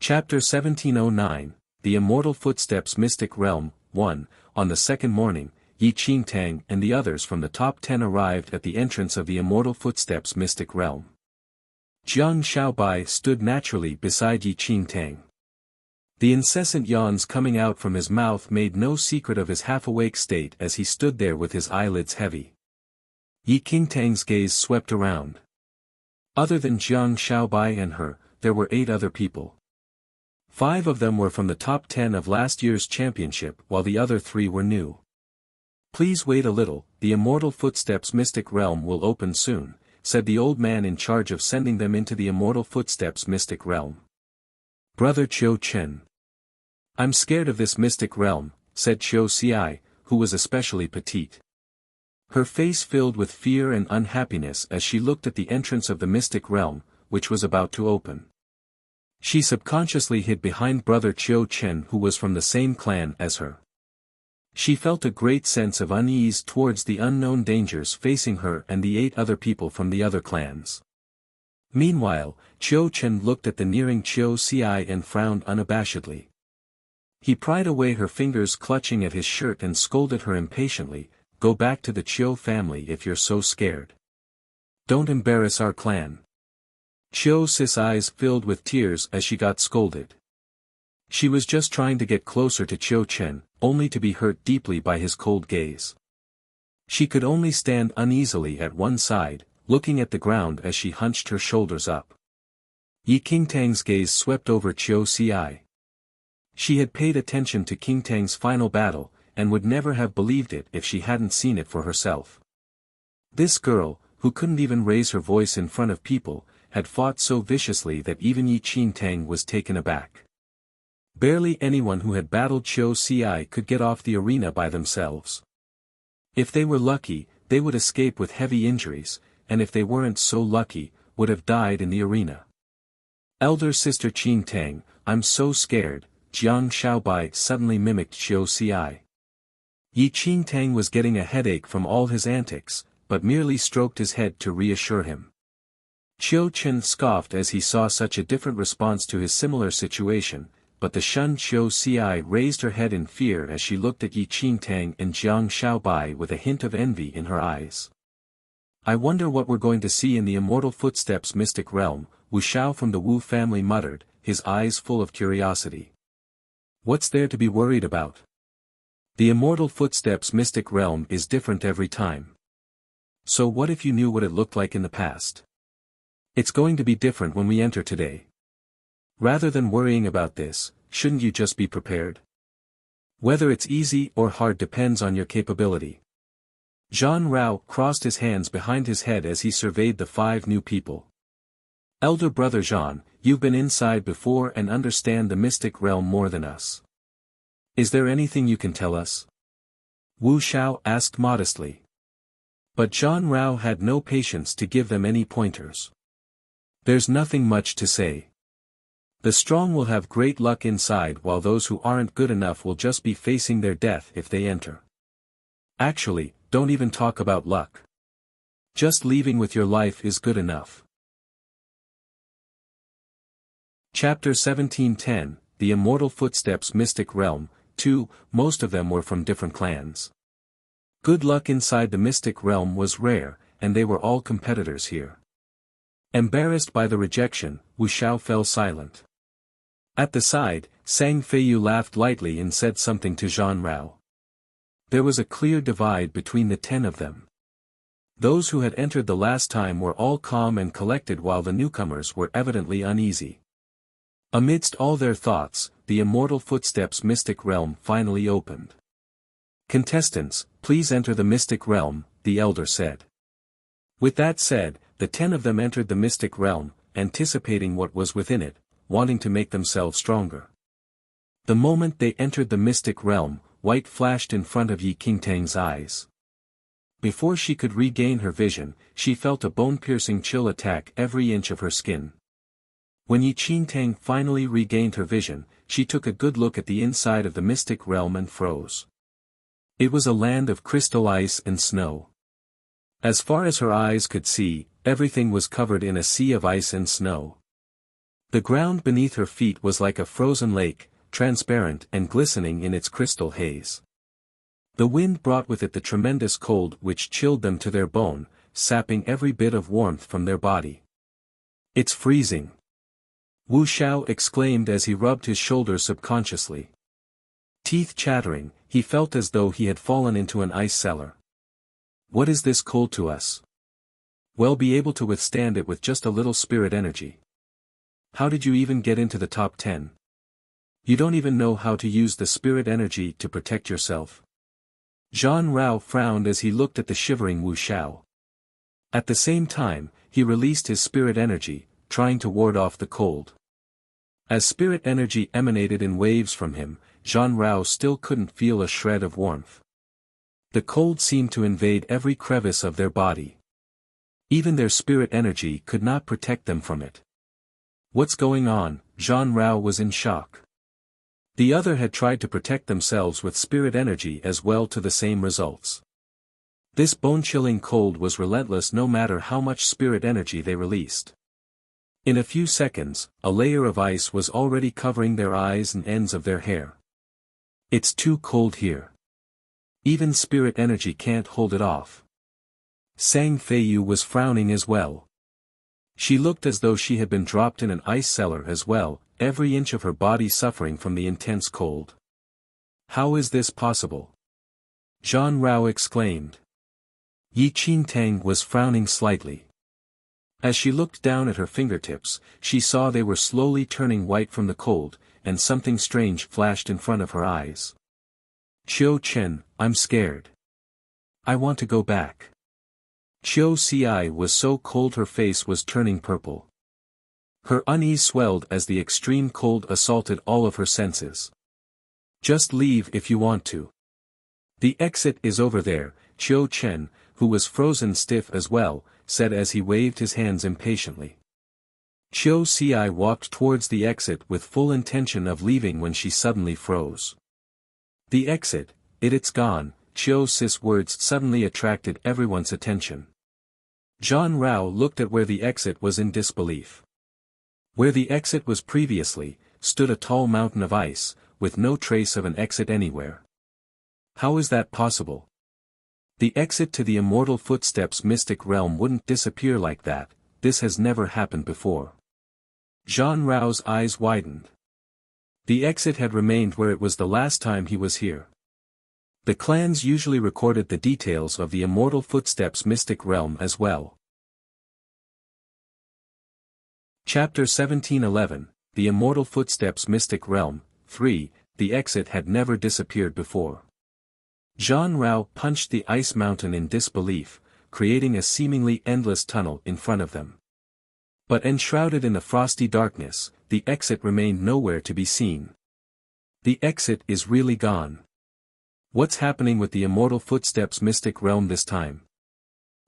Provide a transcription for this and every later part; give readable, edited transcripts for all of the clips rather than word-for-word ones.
Chapter 1709, The Immortal Footsteps Mystic Realm, 1. On the second morning, Yi Qingtang and the others from the top 10 arrived at the entrance of the Immortal Footsteps Mystic Realm. Jiang Shaobai stood naturally beside Yi Qingtang. The incessant yawns coming out from his mouth made no secret of his half-awake state as he stood there with his eyelids heavy. Yi Qingtang's gaze swept around. Other than Jiang Shaobai and her, there were 8 other people. 5 of them were from the top 10 of last year's championship while the other 3 were new. "Please wait a little, the Immortal Footsteps Mystic Realm will open soon," said the old man in charge of sending them into the Immortal Footsteps Mystic Realm. "Brother Qiu Chen. I'm scared of this mystic realm," said Qiu Xi, who was especially petite. Her face filled with fear and unhappiness as she looked at the entrance of the mystic realm, which was about to open. She subconsciously hid behind brother Qiu Chen who was from the same clan as her. She felt a great sense of unease towards the unknown dangers facing her and the 8 other people from the other clans. Meanwhile, Qiu Chen looked at the nearing Qiu Xi and frowned unabashedly. He pried away her fingers clutching at his shirt and scolded her impatiently, "Go back to the Qiu family if you're so scared. Don't embarrass our clan." Qiu Xi's eyes filled with tears as she got scolded. She was just trying to get closer to Qiu Chen, only to be hurt deeply by his cold gaze. She could only stand uneasily at one side, looking at the ground as she hunched her shoulders up. Yi Qingtang's gaze swept over Qiu Xi. She had paid attention to Qingtang's final battle, and would never have believed it if she hadn't seen it for herself. This girl, who couldn't even raise her voice in front of people, had fought so viciously that even Yi Qingtang was taken aback. Barely anyone who had battled Qiu Xi could get off the arena by themselves. If they were lucky, they would escape with heavy injuries, and if they weren't so lucky, would have died in the arena. "Elder sister Qingtang, I'm so scared," Jiang Shaobai suddenly mimicked Qiu Xi. Yi Qingtang was getting a headache from all his antics, but merely stroked his head to reassure him. Qiu Chen scoffed as he saw such a different response to his similar situation, but the shunned Qiu Xi raised her head in fear as she looked at Yi Qingtang and Jiang Shaobai with a hint of envy in her eyes. "I wonder what we're going to see in the Immortal Footsteps Mystic Realm," Wu Xiao from the Wu family muttered, his eyes full of curiosity. "What's there to be worried about? The Immortal Footsteps Mystic Realm is different every time. So what if you knew what it looked like in the past? It's going to be different when we enter today. Rather than worrying about this, shouldn't you just be prepared? Whether it's easy or hard depends on your capability." Zhan Rao crossed his hands behind his head as he surveyed the 5 new people. "Elder brother Zhan, you've been inside before and understand the mystic realm more than us. Is there anything you can tell us?" Wu Xiao asked modestly. But Zhan Rao had no patience to give them any pointers. "There's nothing much to say. The strong will have great luck inside while those who aren't good enough will just be facing their death if they enter. Actually, don't even talk about luck. Just leaving with your life is good enough." Chapter 1710, The Immortal Footsteps Mystic Realm, 2. Most of them were from different clans. Good luck inside the mystic realm was rare, and they were all competitors here. Embarrassed by the rejection, Wu Xiao fell silent. At the side, Sang Feiyu laughed lightly and said something to Zhan Rao. There was a clear divide between the 10 of them. Those who had entered the last time were all calm and collected while the newcomers were evidently uneasy. Amidst all their thoughts, the Immortal Footsteps Mystic Realm finally opened. "Contestants, please enter the Mystic Realm," the elder said. With that said, the 10 of them entered the Mystic Realm, anticipating what was within it, wanting to make themselves stronger. The moment they entered the Mystic Realm, white flashed in front of Yi Qingtang's eyes. Before she could regain her vision, she felt a bone-piercing chill attack every inch of her skin. When Yi Qingtang finally regained her vision, she took a good look at the inside of the Mystic Realm and froze. It was a land of crystal ice and snow. As far as her eyes could see, everything was covered in a sea of ice and snow. The ground beneath her feet was like a frozen lake, transparent and glistening in its crystal haze. The wind brought with it the tremendous cold which chilled them to their bone, sapping every bit of warmth from their body. "It's freezing!" Wu Xiao exclaimed as he rubbed his shoulders subconsciously. Teeth chattering, he felt as though he had fallen into an ice cellar. "What is this cold to us? We'll be able to withstand it with just a little spirit energy. How did you even get into the top 10? You don't even know how to use the spirit energy to protect yourself." Zhang Rao frowned as he looked at the shivering Wu Xiao. At the same time, he released his spirit energy, trying to ward off the cold. As spirit energy emanated in waves from him, Zhang Rao still couldn't feel a shred of warmth. The cold seemed to invade every crevice of their body. Even their spirit energy could not protect them from it. "What's going on?" Zhang Rao was in shock. The other had tried to protect themselves with spirit energy as well, to the same results. This bone-chilling cold was relentless no matter how much spirit energy they released. In a few seconds, a layer of ice was already covering their eyes and ends of their hair. "It's too cold here. Even spirit energy can't hold it off." Sang Feiyu was frowning as well. She looked as though she had been dropped in an ice cellar as well, every inch of her body suffering from the intense cold. "How is this possible?" Zhang Rao exclaimed. Yi Qingtang was frowning slightly. As she looked down at her fingertips, she saw they were slowly turning white from the cold, and something strange flashed in front of her eyes. "Qiu Chen, I'm scared. I want to go back." Qiu Ci was so cold her face was turning purple. Her unease swelled as the extreme cold assaulted all of her senses. "Just leave if you want to. The exit is over there," Qiu Chen, who was frozen stiff as well, said as he waved his hands impatiently. Qiu Ci walked towards the exit with full intention of leaving when she suddenly froze. "The exit, it's gone." Qiu Ci's words suddenly attracted everyone's attention. Zhang Rao looked at where the exit was in disbelief. Where the exit was previously, stood a tall mountain of ice, with no trace of an exit anywhere. How is that possible? The exit to the Immortal Footsteps mystic realm wouldn't disappear like that. This has never happened before. Zhang Rao's eyes widened. The exit had remained where it was the last time he was here. The clans usually recorded the details of the Immortal Footsteps mystic realm as well. Chapter 1711, The Immortal Footsteps Mystic Realm, 3, The exit had never disappeared before. Zhang Rao punched the ice mountain in disbelief, creating a seemingly endless tunnel in front of them. But enshrouded in the frosty darkness, the exit remained nowhere to be seen. The exit is really gone. What's happening with the Immortal Footsteps mystic realm this time?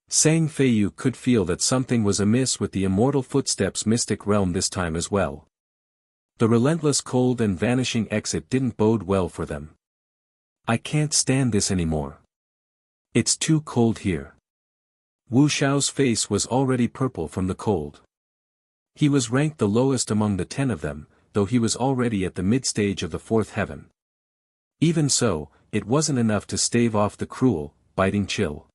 Sang Feiyu could feel that something was amiss with the Immortal Footsteps mystic realm this time as well. The relentless cold and vanishing exit didn't bode well for them. "I can't stand this anymore. It's too cold here." Wu Xiao's face was already purple from the cold. He was ranked the lowest among the 10 of them, though he was already at the mid-stage of the 4th heaven. Even so, it wasn't enough to stave off the cruel, biting chill.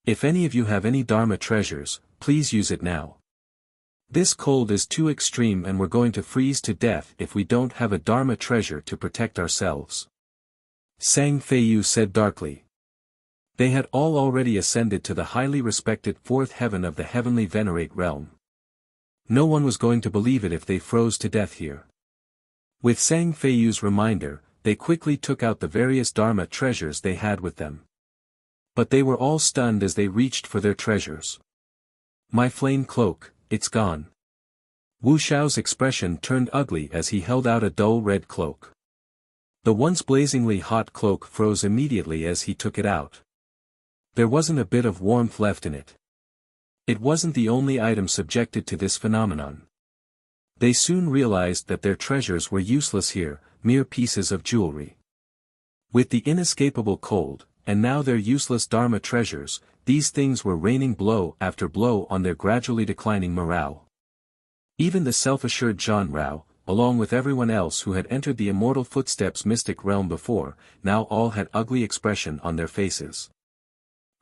"If any of you have any Dharma treasures, please use it now. This cold is too extreme and we're going to freeze to death if we don't have a Dharma treasure to protect ourselves." Sang Feiyu said darkly. They had all already ascended to the highly respected 4th heaven of the heavenly venerate realm. No one was going to believe it if they froze to death here. With Sang Feiyu's reminder, they quickly took out the various Dharma treasures they had with them. But they were all stunned as they reached for their treasures. "My flame cloak, it's gone." Wu Xiao's expression turned ugly as he held out a dull red cloak. The once blazingly hot cloak froze immediately as he took it out. There wasn't a bit of warmth left in it. It wasn't the only item subjected to this phenomenon. They soon realized that their treasures were useless here, mere pieces of jewelry. With the inescapable cold, and now their useless Dharma treasures, these things were raining blow after blow on their gradually declining morale. Even the self-assured Zhan Rao, along with everyone else who had entered the Immortal Footsteps mystic realm before, now all had ugly expression on their faces.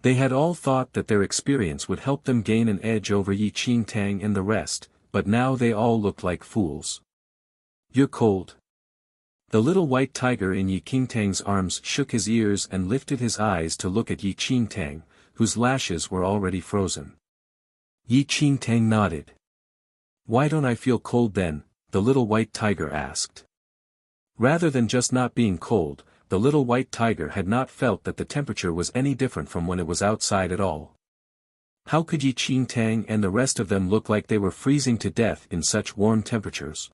They had all thought that their experience would help them gain an edge over Yi Qingtang and the rest, but now they all looked like fools. "You're cold." The little white tiger in Yi Qingtang's arms shook his ears and lifted his eyes to look at Yi Qingtang, whose lashes were already frozen. Yi Qingtang nodded. "Why don't I feel cold then?" the little white tiger asked. Rather than just not being cold, the little white tiger had not felt that the temperature was any different from when it was outside at all. How could Yi Qingtang and the rest of them look like they were freezing to death in such warm temperatures?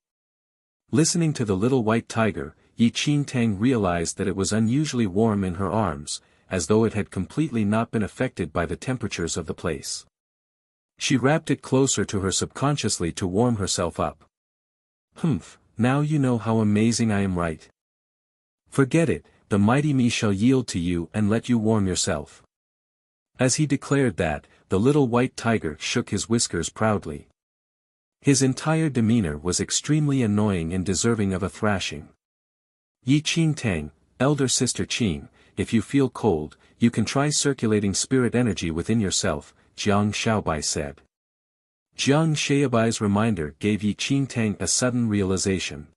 Listening to the little white tiger, Yi Qingtang realized that it was unusually warm in her arms, as though it had completely not been affected by the temperatures of the place. She wrapped it closer to her subconsciously to warm herself up. "Humph, now you know how amazing I am, right? Forget it, the mighty me shall yield to you and let you warm yourself." As he declared that, the little white tiger shook his whiskers proudly. His entire demeanor was extremely annoying and deserving of a thrashing. "Yi Qingtang, elder sister Qing, if you feel cold, you can try circulating spirit energy within yourself," Jiang Shaobai said. Jiang Shaobai's reminder gave Yi Qingtang a sudden realization.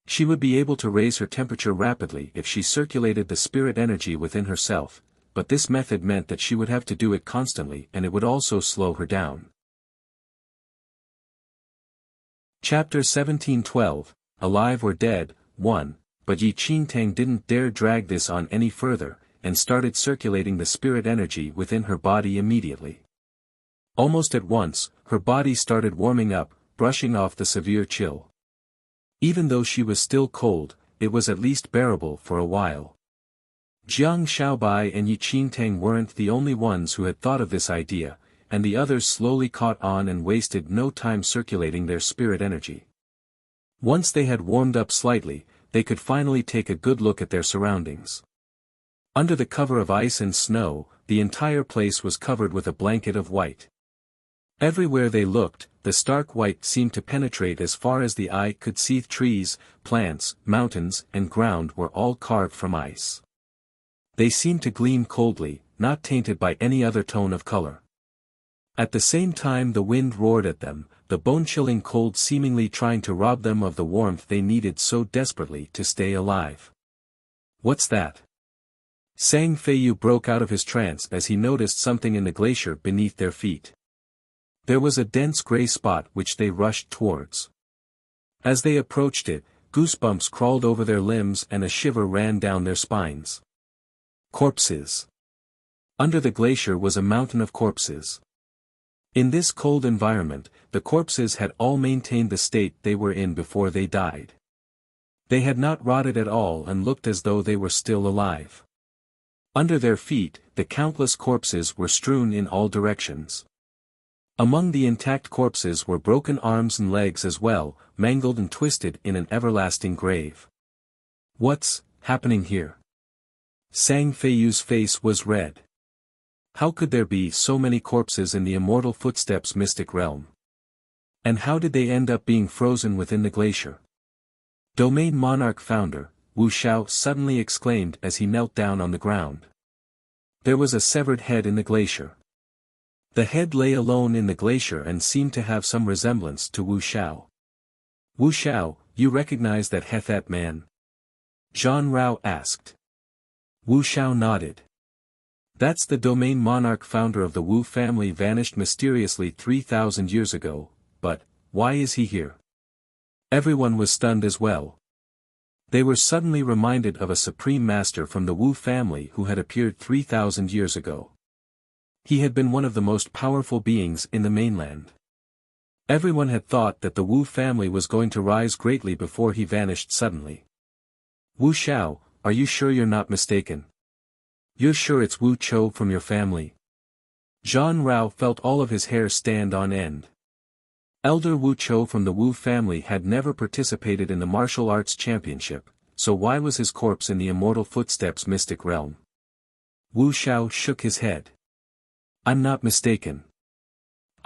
She would be able to raise her temperature rapidly if she circulated the spirit energy within herself, but this method meant that she would have to do it constantly and it would also slow her down. Chapter 1712, Alive or Dead, 1, but Yi Qingtang didn't dare drag this on any further, and started circulating the spirit energy within her body immediately. Almost at once, her body started warming up, brushing off the severe chill. Even though she was still cold, it was at least bearable for a while. Jiang Shaobai and Yi Qingtang weren't the only ones who had thought of this idea, and the others slowly caught on and wasted no time circulating their spirit energy. Once they had warmed up slightly, they could finally take a good look at their surroundings. Under the cover of ice and snow, the entire place was covered with a blanket of white. Everywhere they looked, the stark white seemed to penetrate as far as the eye could see. Trees, plants, mountains, and ground were all carved from ice. They seemed to gleam coldly, not tainted by any other tone of color. At the same time the wind roared at them, the bone-chilling cold seemingly trying to rob them of the warmth they needed so desperately to stay alive. "What's that?" Sang Feiyu broke out of his trance as he noticed something in the glacier beneath their feet. There was a dense gray spot which they rushed towards. As they approached it, goosebumps crawled over their limbs and a shiver ran down their spines. Corpses. Under the glacier was a mountain of corpses. In this cold environment, the corpses had all maintained the state they were in before they died. They had not rotted at all and looked as though they were still alive. Under their feet, the countless corpses were strewn in all directions. Among the intact corpses were broken arms and legs as well, mangled and twisted in an everlasting grave. "What's happening here?" Sang Feiyu's face was red. How could there be so many corpses in the Immortal Footsteps mystic realm? And how did they end up being frozen within the glacier? Domain Monarch founder, Wuxia suddenly exclaimed as he knelt down on the ground. There was a severed head in the glacier. The head lay alone in the glacier and seemed to have some resemblance to Wuxia. "Wuxia, you recognize that Hethat man?" Zhan Rao asked. Wuxia nodded. "That's the Domain Monarch founder of the Wu family, vanished mysteriously 3,000 years ago, but why is he here?" Everyone was stunned as well. They were suddenly reminded of a supreme master from the Wu family who had appeared 3,000 years ago. He had been one of the most powerful beings in the mainland. Everyone had thought that the Wu family was going to rise greatly before he vanished suddenly. "Wu Xiao, are you sure you're not mistaken? You're sure it's Wu Chou from your family?" Zhan Rao felt all of his hair stand on end. Elder Wu Chou from the Wu family had never participated in the martial arts championship, so why was his corpse in the Immortal Footsteps mystic realm? Wu Xiao shook his head. "I'm not mistaken.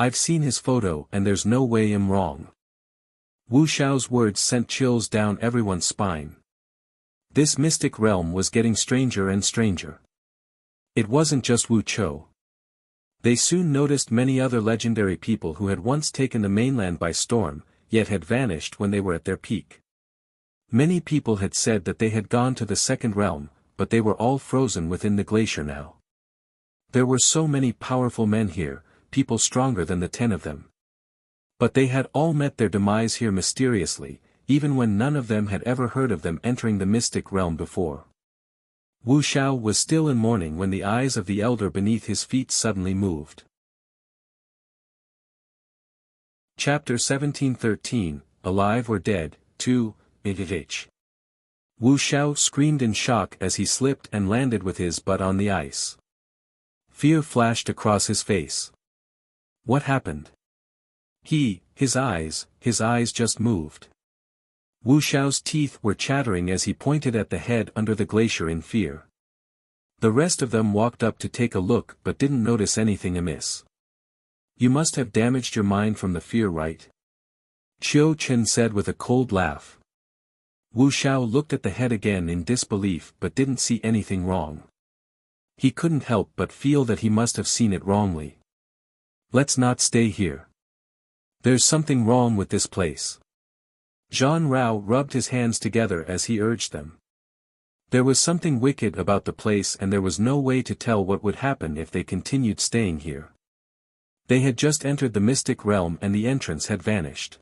I've seen his photo and there's no way I'm wrong. Wu Xiao's words sent chills down everyone's spine. This mystic realm was getting stranger and stranger. It wasn't just Wu Chou. They soon noticed many other legendary people who had once taken the mainland by storm, yet had vanished when they were at their peak. Many people had said that they had gone to the second realm, but they were all frozen within the glacier now. There were so many powerful men here, people stronger than the 10 of them. But they had all met their demise here mysteriously, even when none of them had ever heard of them entering the mystic realm before. Wu Xiao was still in mourning when the eyes of the elder beneath his feet suddenly moved. Chapter 1713, Alive or Dead, 2, H. Wu Xiao screamed in shock as he slipped and landed with his butt on the ice. Fear flashed across his face. What happened? His eyes just moved. Wu Xiao's teeth were chattering as he pointed at the head under the glacier in fear. The rest of them walked up to take a look but didn't notice anything amiss. You must have damaged your mind from the fear, right? Qiu Chen said with a cold laugh. Wu Xiao looked at the head again in disbelief but didn't see anything wrong. He couldn't help but feel that he must have seen it wrongly. Let's not stay here. There's something wrong with this place. Zhang Rao rubbed his hands together as he urged them. There was something wicked about the place and there was no way to tell what would happen if they continued staying here. They had just entered the mystic realm and the entrance had vanished.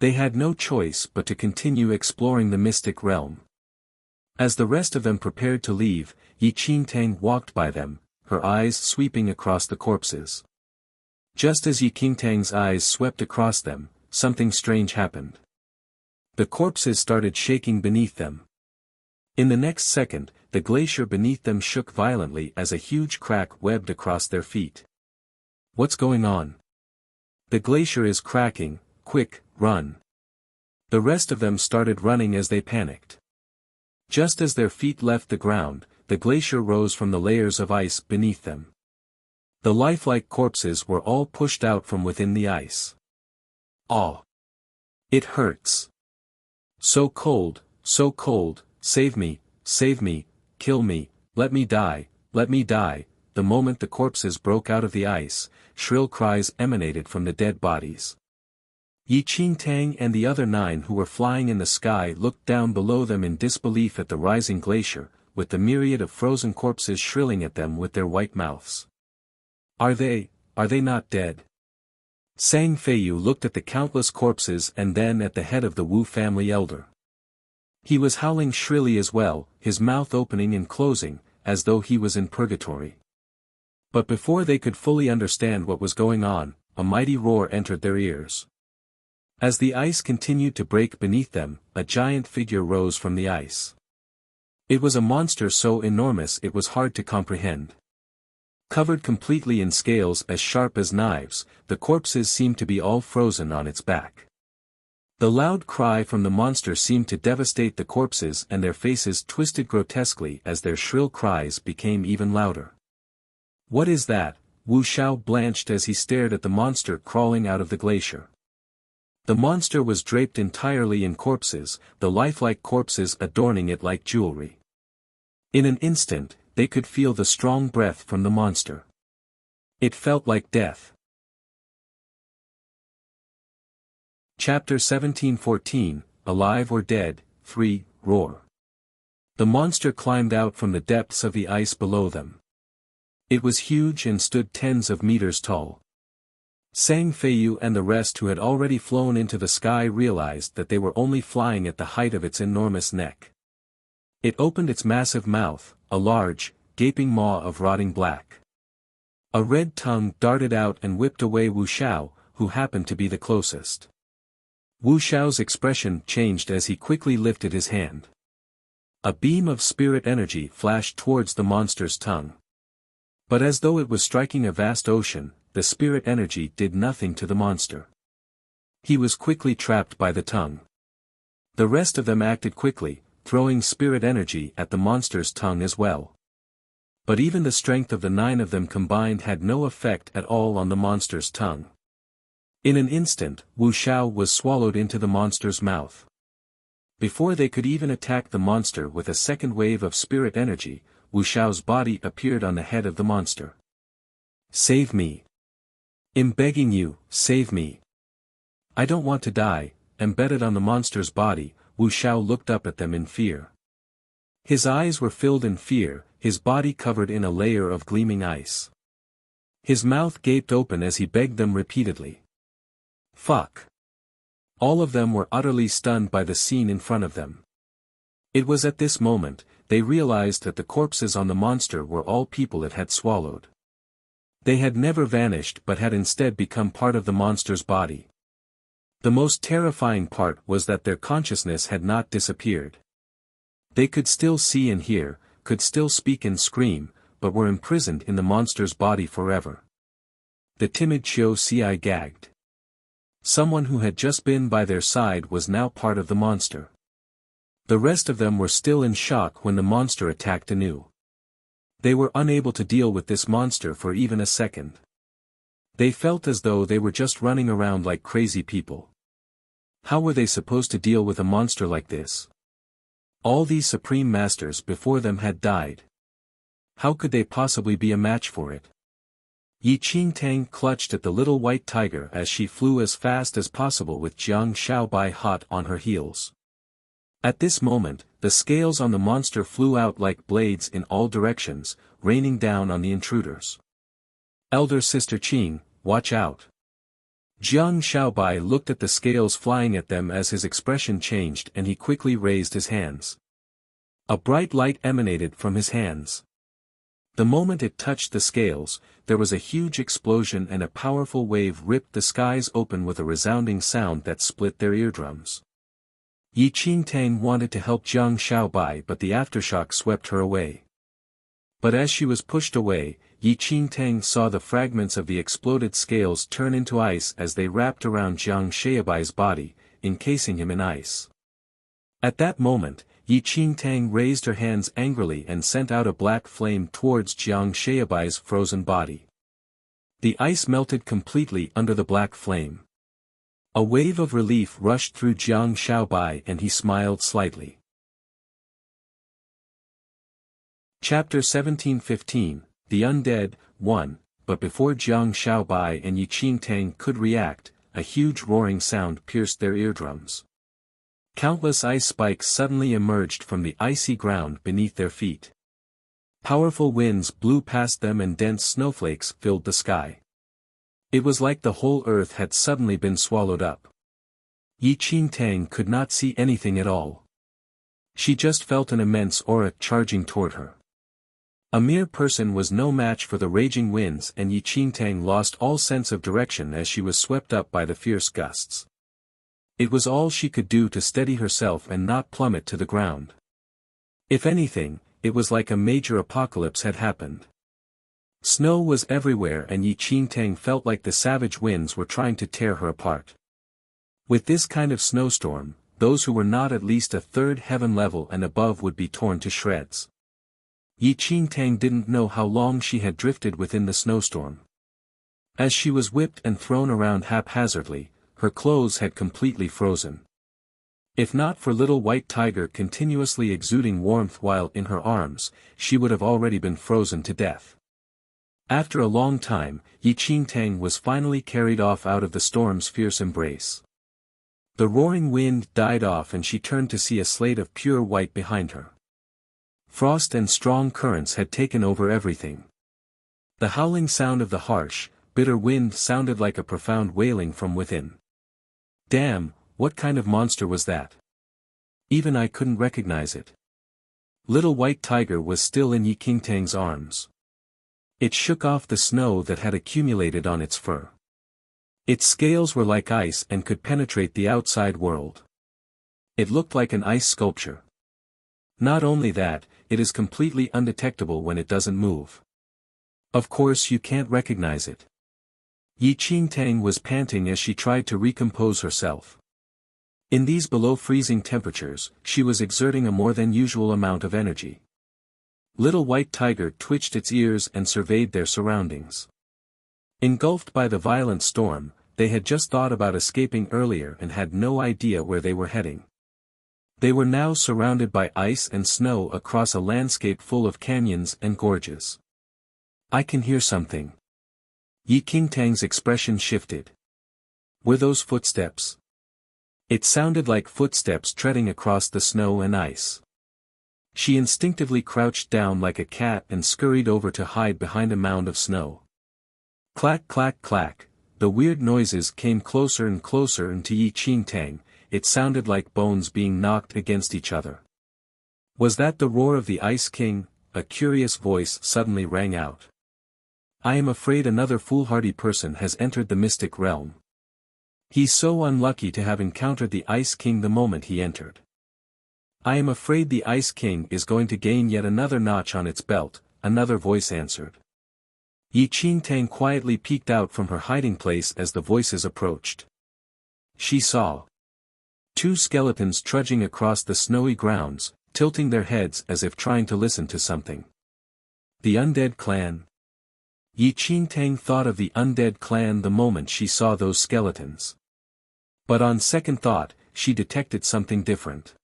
They had no choice but to continue exploring the mystic realm. As the rest of them prepared to leave, Yi Qingtang walked by them, her eyes sweeping across the corpses. Just as Yi Qingtang's eyes swept across them, something strange happened. The corpses started shaking beneath them. In the next second, the glacier beneath them shook violently as a huge crack webbed across their feet. What's going on? The glacier is cracking, quick, run. The rest of them started running as they panicked. Just as their feet left the ground, the glacier rose from the layers of ice beneath them. The lifelike corpses were all pushed out from within the ice. Oh! It hurts. So cold, save me, kill me, let me die, the moment the corpses broke out of the ice, shrill cries emanated from the dead bodies. Yi Qingtang and the other 9 who were flying in the sky looked down below them in disbelief at the rising glacier, with the myriad of frozen corpses shrilling at them with their white mouths. Are they not dead? Sang Feiyu looked at the countless corpses and then at the head of the Wu family elder. He was howling shrilly as well, his mouth opening and closing, as though he was in purgatory. But before they could fully understand what was going on, a mighty roar entered their ears. As the ice continued to break beneath them, a giant figure rose from the ice. It was a monster so enormous it was hard to comprehend. Covered completely in scales as sharp as knives, the corpses seemed to be all frozen on its back. The loud cry from the monster seemed to devastate the corpses and their faces twisted grotesquely as their shrill cries became even louder. What is that? Wu Xiao blanched as he stared at the monster crawling out of the glacier. The monster was draped entirely in corpses, the lifelike corpses adorning it like jewelry. In an instant, they could feel the strong breath from the monster. It felt like death. Chapter 1714, Alive or Dead, 3, Roar. The monster climbed out from the depths of the ice below them. It was huge and stood tens of meters tall. Sang Feiyu and the rest who had already flown into the sky realized that they were only flying at the height of its enormous neck. It opened its massive mouth, a large, gaping maw of rotting black. A red tongue darted out and whipped away Wu Xiao, who happened to be the closest. Wu Xiao's expression changed as he quickly lifted his hand. A beam of spirit energy flashed towards the monster's tongue. But as though it was striking a vast ocean, the spirit energy did nothing to the monster. He was quickly trapped by the tongue. The rest of them acted quickly, throwing spirit energy at the monster's tongue as well. But even the strength of the 9 of them combined had no effect at all on the monster's tongue. In an instant, Wuxia was swallowed into the monster's mouth. Before they could even attack the monster with a second wave of spirit energy, Wuxiao's body appeared on the head of the monster. "Save me. I'm begging you, save me. I don't want to die." Embedded on the monster's body, Wuxiao looked up at them in fear. His eyes were filled in fear, his body covered in a layer of gleaming ice. His mouth gaped open as he begged them repeatedly. "Fuck." All of them were utterly stunned by the scene in front of them. It was at this moment, they realized that the corpses on the monster were all people it had swallowed. They had never vanished but had instead become part of the monster's body. The most terrifying part was that their consciousness had not disappeared. They could still see and hear, could still speak and scream, but were imprisoned in the monster's body forever. The timid Qiu Ci gagged. Someone who had just been by their side was now part of the monster. The rest of them were still in shock when the monster attacked anew. They were unable to deal with this monster for even a second. They felt as though they were just running around like crazy people. How were they supposed to deal with a monster like this? All these supreme masters before them had died. How could they possibly be a match for it? Yi Qingtang clutched at the little white tiger as she flew as fast as possible with Jiang Shaobai hot on her heels. At this moment, the scales on the monster flew out like blades in all directions, raining down on the intruders. "Elder Sister Qing, watch out." Jiang Shaobai looked at the scales flying at them as his expression changed and he quickly raised his hands. A bright light emanated from his hands. The moment it touched the scales, there was a huge explosion and a powerful wave ripped the skies open with a resounding sound that split their eardrums. Yi Qingtang wanted to help Jiang Shaobai but the aftershock swept her away. But as she was pushed away, Yi Qingtang saw the fragments of the exploded scales turn into ice as they wrapped around Jiang Shaobai's body, encasing him in ice. At that moment, Yi Qingtang raised her hands angrily and sent out a black flame towards Jiang Shaobai's frozen body. The ice melted completely under the black flame. A wave of relief rushed through Jiang Shaobai and he smiled slightly. Chapter 1715, The Undead, 1, but before Jiang Shaobai and Yi Qingtang could react, a huge roaring sound pierced their eardrums. Countless ice spikes suddenly emerged from the icy ground beneath their feet. Powerful winds blew past them and dense snowflakes filled the sky. It was like the whole earth had suddenly been swallowed up. Yi Qingtang could not see anything at all. She just felt an immense aura charging toward her. A mere person was no match for the raging winds and Yi Qingtang lost all sense of direction as she was swept up by the fierce gusts. It was all she could do to steady herself and not plummet to the ground. If anything, it was like a major apocalypse had happened. Snow was everywhere and Yi Qingtang felt like the savage winds were trying to tear her apart. With this kind of snowstorm, those who were not at least a third heaven level and above would be torn to shreds. Yi Qingtang didn't know how long she had drifted within the snowstorm. As she was whipped and thrown around haphazardly, her clothes had completely frozen. If not for little white tiger continuously exuding warmth while in her arms, she would have already been frozen to death. After a long time, Yi Qingtang was finally carried off out of the storm's fierce embrace. The roaring wind died off and she turned to see a slate of pure white behind her. Frost and strong currents had taken over everything. The howling sound of the harsh, bitter wind sounded like a profound wailing from within. Damn, what kind of monster was that? Even I couldn't recognize it. Little white tiger was still in Yi Qingtang's arms. It shook off the snow that had accumulated on its fur. Its scales were like ice and could penetrate the outside world. It looked like an ice sculpture. Not only that, it is completely undetectable when it doesn't move. Of course you can't recognize it. Yi Qingtang was panting as she tried to recompose herself. In these below freezing temperatures, she was exerting a more than usual amount of energy. Little White Tiger twitched its ears and surveyed their surroundings. Engulfed by the violent storm, they had just thought about escaping earlier and had no idea where they were heading. They were now surrounded by ice and snow across a landscape full of canyons and gorges. I can hear something. Yi Qingtang's expression shifted. Were those footsteps? It sounded like footsteps treading across the snow and ice. She instinctively crouched down like a cat and scurried over to hide behind a mound of snow. Clack clack clack, the weird noises came closer and closer, and to Yi Qingtang, it sounded like bones being knocked against each other. Was that the roar of the Ice King? A curious voice suddenly rang out. I am afraid another foolhardy person has entered the mystic realm. He's so unlucky to have encountered the Ice King the moment he entered. I am afraid the Ice King is going to gain yet another notch on its belt, another voice answered. Yi Qingtang quietly peeked out from her hiding place as the voices approached. She saw two skeletons trudging across the snowy grounds, tilting their heads as if trying to listen to something. The undead clan. Yi Qingtang thought of the undead clan the moment she saw those skeletons. But on second thought, she detected something different.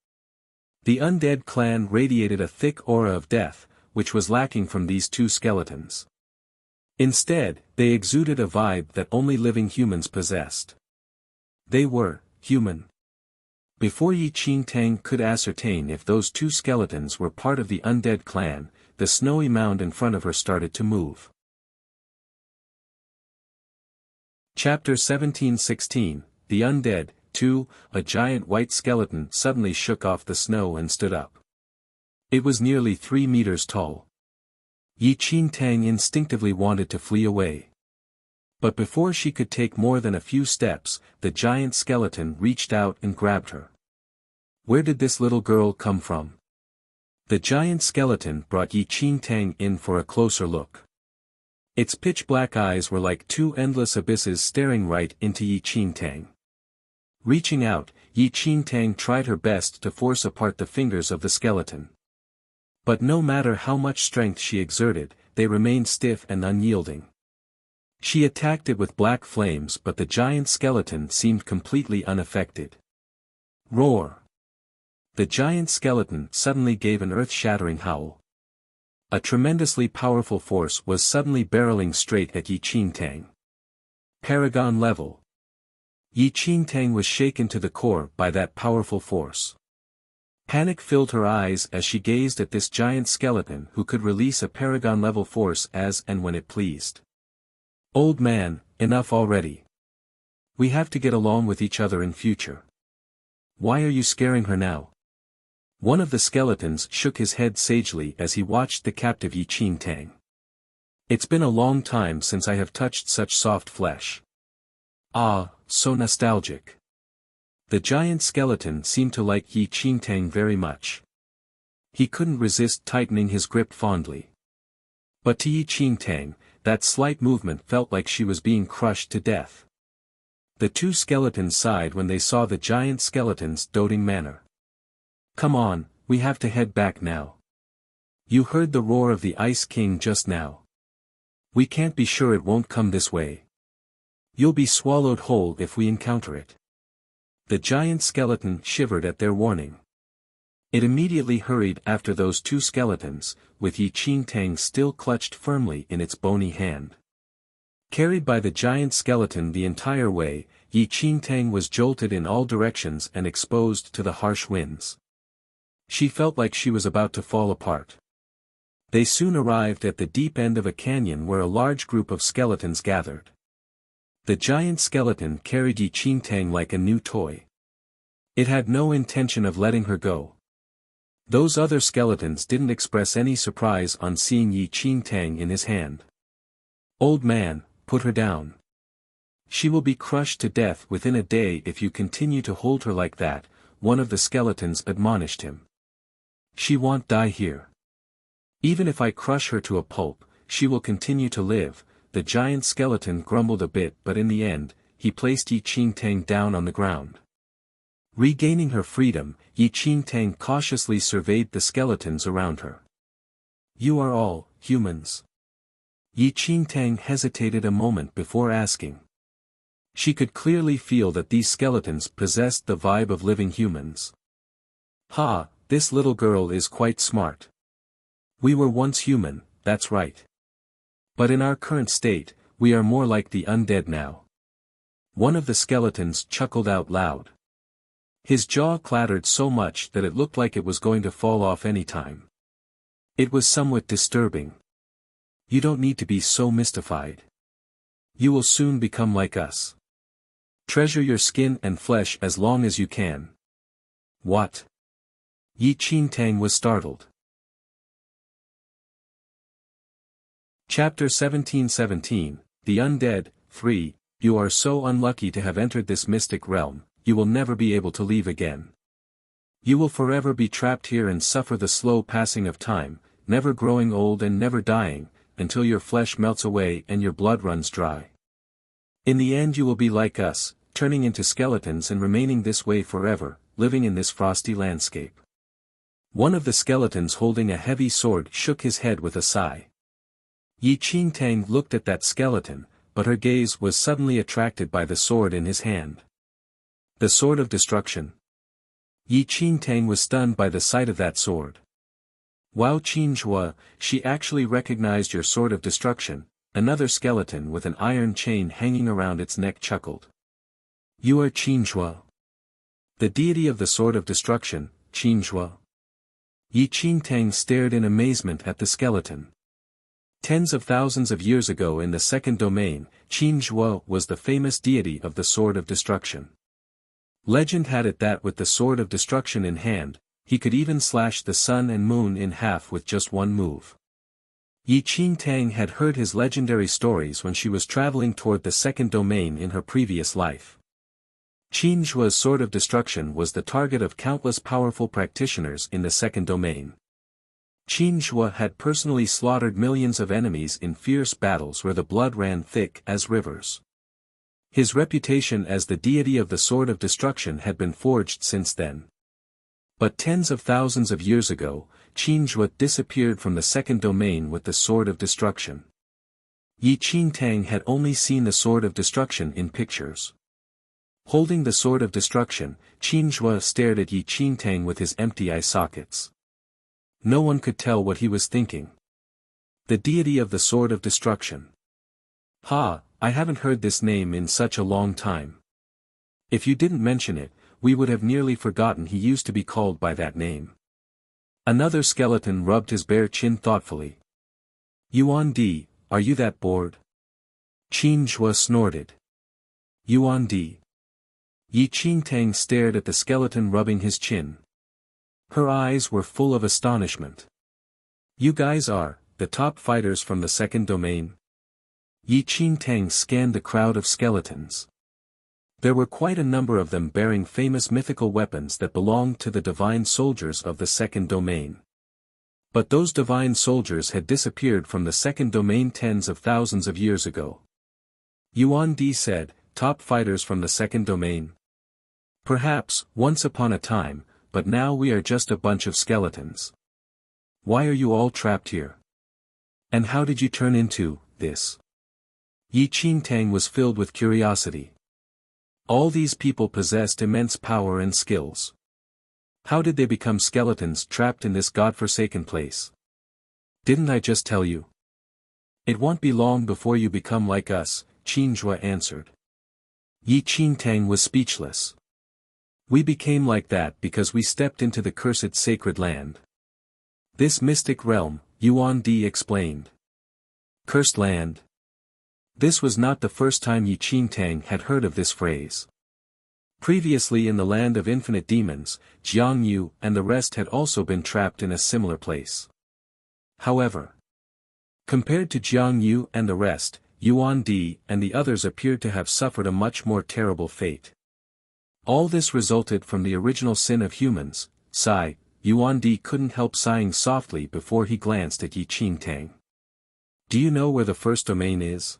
The undead clan radiated a thick aura of death, which was lacking from these two skeletons. Instead, they exuded a vibe that only living humans possessed. They were human. Before Yi Qingtang could ascertain if those two skeletons were part of the undead clan, the snowy mound in front of her started to move. Chapter 1716, The Undead, 2, A giant white skeleton suddenly shook off the snow and stood up. It was nearly 3 meters tall. Yi Qingtang instinctively wanted to flee away. But before she could take more than a few steps, the giant skeleton reached out and grabbed her. Where did this little girl come from? The giant skeleton brought Yi Qingtang in for a closer look. Its pitch-black eyes were like two endless abysses staring right into Yi Qingtang. Reaching out, Yi Qingtang tried her best to force apart the fingers of the skeleton. But no matter how much strength she exerted, they remained stiff and unyielding. She attacked it with black flames, but the giant skeleton seemed completely unaffected. Roar! The giant skeleton suddenly gave an earth-shattering howl. A tremendously powerful force was suddenly barreling straight at Yi Qingtang. Paragon level. Yi Qingtang was shaken to the core by that powerful force. Panic filled her eyes as she gazed at this giant skeleton who could release a paragon-level force as and when it pleased. Old man, enough already. We have to get along with each other in future. Why are you scaring her now? One of the skeletons shook his head sagely as he watched the captive Yi Qingtang. It's been a long time since I have touched such soft flesh. Ah, so nostalgic. The giant skeleton seemed to like Yi Qingtang very much. He couldn't resist tightening his grip fondly. But to Yi Qingtang, that slight movement felt like she was being crushed to death. The two skeletons sighed when they saw the giant skeleton's doting manner. Come on, we have to head back now. You heard the roar of the Ice King just now. We can't be sure it won't come this way. You'll be swallowed whole if we encounter it. The giant skeleton shivered at their warning. It immediately hurried after those two skeletons, with Yi Qingtang still clutched firmly in its bony hand. Carried by the giant skeleton the entire way, Yi Qingtang was jolted in all directions and exposed to the harsh winds. She felt like she was about to fall apart. They soon arrived at the deep end of a canyon where a large group of skeletons gathered. The giant skeleton carried Yi Qingtang like a new toy. It had no intention of letting her go. Those other skeletons didn't express any surprise on seeing Yi Qingtang in his hand. Old man, put her down. She will be crushed to death within a day if you continue to hold her like that, one of the skeletons admonished him. She won't die here. Even if I crush her to a pulp, she will continue to live. The giant skeleton grumbled a bit, but in the end, he placed Yi Qingtang down on the ground. Regaining her freedom, Yi Qingtang cautiously surveyed the skeletons around her. You are all humans. Yi Qingtang hesitated a moment before asking. She could clearly feel that these skeletons possessed the vibe of living humans. Ha, this little girl is quite smart. We were once human, that's right. But in our current state, we are more like the undead now. One of the skeletons chuckled out loud. His jaw clattered so much that it looked like it was going to fall off any time. It was somewhat disturbing. You don't need to be so mystified. You will soon become like us. Treasure your skin and flesh as long as you can. What? Yi Qingtang was startled. Chapter 1717, The Undead, 3, You are so unlucky to have entered this mystic realm, you will never be able to leave again. You will forever be trapped here and suffer the slow passing of time, never growing old and never dying, until your flesh melts away and your blood runs dry. In the end you will be like us, turning into skeletons and remaining this way forever, living in this frosty landscape. One of the skeletons holding a heavy sword shook his head with a sigh. Yi Qingtang looked at that skeleton, but her gaze was suddenly attracted by the sword in his hand. The sword of destruction. Yi Qingtang was stunned by the sight of that sword. Wow Qinghua, she actually recognized your sword of destruction. Another skeleton with an iron chain hanging around its neck chuckled. You are Qinghua. The deity of the sword of destruction, Qinghua. Yi Qingtang stared in amazement at the skeleton. Tens of thousands of years ago in the second domain, Qinghua was the famous deity of the sword of destruction. Legend had it that with the sword of destruction in hand, he could even slash the sun and moon in half with just one move. Yi Qingtang had heard his legendary stories when she was traveling toward the second domain in her previous life. Qinghua's sword of destruction was the target of countless powerful practitioners in the second domain. Qinghua had personally slaughtered millions of enemies in fierce battles where the blood ran thick as rivers. His reputation as the deity of the sword of destruction had been forged since then. But tens of thousands of years ago, Qinghua disappeared from the second domain with the sword of destruction. Yi Qingtang had only seen the sword of destruction in pictures. Holding the sword of destruction, Qinghua stared at Yi Qingtang with his empty eye sockets. No one could tell what he was thinking. The deity of the sword of destruction. Ha, I haven't heard this name in such a long time. If you didn't mention it, we would have nearly forgotten he used to be called by that name. Another skeleton rubbed his bare chin thoughtfully. Yuan Di, are you that bored? Qinghua snorted. Yuan Di. Yi Qingtang stared at the skeleton rubbing his chin. Her eyes were full of astonishment. You guys are, the top fighters from the second domain? Yi Qingtang scanned the crowd of skeletons. There were quite a number of them bearing famous mythical weapons that belonged to the divine soldiers of the second domain. But those divine soldiers had disappeared from the second domain tens of thousands of years ago. Yuan Di said, top fighters from the second domain. Perhaps, once upon a time, but now we are just a bunch of skeletons. Why are you all trapped here? And how did you turn into this? Yi Qingtang was filled with curiosity. All these people possessed immense power and skills. How did they become skeletons trapped in this godforsaken place? Didn't I just tell you? It won't be long before you become like us, Qinghua answered. Yi Qingtang was speechless. We became like that because we stepped into the cursed sacred land. This mystic realm, Yuan Di explained. Cursed land? This was not the first time Yi Qingtang had heard of this phrase. Previously in the land of infinite demons, Jiang Yu and the rest had also been trapped in a similar place. However, compared to Jiang Yu and the rest, Yuan Di and the others appeared to have suffered a much more terrible fate. All this resulted from the original sin of humans. Sigh, Yuan Di couldn't help sighing softly before he glanced at Yi Qingtang. Do you know where the first domain is?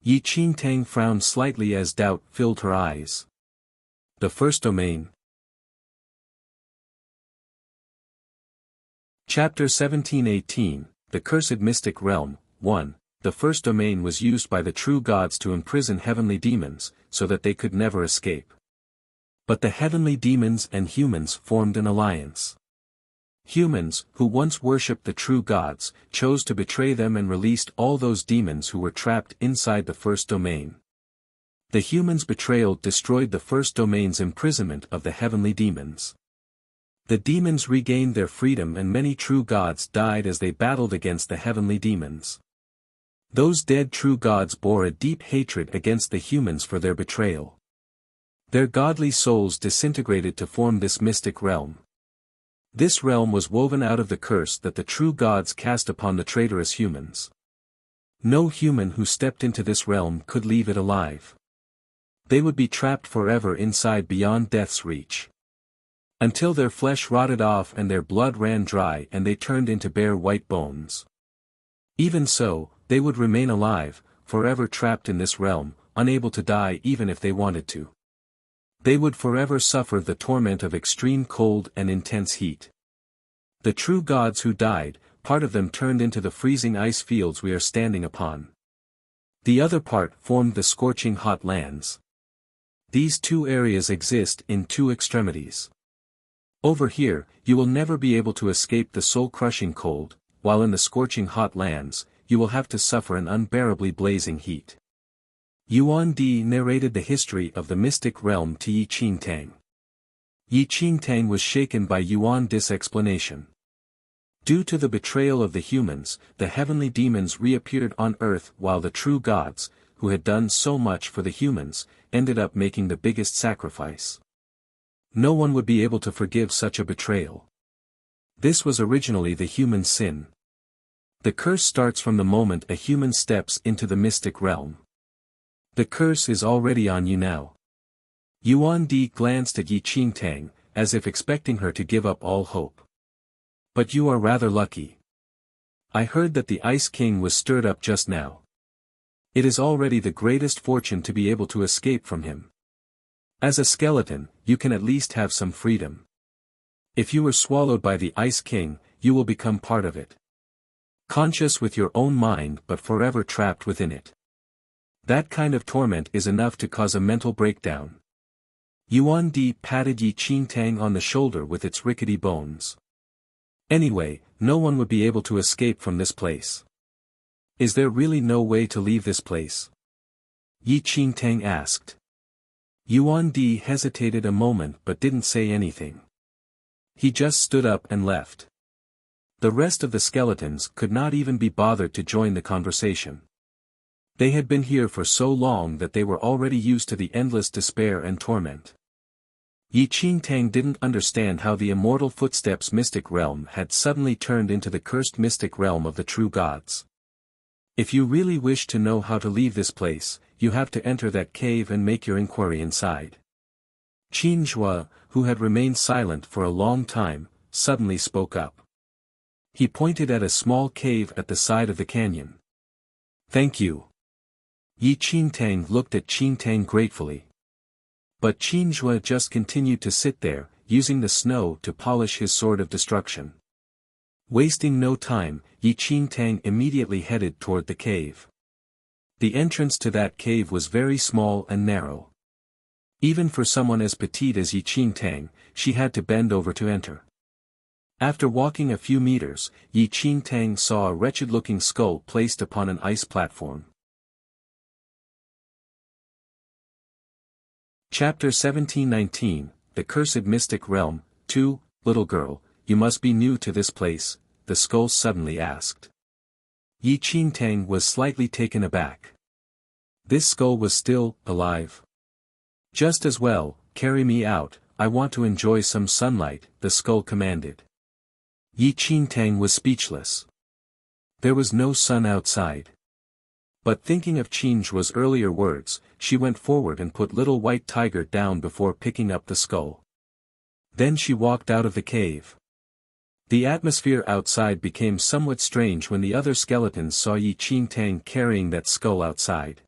Yi Qingtang frowned slightly as doubt filled her eyes. The first domain. Chapter 1718, The Cursed Mystic Realm, 1. The first domain was used by the true gods to imprison heavenly demons, so that they could never escape. But the heavenly demons and humans formed an alliance. Humans, who once worshipped the true gods, chose to betray them and released all those demons who were trapped inside the first domain. The humans' betrayal destroyed the first domain's imprisonment of the heavenly demons. The demons regained their freedom and many true gods died as they battled against the heavenly demons. Those dead true gods bore a deep hatred against the humans for their betrayal. Their godly souls disintegrated to form this mystic realm. This realm was woven out of the curse that the true gods cast upon the traitorous humans. No human who stepped into this realm could leave it alive. They would be trapped forever inside beyond death's reach. Until their flesh rotted off and their blood ran dry and they turned into bare white bones. Even so, they would remain alive, forever trapped in this realm, unable to die even if they wanted to. They would forever suffer the torment of extreme cold and intense heat. The true gods who died, part of them turned into the freezing ice fields we are standing upon. The other part formed the scorching hot lands. These two areas exist in two extremities. Over here, you will never be able to escape the soul-crushing cold, while in the scorching hot lands, you will have to suffer an unbearably blazing heat. Yuan Di narrated the history of the mystic realm to Yi Qingtang. Yi Qingtang was shaken by Yuan Di's explanation. Due to the betrayal of the humans, the heavenly demons reappeared on earth while the true gods, who had done so much for the humans, ended up making the biggest sacrifice. No one would be able to forgive such a betrayal. This was originally the human sin. The curse starts from the moment a human steps into the mystic realm. The curse is already on you now. Yuan Di glanced at Yi Qingtang, as if expecting her to give up all hope. But you are rather lucky. I heard that the Ice King was stirred up just now. It is already the greatest fortune to be able to escape from him. As a skeleton, you can at least have some freedom. If you were swallowed by the Ice King, you will become part of it. Conscious with your own mind but forever trapped within it. That kind of torment is enough to cause a mental breakdown. Yuan Di patted Yi Qingtang on the shoulder with its rickety bones. Anyway, no one would be able to escape from this place. Is there really no way to leave this place? Yi Qingtang asked. Yuan Di hesitated a moment but didn't say anything. He just stood up and left. The rest of the skeletons could not even be bothered to join the conversation. They had been here for so long that they were already used to the endless despair and torment. Yi Qingtang didn't understand how the immortal footsteps mystic realm had suddenly turned into the cursed mystic realm of the true gods. If you really wish to know how to leave this place, you have to enter that cave and make your inquiry inside. Qin Zhua, who had remained silent for a long time, suddenly spoke up. He pointed at a small cave at the side of the canyon. Thank you. Yi Qingtang looked at Qingtang gratefully. But Qin Zhua just continued to sit there, using the snow to polish his sword of destruction. Wasting no time, Yi Qingtang immediately headed toward the cave. The entrance to that cave was very small and narrow. Even for someone as petite as Yi Qingtang, she had to bend over to enter. After walking a few meters, Yi Qingtang saw a wretched-looking skull placed upon an ice platform. Chapter 1719, The Cursed Mystic Realm, 2, Little girl, you must be new to this place, the skull suddenly asked. Yi Qingtang was slightly taken aback. This skull was still alive. Just as well, carry me out, I want to enjoy some sunlight, the skull commanded. Yi Qingtang was speechless. There was no sun outside. But thinking of Qin Zhua's earlier words, she went forward and put little white tiger down before picking up the skull. Then she walked out of the cave. The atmosphere outside became somewhat strange when the other skeletons saw Yi Qingtang carrying that skull outside.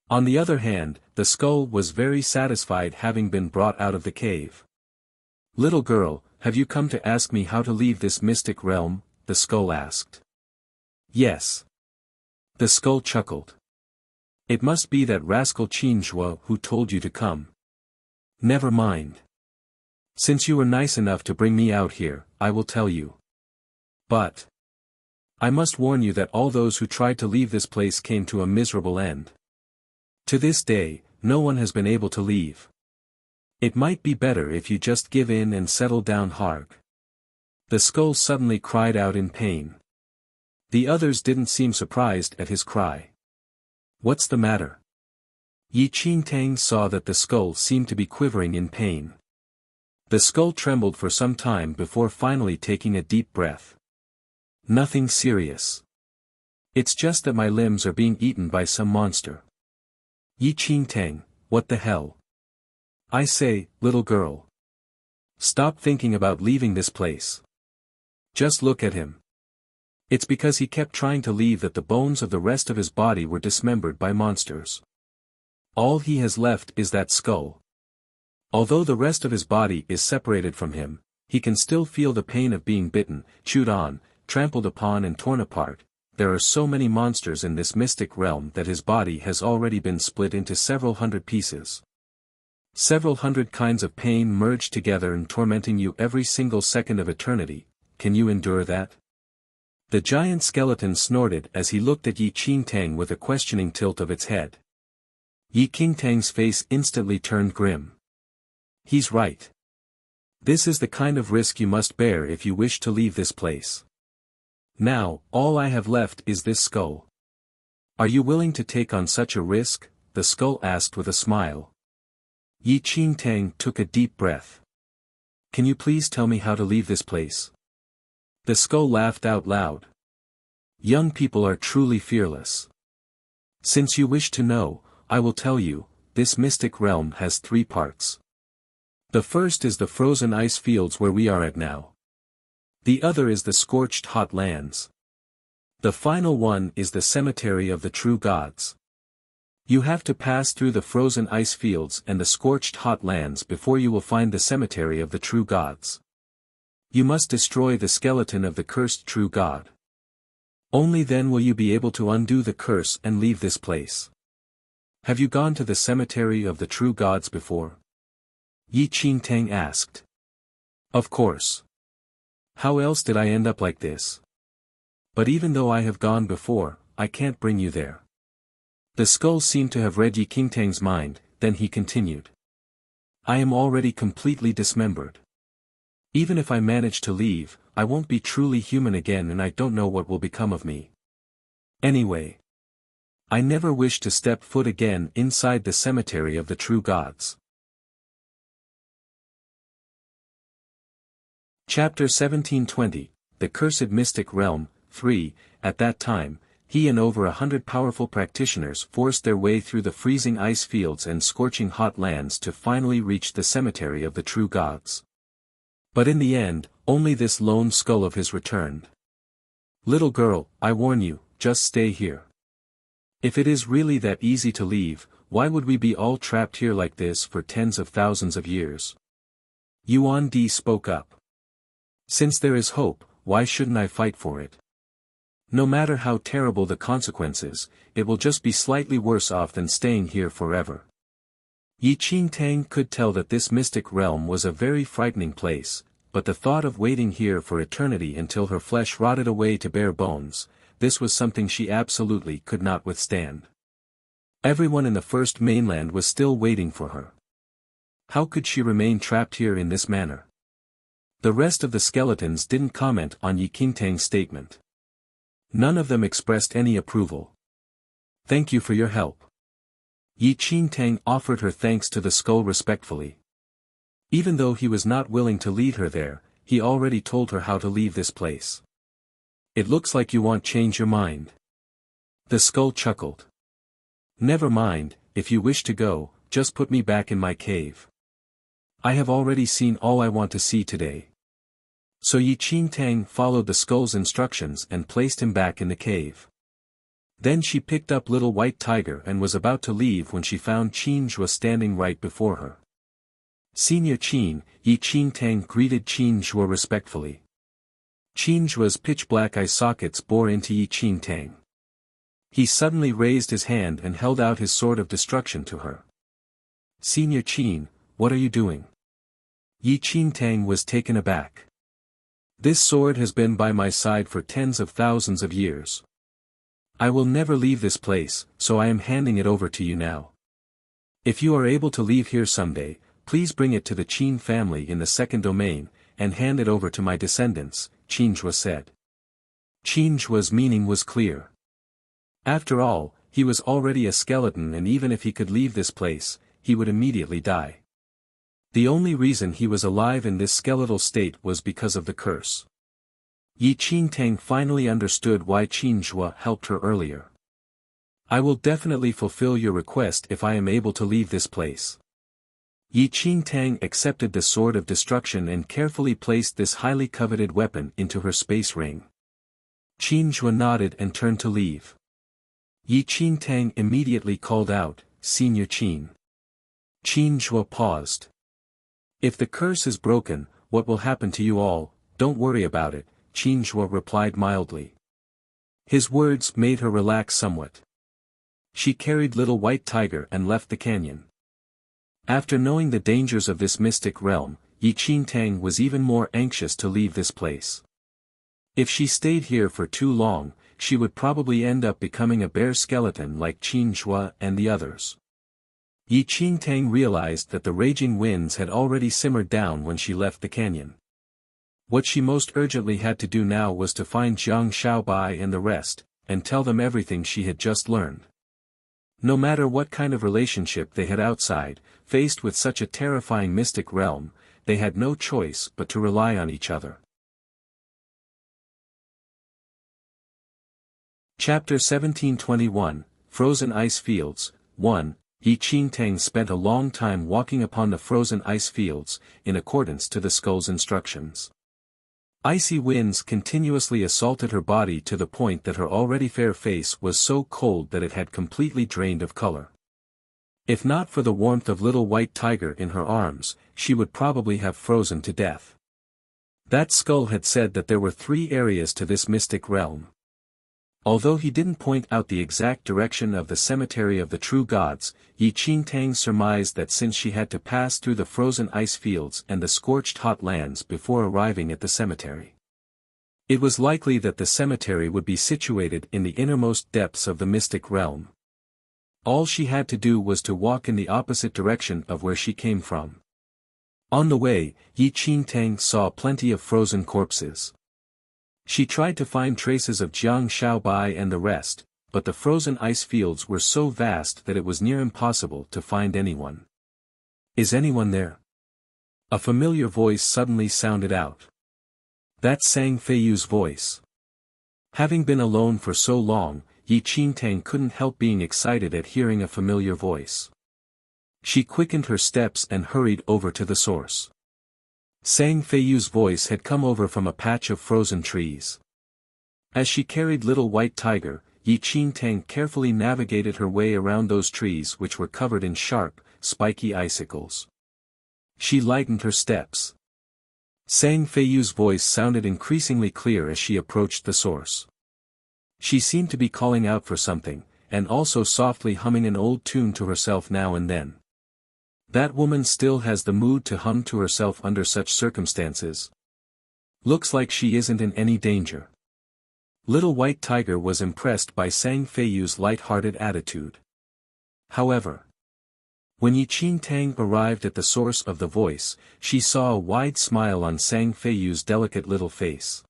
On the other hand, the skull was very satisfied having been brought out of the cave. Little girl, have you come to ask me how to leave this mystic realm? The skull asked. Yes. The skull chuckled. It must be that rascal Qinzhua who told you to come. Never mind. Since you were nice enough to bring me out here, I will tell you. But I must warn you that all those who tried to leave this place came to a miserable end. To this day, no one has been able to leave. It might be better if you just give in and settle down, Harg. The skull suddenly cried out in pain. The others didn't seem surprised at his cry. What's the matter? Yi Qingtang saw that the skull seemed to be quivering in pain. The skull trembled for some time before finally taking a deep breath. Nothing serious. It's just that my limbs are being eaten by some monster. Yi Qingtang, what the hell? I say, little girl. Stop thinking about leaving this place. Just look at him. It's because he kept trying to leave that the bones of the rest of his body were dismembered by monsters. All he has left is that skull. Although the rest of his body is separated from him, he can still feel the pain of being bitten, chewed on, trampled upon and torn apart. There are so many monsters in this mystic realm that his body has already been split into several hundred pieces. Several hundred kinds of pain merged together and tormenting you every single second of eternity. Can you endure that? The giant skeleton snorted as he looked at Yi Qingtang with a questioning tilt of its head. Yi Qingtang's face instantly turned grim. He's right. This is the kind of risk you must bear if you wish to leave this place. Now, all I have left is this skull. Are you willing to take on such a risk? The skull asked with a smile. Yi Qingtang took a deep breath. Can you please tell me how to leave this place? The skull laughed out loud. Young people are truly fearless. Since you wish to know, I will tell you, this mystic realm has 3 parts. The first is the frozen ice fields where we are at now. The other is the scorched hot lands. The final one is the cemetery of the true gods. You have to pass through the frozen ice fields and the scorched hot lands before you will find the cemetery of the true gods. You must destroy the skeleton of the cursed true god. Only then will you be able to undo the curse and leave this place. Have you gone to the cemetery of the true gods before? Yi Qingtang asked. Of course. How else did I end up like this? But even though I have gone before, I can't bring you there. The skull seemed to have read Yi Qingtang's mind, then he continued. I am already completely dismembered. Even if I manage to leave, I won't be truly human again and I don't know what will become of me. Anyway. I never wish to step foot again inside the cemetery of the true gods. Chapter 1720, The Cursed Mystic Realm, 3, At that time, he and over 100 powerful practitioners forced their way through the freezing ice fields and scorching hot lands to finally reach the cemetery of the true gods. But in the end, only this lone skull of his returned. Little girl, I warn you, just stay here. If it is really that easy to leave, why would we be all trapped here like this for tens of thousands of years? Yuan Di spoke up. Since there is hope, why shouldn't I fight for it? No matter how terrible the consequences, it will just be slightly worse off than staying here forever. Yi Qingtang could tell that this mystic realm was a very frightening place, but the thought of waiting here for eternity until her flesh rotted away to bare bones, this was something she absolutely could not withstand. Everyone in the first mainland was still waiting for her. How could she remain trapped here in this manner? The rest of the skeletons didn't comment on Yi Qingtang's statement. None of them expressed any approval. Thank you for your help. Yi Qingtang offered her thanks to the skull respectfully. Even though he was not willing to lead her there, he already told her how to leave this place. It looks like you won't change your mind. The skull chuckled. Never mind, if you wish to go, just put me back in my cave. I have already seen all I want to see today. So Yi Qingtang followed the skull's instructions and placed him back in the cave. Then she picked up little white tiger and was about to leave when she found Qinzhua standing right before her. Senior Qin, Yi Qin Tang greeted Qin Zhuo respectfully. Qin Zhuo's pitch-black eye sockets bore into Yi Qin Tang. He suddenly raised his hand and held out his sword of destruction to her. Senior Qin, what are you doing? Yi Qin Tang was taken aback. This sword has been by my side for tens of thousands of years. I will never leave this place, so I am handing it over to you now. If you are able to leave here someday, please bring it to the Qin family in the second domain, and hand it over to my descendants, Qin Zhuo said. Qin Zhuo's meaning was clear. After all, he was already a skeleton, and even if he could leave this place, he would immediately die. The only reason he was alive in this skeletal state was because of the curse. Yi Qin Tang finally understood why Qin Zhuo helped her earlier. I will definitely fulfill your request if I am able to leave this place. Yi Qin Tang accepted the sword of destruction and carefully placed this highly coveted weapon into her space ring. Qin Zhuo nodded and turned to leave. Yi Qin Tang immediately called out, Senior Qin. Qin Zhuo paused. If the curse is broken, what will happen to you all? Don't worry about it, Qin Zhuo replied mildly. His words made her relax somewhat. She carried Little White Tiger and left the canyon. After knowing the dangers of this mystic realm, Yi Qin Tang was even more anxious to leave this place. If she stayed here for too long, she would probably end up becoming a bare skeleton like Qin Zhuo and the others. Yi Qin Tang realized that the raging winds had already simmered down when she left the canyon. What she most urgently had to do now was to find Jiang Xiaobai and the rest, and tell them everything she had just learned. No matter what kind of relationship they had outside, faced with such a terrifying mystic realm, they had no choice but to rely on each other. Chapter 1721, Frozen Ice Fields, 1. Yi Qin Tang spent a long time walking upon the frozen ice fields, in accordance to the skull's instructions. Icy winds continuously assaulted her body to the point that her already fair face was so cold that it had completely drained of color. If not for the warmth of Little White Tiger in her arms, she would probably have frozen to death. That skull had said that there were 3 areas to this mystic realm. Although he didn't point out the exact direction of the cemetery of the true gods, Yi Qin Tang surmised that since she had to pass through the frozen ice fields and the scorched hot lands before arriving at the cemetery, it was likely that the cemetery would be situated in the innermost depths of the mystic realm. All she had to do was to walk in the opposite direction of where she came from. On the way, Yi Qin Tang saw plenty of frozen corpses. She tried to find traces of Jiang Xiaobai and the rest, but the frozen ice fields were so vast that it was near impossible to find anyone. Is anyone there? A familiar voice suddenly sounded out. That's Sang Feiyu's voice. Having been alone for so long, Yi Qin Tang couldn't help being excited at hearing a familiar voice. She quickened her steps and hurried over to the source. Sang Feiyu's voice had come over from a patch of frozen trees. As she carried Little White Tiger, Yi Qin Tang carefully navigated her way around those trees which were covered in sharp, spiky icicles. She lightened her steps. Sang Feiyu's voice sounded increasingly clear as she approached the source. She seemed to be calling out for something, and also softly humming an old tune to herself now and then. That woman still has the mood to hum to herself under such circumstances. Looks like she isn't in any danger. Little White Tiger was impressed by Sang Feiyu's light-hearted attitude. However, when Yi Qin Tang arrived at the source of the voice, she saw a wide smile on Sang Feiyu's delicate little face.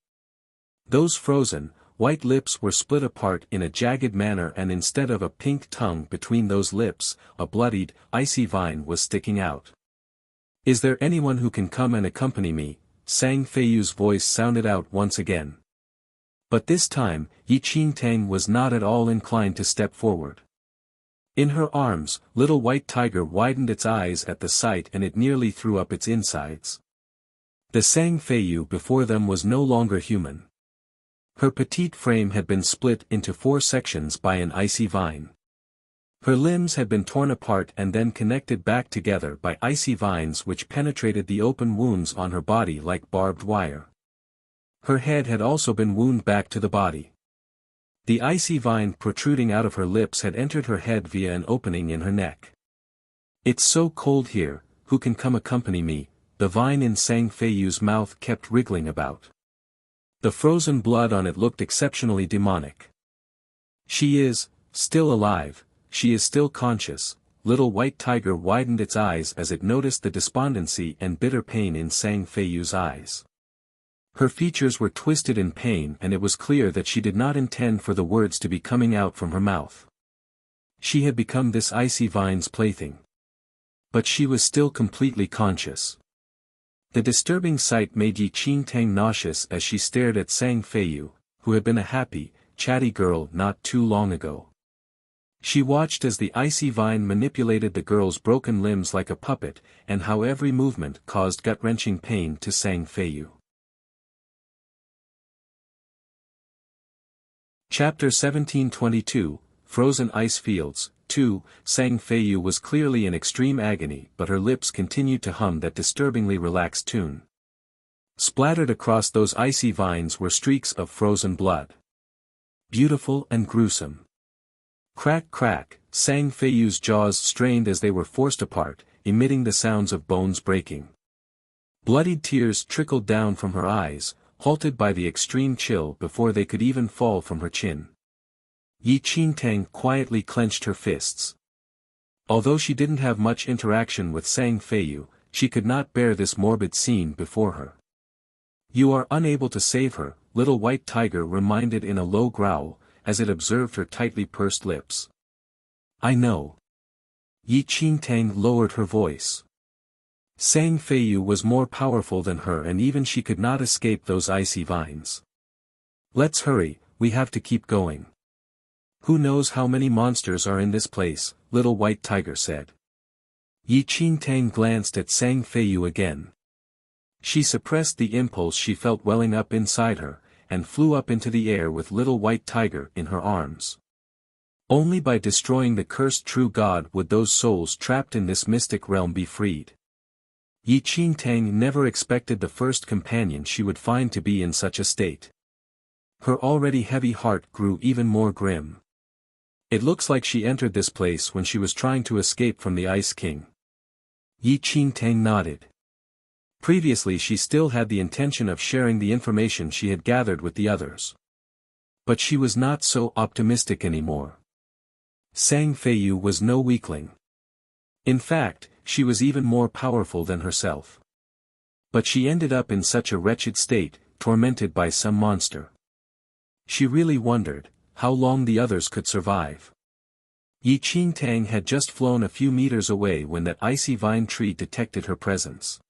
Those frozen, white lips were split apart in a jagged manner, and instead of a pink tongue between those lips, a bloodied, icy vine was sticking out. Is there anyone who can come and accompany me? Sang Feiyu's voice sounded out once again. But this time, Yi Qin Tang was not at all inclined to step forward. In her arms, Little White Tiger widened its eyes at the sight, and it nearly threw up its insides. The Sang Feiyu before them was no longer human. Her petite frame had been split into 4 sections by an icy vine. Her limbs had been torn apart and then connected back together by icy vines which penetrated the open wounds on her body like barbed wire. Her head had also been wound back to the body. The icy vine protruding out of her lips had entered her head via an opening in her neck. "It's so cold here, who can come accompany me?" the vine in Sang Feiyu's mouth kept wriggling about. The frozen blood on it looked exceptionally demonic. "She is still alive, she is still conscious." Little White Tiger widened its eyes as it noticed the despondency and bitter pain in Sang Feiyu's eyes. Her features were twisted in pain and it was clear that she did not intend for the words to be coming out from her mouth. She had become this icy vine's plaything. But she was still completely conscious. The disturbing sight made Yi Qingtang nauseous as she stared at Sang Feiyu, who had been a happy, chatty girl not too long ago. She watched as the icy vine manipulated the girl's broken limbs like a puppet, and how every movement caused gut-wrenching pain to Sang Feiyu. Chapter 1722, Frozen Ice Fields, 2. Sang Feiyu was clearly in extreme agony but her lips continued to hum that disturbingly relaxed tune. Splattered across those icy vines were streaks of frozen blood. Beautiful and gruesome. Crack crack, Sang Feiyu's jaws strained as they were forced apart, emitting the sounds of bones breaking. Bloodied tears trickled down from her eyes, halted by the extreme chill before they could even fall from her chin. Yi Qingtang quietly clenched her fists. Although she didn't have much interaction with Sang Feiyu, she could not bear this morbid scene before her. "You are unable to save her," Little White Tiger reminded in a low growl, as it observed her tightly pursed lips. "I know." Yi Qingtang lowered her voice. Sang Feiyu was more powerful than her and even she could not escape those icy vines. "Let's hurry, we have to keep going. Who knows how many monsters are in this place," Little White Tiger said. Yi Qingtang glanced at Sang Feiyu again. She suppressed the impulse she felt welling up inside her, and flew up into the air with Little White Tiger in her arms. Only by destroying the cursed true god would those souls trapped in this mystic realm be freed. Yi Qingtang never expected the first companion she would find to be in such a state. Her already heavy heart grew even more grim. "It looks like she entered this place when she was trying to escape from the Ice King." Yi Qingtang nodded. Previously she still had the intention of sharing the information she had gathered with the others. But she was not so optimistic anymore. Sang Feiyu was no weakling. In fact, she was even more powerful than herself. But she ended up in such a wretched state, tormented by some monster. She really wondered how long the others could survive. Yi Qingtang had just flown a few meters away when that icy vine tree detected her presence.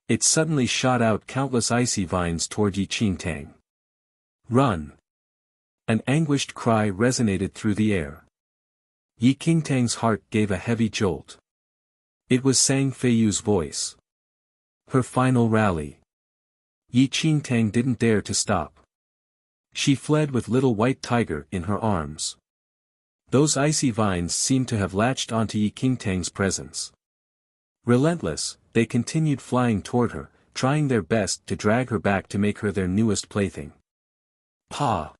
It suddenly shot out countless icy vines toward Yi Qingtang. "Run!" An anguished cry resonated through the air. Yi Qingtang's heart gave a heavy jolt. It was Sang Feiyu's voice. Her final rally. Yi Qingtang didn't dare to stop. She fled with Little White Tiger in her arms. Those icy vines seemed to have latched onto Yi Qingtang's presence. Relentless, they continued flying toward her, trying their best to drag her back to make her their newest plaything. "Pa!"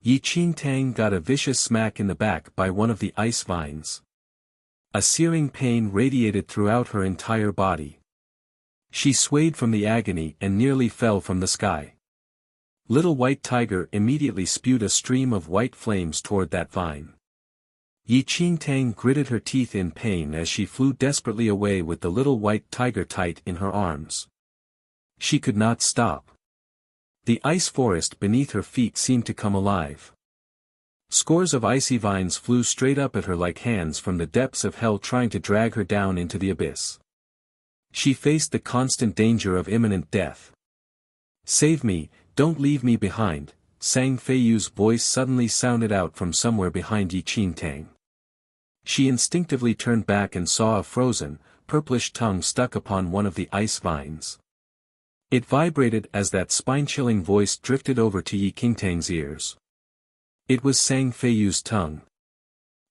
Yi Qingtang got a vicious smack in the back by one of the ice vines. A searing pain radiated throughout her entire body. She swayed from the agony and nearly fell from the sky. Little White Tiger immediately spewed a stream of white flames toward that vine. Yi Qingtang gritted her teeth in pain as she flew desperately away with the Little White Tiger tight in her arms. She could not stop. The ice forest beneath her feet seemed to come alive. Scores of icy vines flew straight up at her like hands from the depths of hell trying to drag her down into the abyss. She faced the constant danger of imminent death. "Save me, don't leave me behind," Sang Feiyu's voice suddenly sounded out from somewhere behind Yi Qingtang. She instinctively turned back and saw a frozen, purplish tongue stuck upon one of the ice vines. It vibrated as that spine-chilling voice drifted over to Yi Qingtang's ears. It was Sang Feiyu's tongue.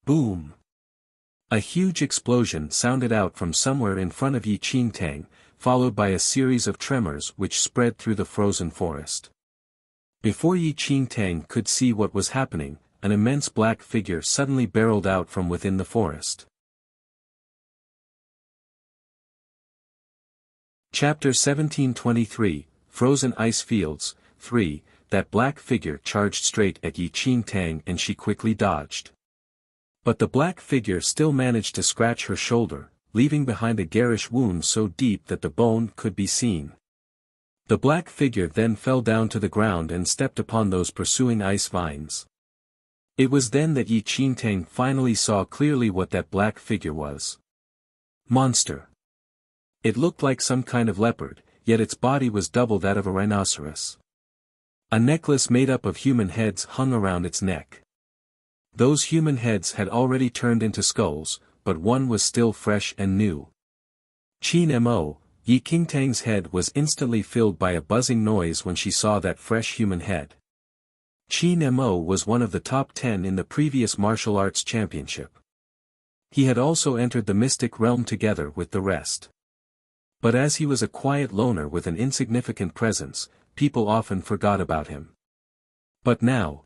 Boom! A huge explosion sounded out from somewhere in front of Yi Qingtang, followed by a series of tremors which spread through the frozen forest. Before Yi Qingtang could see what was happening, an immense black figure suddenly barreled out from within the forest. Chapter 1723, Frozen Ice Fields, 3, That black figure charged straight at Yi Qingtang and she quickly dodged. But the black figure still managed to scratch her shoulder, leaving behind a garish wound so deep that the bone could be seen. The black figure then fell down to the ground and stepped upon those pursuing ice vines. It was then that Yi Qingtang finally saw clearly what that black figure was. Monster. It looked like some kind of leopard, yet its body was double that of a rhinoceros. A necklace made up of human heads hung around its neck. Those human heads had already turned into skulls, but one was still fresh and new. Qin Mo, Yi Qingtang's head was instantly filled by a buzzing noise when she saw that fresh human head. Qin Mo was one of the top 10 in the previous martial arts championship. He had also entered the mystic realm together with the rest. But as he was a quiet loner with an insignificant presence, people often forgot about him. But now,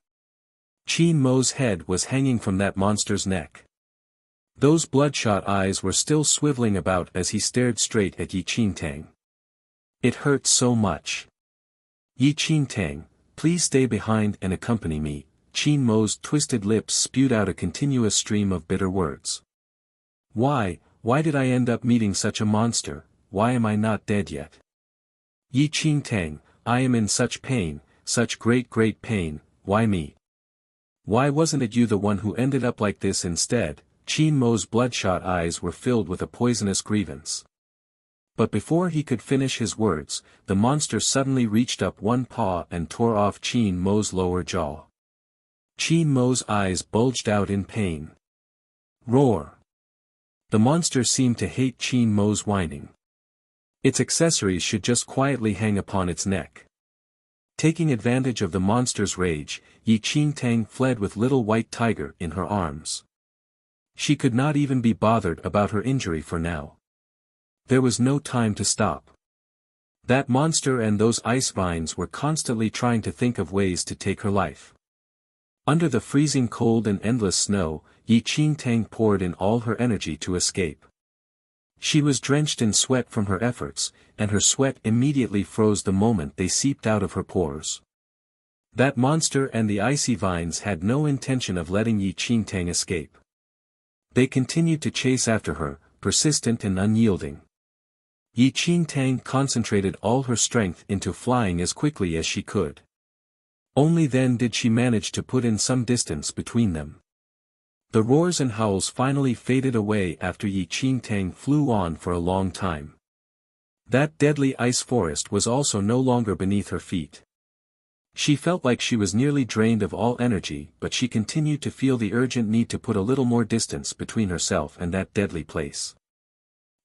Qin Mo's head was hanging from that monster's neck. Those bloodshot eyes were still swiveling about as he stared straight at Yi Qingtang. It hurt so much. Yi Qingtang, please stay behind and accompany me. Qin Mo's twisted lips spewed out a continuous stream of bitter words. Why did I end up meeting such a monster? Why am I not dead yet? Yi Qingtang, I am in such pain, such great pain, why me? Why wasn't it you the one who ended up like this instead? Qin Mo's bloodshot eyes were filled with a poisonous grievance. But before he could finish his words, the monster suddenly reached up one paw and tore off Qin Mo's lower jaw. Qin Mo's eyes bulged out in pain. Roar! The monster seemed to hate Qin Mo's whining. Its accessories should just quietly hang upon its neck. Taking advantage of the monster's rage, Yi Qingtang fled with little white tiger in her arms. She could not even be bothered about her injury for now. There was no time to stop. That monster and those ice vines were constantly trying to think of ways to take her life. Under the freezing cold and endless snow, Yi Qingtang poured in all her energy to escape. She was drenched in sweat from her efforts, and her sweat immediately froze the moment they seeped out of her pores. That monster and the icy vines had no intention of letting Yi Qingtang escape. They continued to chase after her, persistent and unyielding. Yi Qingtang concentrated all her strength into flying as quickly as she could. Only then did she manage to put in some distance between them. The roars and howls finally faded away after Yi Qingtang flew on for a long time. That deadly ice forest was also no longer beneath her feet. She felt like she was nearly drained of all energy, but she continued to feel the urgent need to put a little more distance between herself and that deadly place.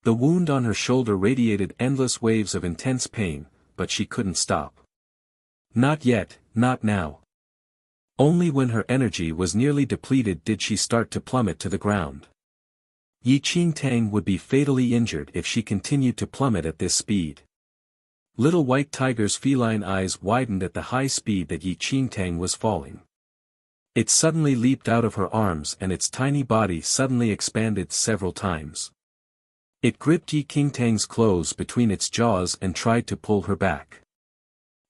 The wound on her shoulder radiated endless waves of intense pain, but she couldn't stop. Not yet, not now. Only when her energy was nearly depleted did she start to plummet to the ground. Yi Qingtang would be fatally injured if she continued to plummet at this speed. Little White Tiger's feline eyes widened at the high speed that Yi Qingtang was falling. It suddenly leaped out of her arms and its tiny body suddenly expanded several times. It gripped Yi Qingtang's clothes between its jaws and tried to pull her back.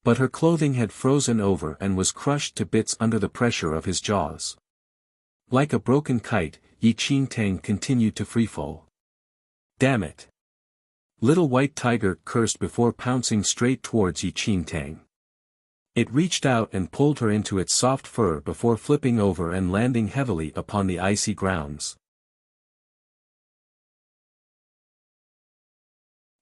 But her clothing had frozen over and was crushed to bits under the pressure of his jaws. Like a broken kite, Yi Qingtang continued to freefall. Damn it! Little White Tiger cursed before pouncing straight towards Yi Qingtang. It reached out and pulled her into its soft fur before flipping over and landing heavily upon the icy grounds.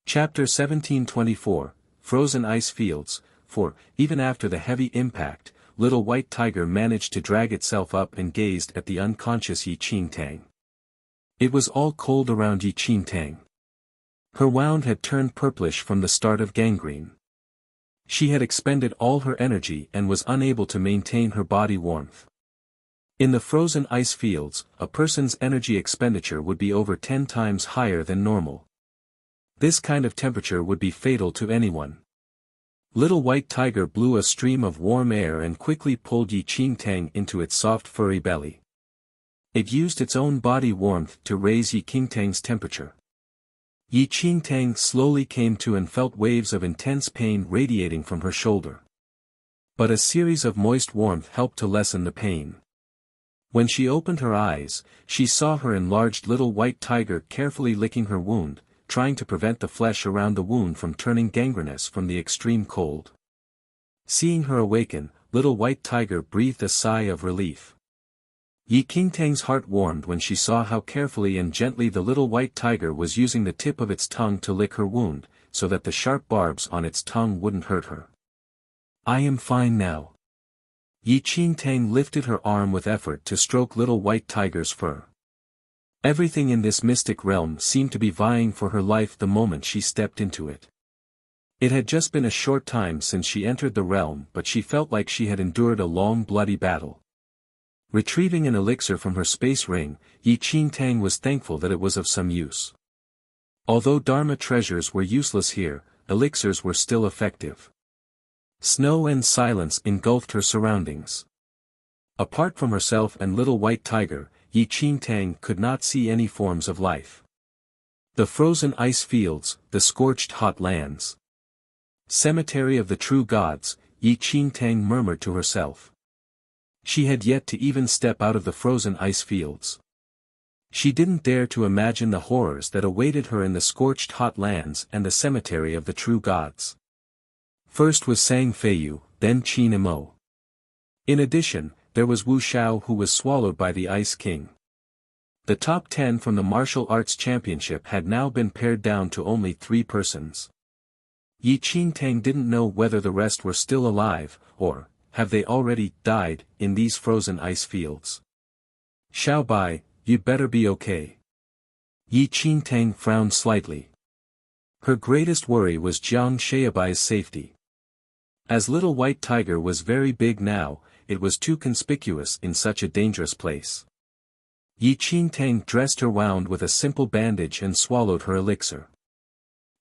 Chapter 1724, Frozen Ice Fields. For, even after the heavy impact, Little White Tiger managed to drag itself up and gazed at the unconscious Yi Qingtang. It was all cold around Yi Qingtang. Her wound had turned purplish from the start of gangrene. She had expended all her energy and was unable to maintain her body warmth. In the frozen ice fields, a person's energy expenditure would be over 10 times higher than normal. This kind of temperature would be fatal to anyone. Little White Tiger blew a stream of warm air and quickly pulled Yi Qingtang into its soft furry belly. It used its own body warmth to raise Yi Qingtang's temperature. Yi Qingtang slowly came to and felt waves of intense pain radiating from her shoulder. But a series of moist warmth helped to lessen the pain. When she opened her eyes, she saw her enlarged little white tiger carefully licking her wound, trying to prevent the flesh around the wound from turning gangrenous from the extreme cold. Seeing her awaken, little white tiger breathed a sigh of relief. Yi Qingtang's heart warmed when she saw how carefully and gently the little white tiger was using the tip of its tongue to lick her wound, so that the sharp barbs on its tongue wouldn't hurt her. "I am fine now." Yi Qingtang lifted her arm with effort to stroke little white tiger's fur. Everything in this mystic realm seemed to be vying for her life the moment she stepped into it. It had just been a short time since she entered the realm, but she felt like she had endured a long bloody battle. Retrieving an elixir from her space ring, Yi Qingtang was thankful that it was of some use. Although Dharma treasures were useless here, elixirs were still effective. Snow and silence engulfed her surroundings. Apart from herself and little white tiger, Yi Qingtang could not see any forms of life. The frozen ice fields, the scorched hot lands. Cemetery of the true gods, Yi Qingtang murmured to herself. She had yet to even step out of the frozen ice fields. She didn't dare to imagine the horrors that awaited her in the scorched hot lands and the cemetery of the true gods. First was Sang Feiyu, then Qin Imo. In addition, there was Wuxia who was swallowed by the Ice King. The top 10 from the martial arts championship had now been pared down to only 3 persons. Yi Qingtang didn't know whether the rest were still alive, or, have they already died, in these frozen ice fields. "Xiao Bai, you'd better be okay." Yi Qingtang frowned slightly. Her greatest worry was Jiang Xiaobai's safety. As little white tiger was very big now, it was too conspicuous in such a dangerous place. Yi Qingtang dressed her wound with a simple bandage and swallowed her elixir.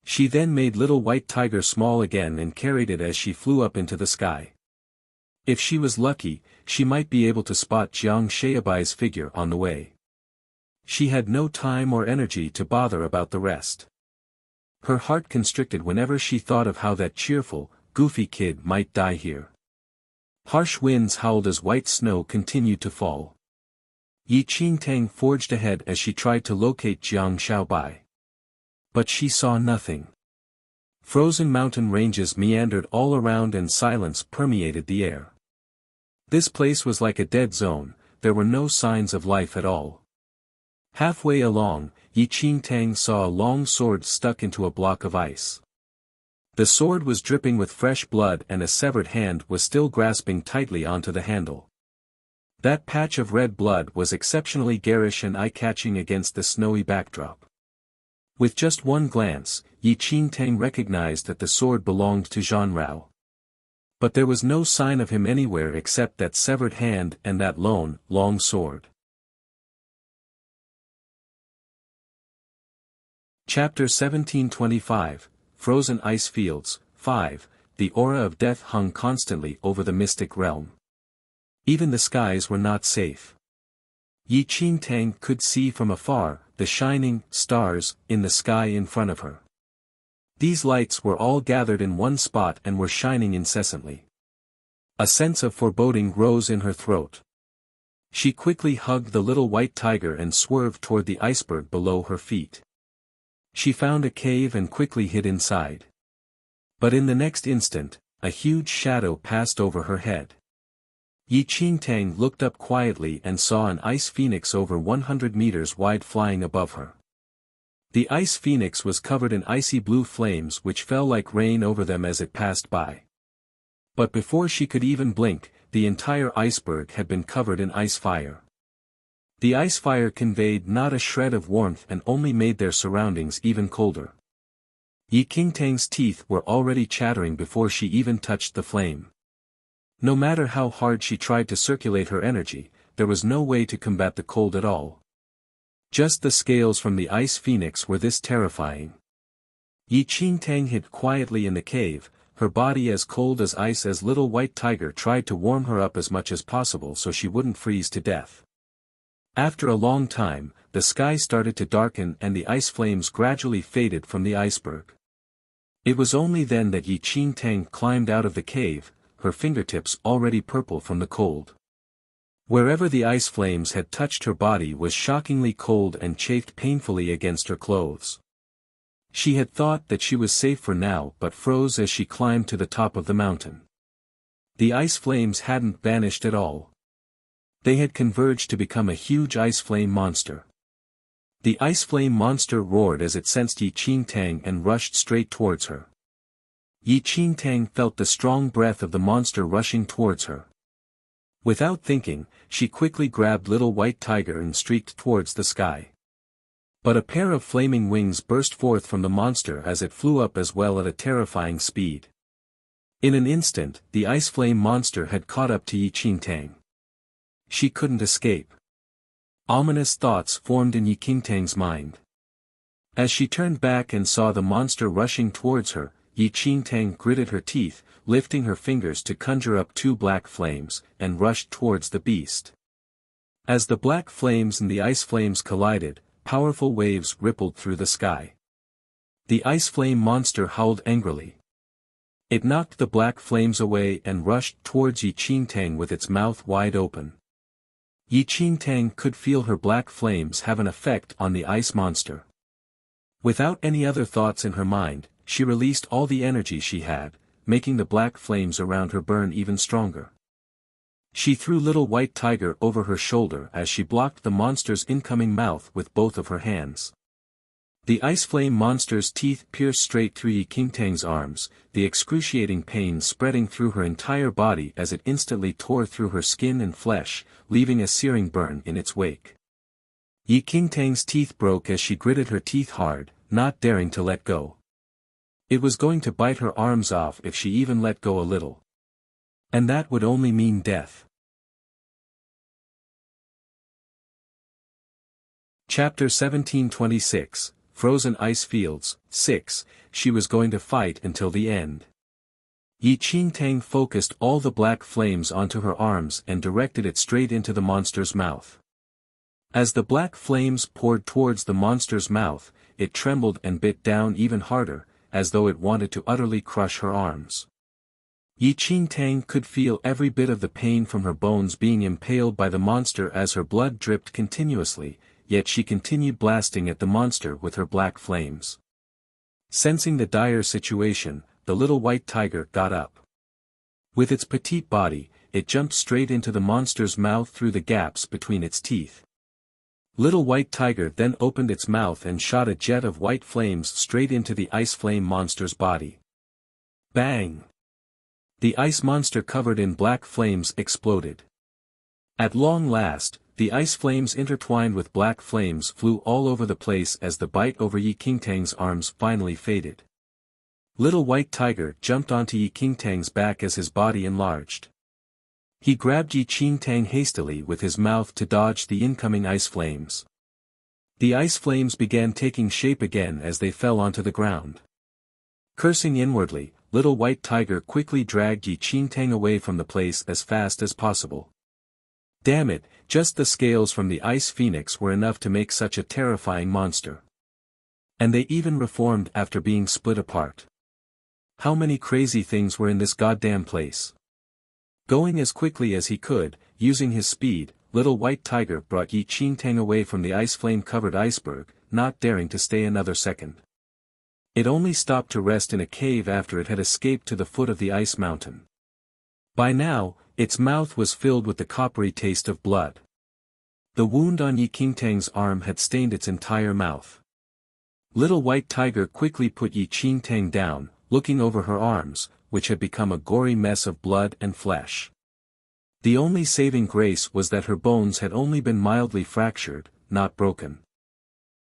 She then made little white tiger small again and carried it as she flew up into the sky. If she was lucky, she might be able to spot Jiang Xiaobai's figure on the way. She had no time or energy to bother about the rest. Her heart constricted whenever she thought of how that cheerful, goofy kid might die here. Harsh winds howled as white snow continued to fall. Yi Qingtang forged ahead as she tried to locate Jiang Xiaobai. But she saw nothing. Frozen mountain ranges meandered all around and silence permeated the air. This place was like a dead zone, there were no signs of life at all. Halfway along, Yi Qingtang saw a long sword stuck into a block of ice. The sword was dripping with fresh blood and a severed hand was still grasping tightly onto the handle. That patch of red blood was exceptionally garish and eye-catching against the snowy backdrop. With just one glance, Yi Qingtang recognized that the sword belonged to Zhan Rao. But there was no sign of him anywhere except that severed hand and that lone, long sword. Chapter 1725, Frozen Ice Fields, 5, The aura of death hung constantly over the mystic realm. Even the skies were not safe. Yi Qingtang could see from afar the shining stars in the sky in front of her. These lights were all gathered in one spot and were shining incessantly. A sense of foreboding rose in her throat. She quickly hugged the little white tiger and swerved toward the iceberg below her feet. She found a cave and quickly hid inside. But in the next instant, a huge shadow passed over her head. Yi Qingtang looked up quietly and saw an ice phoenix over 100 meters wide flying above her. The ice phoenix was covered in icy blue flames which fell like rain over them as it passed by. But before she could even blink, the entire iceberg had been covered in ice fire. The ice fire conveyed not a shred of warmth and only made their surroundings even colder. Yi Qingtang's teeth were already chattering before she even touched the flame. No matter how hard she tried to circulate her energy, there was no way to combat the cold at all. Just the scales from the ice phoenix were this terrifying. Yi Qingtang hid quietly in the cave, her body as cold as ice as Little White Tiger tried to warm her up as much as possible so she wouldn't freeze to death. After a long time, the sky started to darken and the ice flames gradually faded from the iceberg. It was only then that Yi Qingtang climbed out of the cave, her fingertips already purple from the cold. Wherever the ice flames had touched her body was shockingly cold and chafed painfully against her clothes. She had thought that she was safe for now but froze as she climbed to the top of the mountain. The ice flames hadn't vanished at all. They had converged to become a huge ice flame monster. The ice flame monster roared as it sensed Yi Qingtang and rushed straight towards her. Yi Qingtang felt the strong breath of the monster rushing towards her. Without thinking, she quickly grabbed Little White Tiger and streaked towards the sky. But a pair of flaming wings burst forth from the monster as it flew up as well at a terrifying speed. In an instant, the ice flame monster had caught up to Yi Qingtang. She couldn't escape. Ominous thoughts formed in Yi Qingtang's mind. As she turned back and saw the monster rushing towards her, Yi Qingtang gritted her teeth, lifting her fingers to conjure up 2 black flames, and rushed towards the beast. As the black flames and the ice flames collided, powerful waves rippled through the sky. The ice flame monster howled angrily. It knocked the black flames away and rushed towards Yi Qingtang with its mouth wide open. Yi Qingtang could feel her black flames have an effect on the ice monster. Without any other thoughts in her mind, she released all the energy she had, making the black flames around her burn even stronger. She threw Little White Tiger over her shoulder as she blocked the monster's incoming mouth with both of her hands. The ice flame monster's teeth pierced straight through Yi Qingtang's arms, the excruciating pain spreading through her entire body as it instantly tore through her skin and flesh, leaving a searing burn in its wake. Yi Qingtang's teeth broke as she gritted her teeth hard, not daring to let go. It was going to bite her arms off if she even let go a little. And that would only mean death. Chapter 1726, Frozen Ice Fields, 6, She was going to fight until the end. Yi Qingtang focused all the black flames onto her arms and directed it straight into the monster's mouth. As the black flames poured towards the monster's mouth, it trembled and bit down even harder, as though it wanted to utterly crush her arms. Yi Qingtang could feel every bit of the pain from her bones being impaled by the monster as her blood dripped continuously, yet she continued blasting at the monster with her black flames. Sensing the dire situation, the Little White Tiger got up. With its petite body, it jumped straight into the monster's mouth through the gaps between its teeth. Little White Tiger then opened its mouth and shot a jet of white flames straight into the ice flame monster's body. Bang! The ice monster covered in black flames exploded. At long last, the ice flames intertwined with black flames flew all over the place as the bite over Yi Qingtang's arms finally faded. Little White Tiger jumped onto Yi Qingtang's back as his body enlarged. He grabbed Yi Qingtang hastily with his mouth to dodge the incoming ice flames. The ice flames began taking shape again as they fell onto the ground. Cursing inwardly, Little White Tiger quickly dragged Yi Qingtang away from the place as fast as possible. Damn it, just the scales from the ice phoenix were enough to make such a terrifying monster. And they even reformed after being split apart. How many crazy things were in this goddamn place? Going as quickly as he could, using his speed, Little White Tiger brought Yi Qingtang away from the ice flame-covered iceberg, not daring to stay another second. It only stopped to rest in a cave after it had escaped to the foot of the ice mountain. By now, its mouth was filled with the coppery taste of blood. The wound on Yi Qingtang's arm had stained its entire mouth. Little White Tiger quickly put Yi Qingtang down, looking over her arms, which had become a gory mess of blood and flesh. The only saving grace was that her bones had only been mildly fractured, not broken.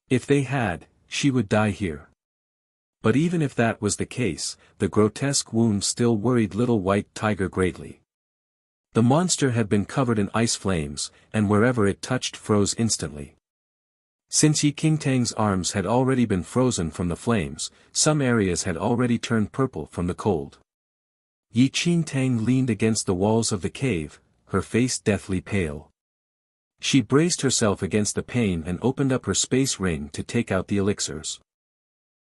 If they had, she would die here. But even if that was the case, the grotesque wound still worried Little White Tiger greatly. The monster had been covered in ice flames, and wherever it touched froze instantly. Since Yi Qingtang's arms had already been frozen from the flames, some areas had already turned purple from the cold. Yi Qingtang leaned against the walls of the cave, her face deathly pale. She braced herself against the pain and opened up her space ring to take out the elixirs.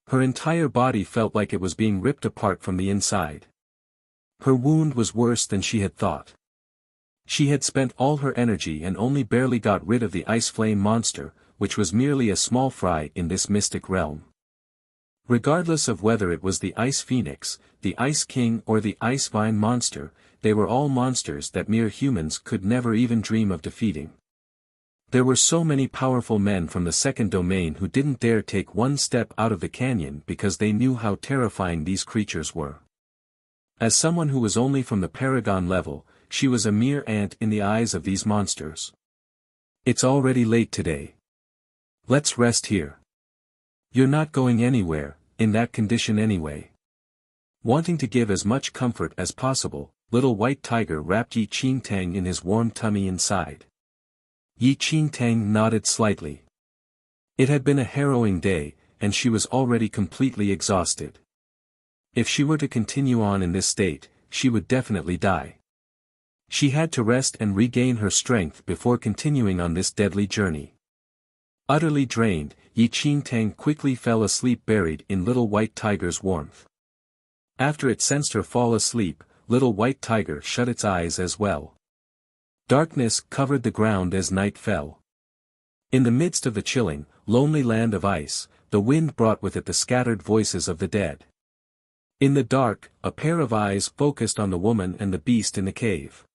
Her entire body felt like it was being ripped apart from the inside. Her wound was worse than she had thought. She had spent all her energy and only barely got rid of the ice flame monster, which was merely a small fry in this mystic realm. Regardless of whether it was the Ice Phoenix, the Ice King or the Ice Vine monster, they were all monsters that mere humans could never even dream of defeating. There were so many powerful men from the second domain who didn't dare take one step out of the canyon because they knew how terrifying these creatures were. As someone who was only from the Paragon level, she was a mere ant in the eyes of these monsters. It's already late today. Let's rest here. You're not going anywhere, in that condition anyway. Wanting to give as much comfort as possible, little white tiger wrapped Yi Qingtang in his warm tummy inside. Yi Qingtang nodded slightly. It had been a harrowing day, and she was already completely exhausted. If she were to continue on in this state, she would definitely die. She had to rest and regain her strength before continuing on this deadly journey. Utterly drained, Yi Qingtang quickly fell asleep buried in little white tiger's warmth. After it sensed her fall asleep, little white tiger shut its eyes as well. Darkness covered the ground as night fell. In the midst of the chilling, lonely land of ice, the wind brought with it the scattered voices of the dead. In the dark, a pair of eyes focused on the woman and the beast in the cave.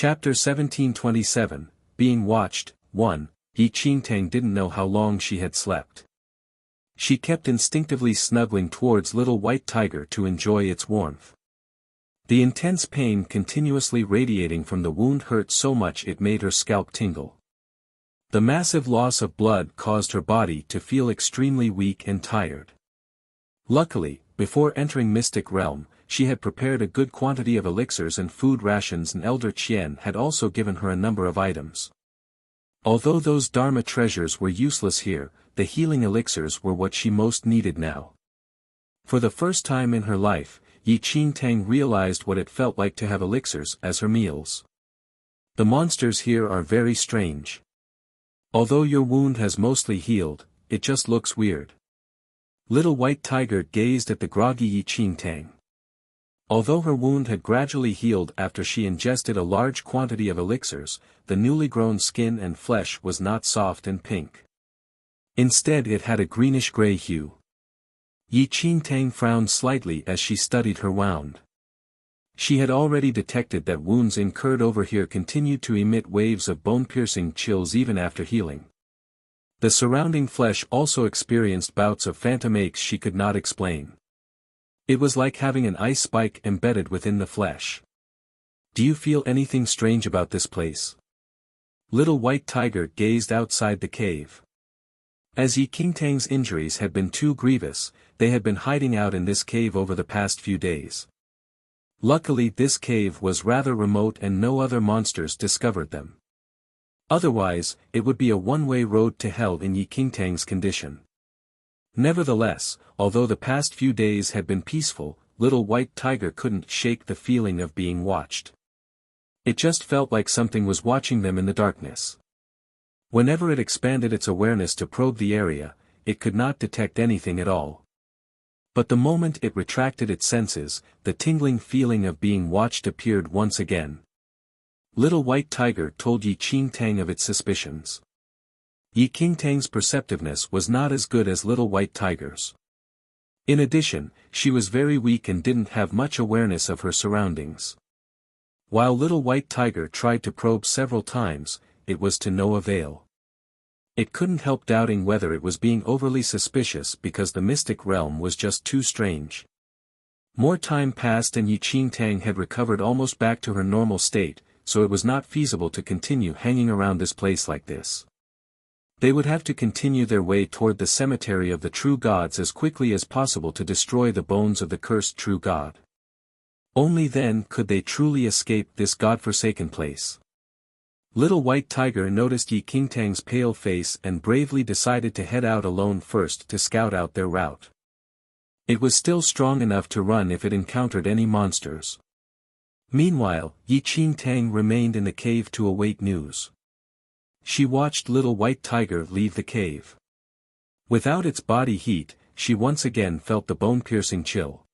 Chapter 1727, Being Watched, 1, Yi Qingtang didn't know how long she had slept. She kept instinctively snuggling towards little white tiger to enjoy its warmth. The intense pain continuously radiating from the wound hurt so much it made her scalp tingle. The massive loss of blood caused her body to feel extremely weak and tired. Luckily, before entering Mystic Realm, she had prepared a good quantity of elixirs and food rations, and Elder Qian had also given her a number of items. Although those Dharma treasures were useless here, the healing elixirs were what she most needed now. For the first time in her life, Yi Qingtang realized what it felt like to have elixirs as her meals. The monsters here are very strange. Although your wound has mostly healed, it just looks weird. Little white tiger gazed at the groggy Yi Qingtang. Although her wound had gradually healed after she ingested a large quantity of elixirs, the newly grown skin and flesh was not soft and pink. Instead it had a greenish-gray hue. Yi Qingtang frowned slightly as she studied her wound. She had already detected that wounds incurred over here continued to emit waves of bone-piercing chills even after healing. The surrounding flesh also experienced bouts of phantom aches she could not explain. It was like having an ice spike embedded within the flesh. Do you feel anything strange about this place? Little white tiger gazed outside the cave. As Yi Qingtang's injuries had been too grievous, they had been hiding out in this cave over the past few days. Luckily this cave was rather remote and no other monsters discovered them. Otherwise, it would be a one-way road to hell in Yi Qingtang's condition. Nevertheless, although the past few days had been peaceful, little white tiger couldn't shake the feeling of being watched. It just felt like something was watching them in the darkness. Whenever it expanded its awareness to probe the area, it could not detect anything at all. But the moment it retracted its senses, the tingling feeling of being watched appeared once again. Little white tiger told Yi Qingtang of its suspicions. Yi Qingtang's perceptiveness was not as good as little white tiger's. In addition, she was very weak and didn't have much awareness of her surroundings. While little white tiger tried to probe several times, it was to no avail. It couldn't help doubting whether it was being overly suspicious because the mystic realm was just too strange. More time passed and Yi Qingtang had recovered almost back to her normal state, so it was not feasible to continue hanging around this place like this. They would have to continue their way toward the cemetery of the true gods as quickly as possible to destroy the bones of the cursed true god. Only then could they truly escape this god-forsaken place. Little White Tiger noticed Yi Qingtang's pale face and bravely decided to head out alone first to scout out their route. It was still strong enough to run if it encountered any monsters. Meanwhile, Yi Qingtang remained in the cave to await news. She watched Little White Tiger leave the cave. Without its body heat, she once again felt the bone-piercing chill.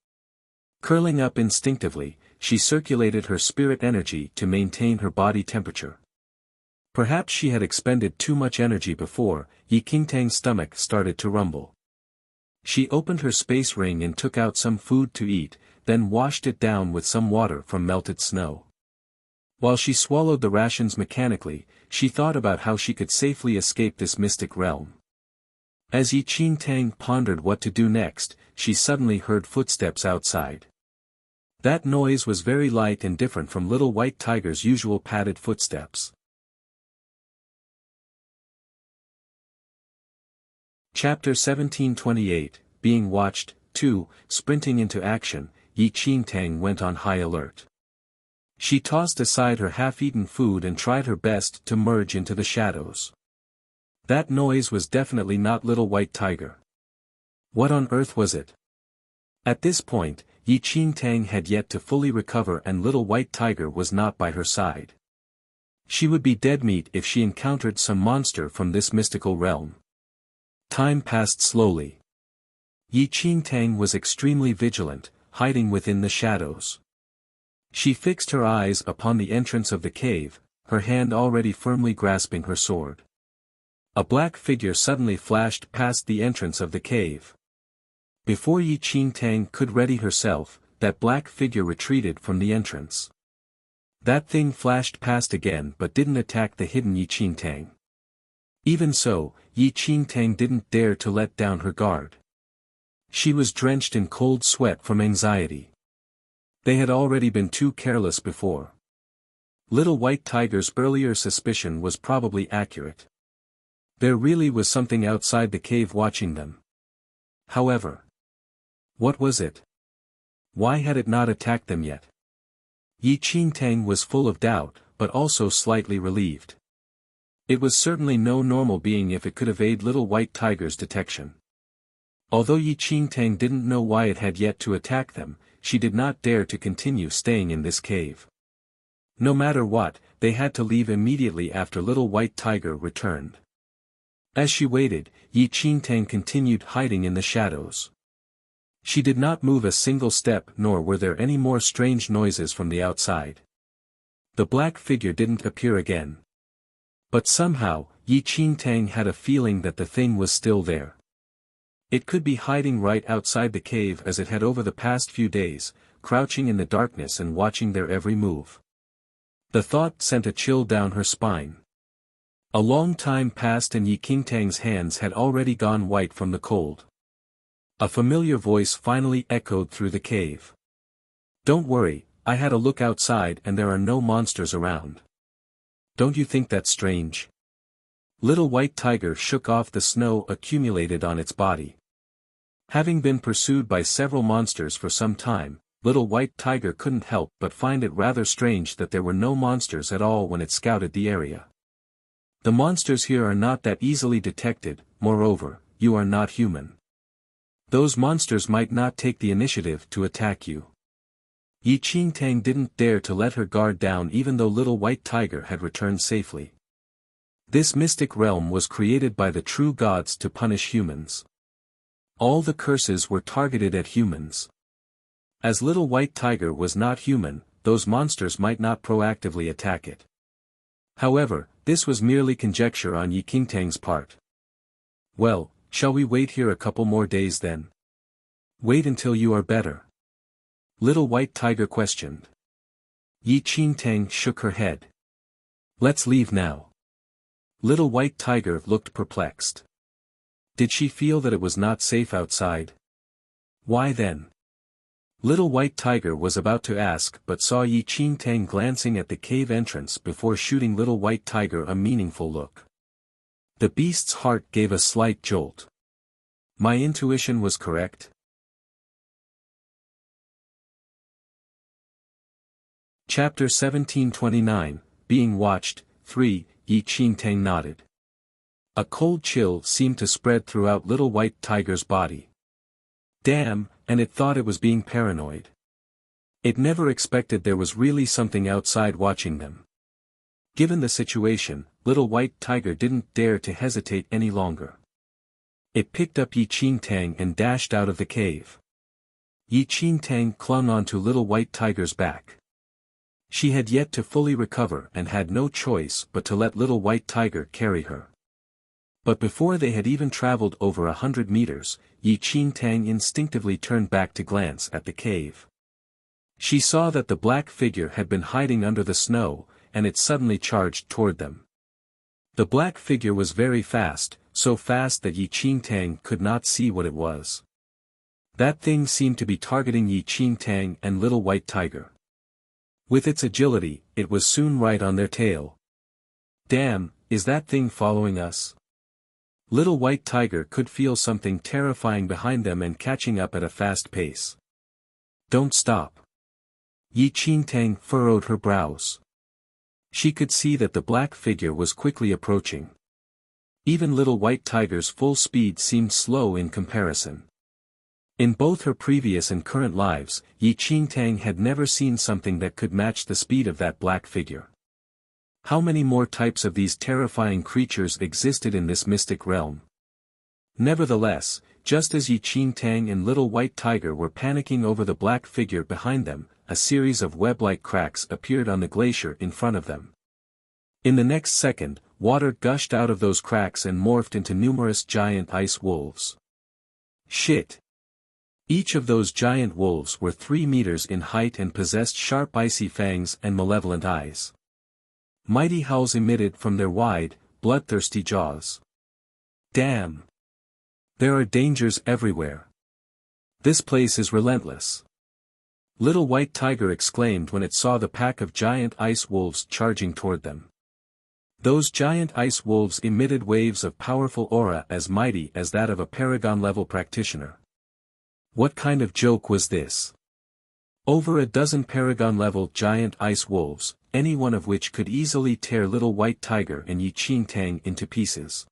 Curling up instinctively, she circulated her spirit energy to maintain her body temperature. Perhaps she had expended too much energy before. Yi Qingtang's stomach started to rumble. She opened her space ring and took out some food to eat, then washed it down with some water from melted snow. While she swallowed the rations mechanically, she thought about how she could safely escape this mystic realm. As Yi Qingtang pondered what to do next, she suddenly heard footsteps outside. That noise was very light and different from Little White Tiger's usual padded footsteps. Chapter 1728, Being Watched, 2, Sprinting into action, Yi Qingtang went on high alert. She tossed aside her half-eaten food and tried her best to merge into the shadows. That noise was definitely not Little White Tiger. What on earth was it? At this point, Yi Qingtang had yet to fully recover and Little White Tiger was not by her side. She would be dead meat if she encountered some monster from this mystical realm. Time passed slowly. Yi Qingtang was extremely vigilant, hiding within the shadows. She fixed her eyes upon the entrance of the cave, her hand already firmly grasping her sword. A black figure suddenly flashed past the entrance of the cave. Before Yi Qingtang could ready herself, that black figure retreated from the entrance. That thing flashed past again but didn't attack the hidden Yi Qingtang. Even so, Yi Qingtang didn't dare to let down her guard. She was drenched in cold sweat from anxiety. They had already been too careless before. Little White Tiger's earlier suspicion was probably accurate. There really was something outside the cave watching them. However, what was it? Why had it not attacked them yet? Yi Qingtang was full of doubt, but also slightly relieved. It was certainly no normal being if it could evade Little White Tiger's detection. Although Yi Qingtang didn't know why it had yet to attack them, she did not dare to continue staying in this cave. No matter what, they had to leave immediately after Little White Tiger returned. As she waited, Yi Qingtang continued hiding in the shadows. She did not move a single step nor were there any more strange noises from the outside. The black figure didn't appear again. But somehow, Yi Qingtang had a feeling that the thing was still there. It could be hiding right outside the cave as it had over the past few days, crouching in the darkness and watching their every move. The thought sent a chill down her spine. A long time passed and Yi Qingtang's hands had already gone white from the cold. A familiar voice finally echoed through the cave. "Don't worry, I had a look outside and there are no monsters around. Don't you think that's strange?" Little White Tiger shook off the snow accumulated on its body. Having been pursued by several monsters for some time, Little White Tiger couldn't help but find it rather strange that there were no monsters at all when it scouted the area. The monsters here are not that easily detected, moreover, you are not human. Those monsters might not take the initiative to attack you. Yi Qingtang didn't dare to let her guard down even though Little White Tiger had returned safely. This mystic realm was created by the true gods to punish humans. All the curses were targeted at humans. As Little White Tiger was not human, those monsters might not proactively attack it. However, this was merely conjecture on Yi Qingtang's part. "Well, shall we wait here a couple more days then?" "Wait until you are better?" Little White Tiger questioned. Yi Qingtang shook her head. "Let's leave now." Little White Tiger looked perplexed. Did she feel that it was not safe outside? Why then? Little White Tiger was about to ask but saw Yi Qingtang glancing at the cave entrance before shooting Little White Tiger a meaningful look. The beast's heart gave a slight jolt. My intuition was correct? Chapter 1729, Being Watched, 3, Yi Qingtang nodded. A cold chill seemed to spread throughout Little White Tiger's body. Damn, and it thought it was being paranoid. It never expected there was really something outside watching them. Given the situation, Little White Tiger didn't dare to hesitate any longer. It picked up Yi Qingtang and dashed out of the cave. Yi Qingtang clung onto Little White Tiger's back. She had yet to fully recover and had no choice but to let Little White Tiger carry her. But before they had even traveled over 100 meters, Yi Qingtang instinctively turned back to glance at the cave. She saw that the black figure had been hiding under the snow, and it suddenly charged toward them. The black figure was very fast, so fast that Yi Qingtang could not see what it was. That thing seemed to be targeting Yi Qingtang and Little White Tiger. With its agility, it was soon right on their tail. Damn, is that thing following us? Little White Tiger could feel something terrifying behind them and catching up at a fast pace. Don't stop. Yi Qingtang furrowed her brows. She could see that the black figure was quickly approaching. Even Little White Tiger's full speed seemed slow in comparison. In both her previous and current lives, Yi Qingtang had never seen something that could match the speed of that black figure. How many more types of these terrifying creatures existed in this mystic realm? Nevertheless, just as Yi Qingtang and Little White Tiger were panicking over the black figure behind them, a series of web-like cracks appeared on the glacier in front of them. In the next second, water gushed out of those cracks and morphed into numerous giant ice wolves. Shit! Each of those giant wolves were 3 meters in height and possessed sharp icy fangs and malevolent eyes. Mighty howls emitted from their wide, bloodthirsty jaws. Damn! There are dangers everywhere. This place is relentless. Little White Tiger exclaimed when it saw the pack of giant ice wolves charging toward them. Those giant ice wolves emitted waves of powerful aura as mighty as that of a paragon-level practitioner. What kind of joke was this? Over a dozen paragon-level giant ice wolves, any one of which could easily tear Little White Tiger and Yi Qingtang into pieces.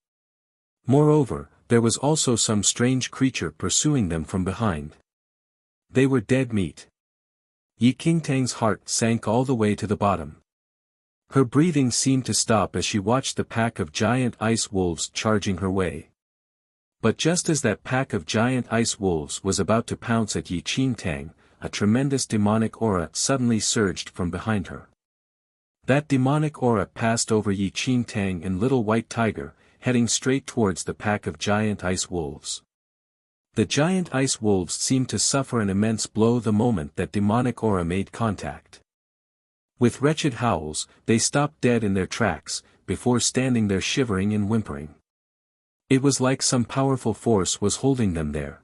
Moreover, there was also some strange creature pursuing them from behind. They were dead meat. Yi Qingtang's heart sank all the way to the bottom. Her breathing seemed to stop as she watched the pack of giant ice wolves charging her way. But just as that pack of giant ice wolves was about to pounce at Yi Qingtang, a tremendous demonic aura suddenly surged from behind her. That demonic aura passed over Yi Qingtang and Little White Tiger, heading straight towards the pack of giant ice wolves. The giant ice wolves seemed to suffer an immense blow the moment that demonic aura made contact. With wretched howls, they stopped dead in their tracks, before standing there shivering and whimpering. It was like some powerful force was holding them there.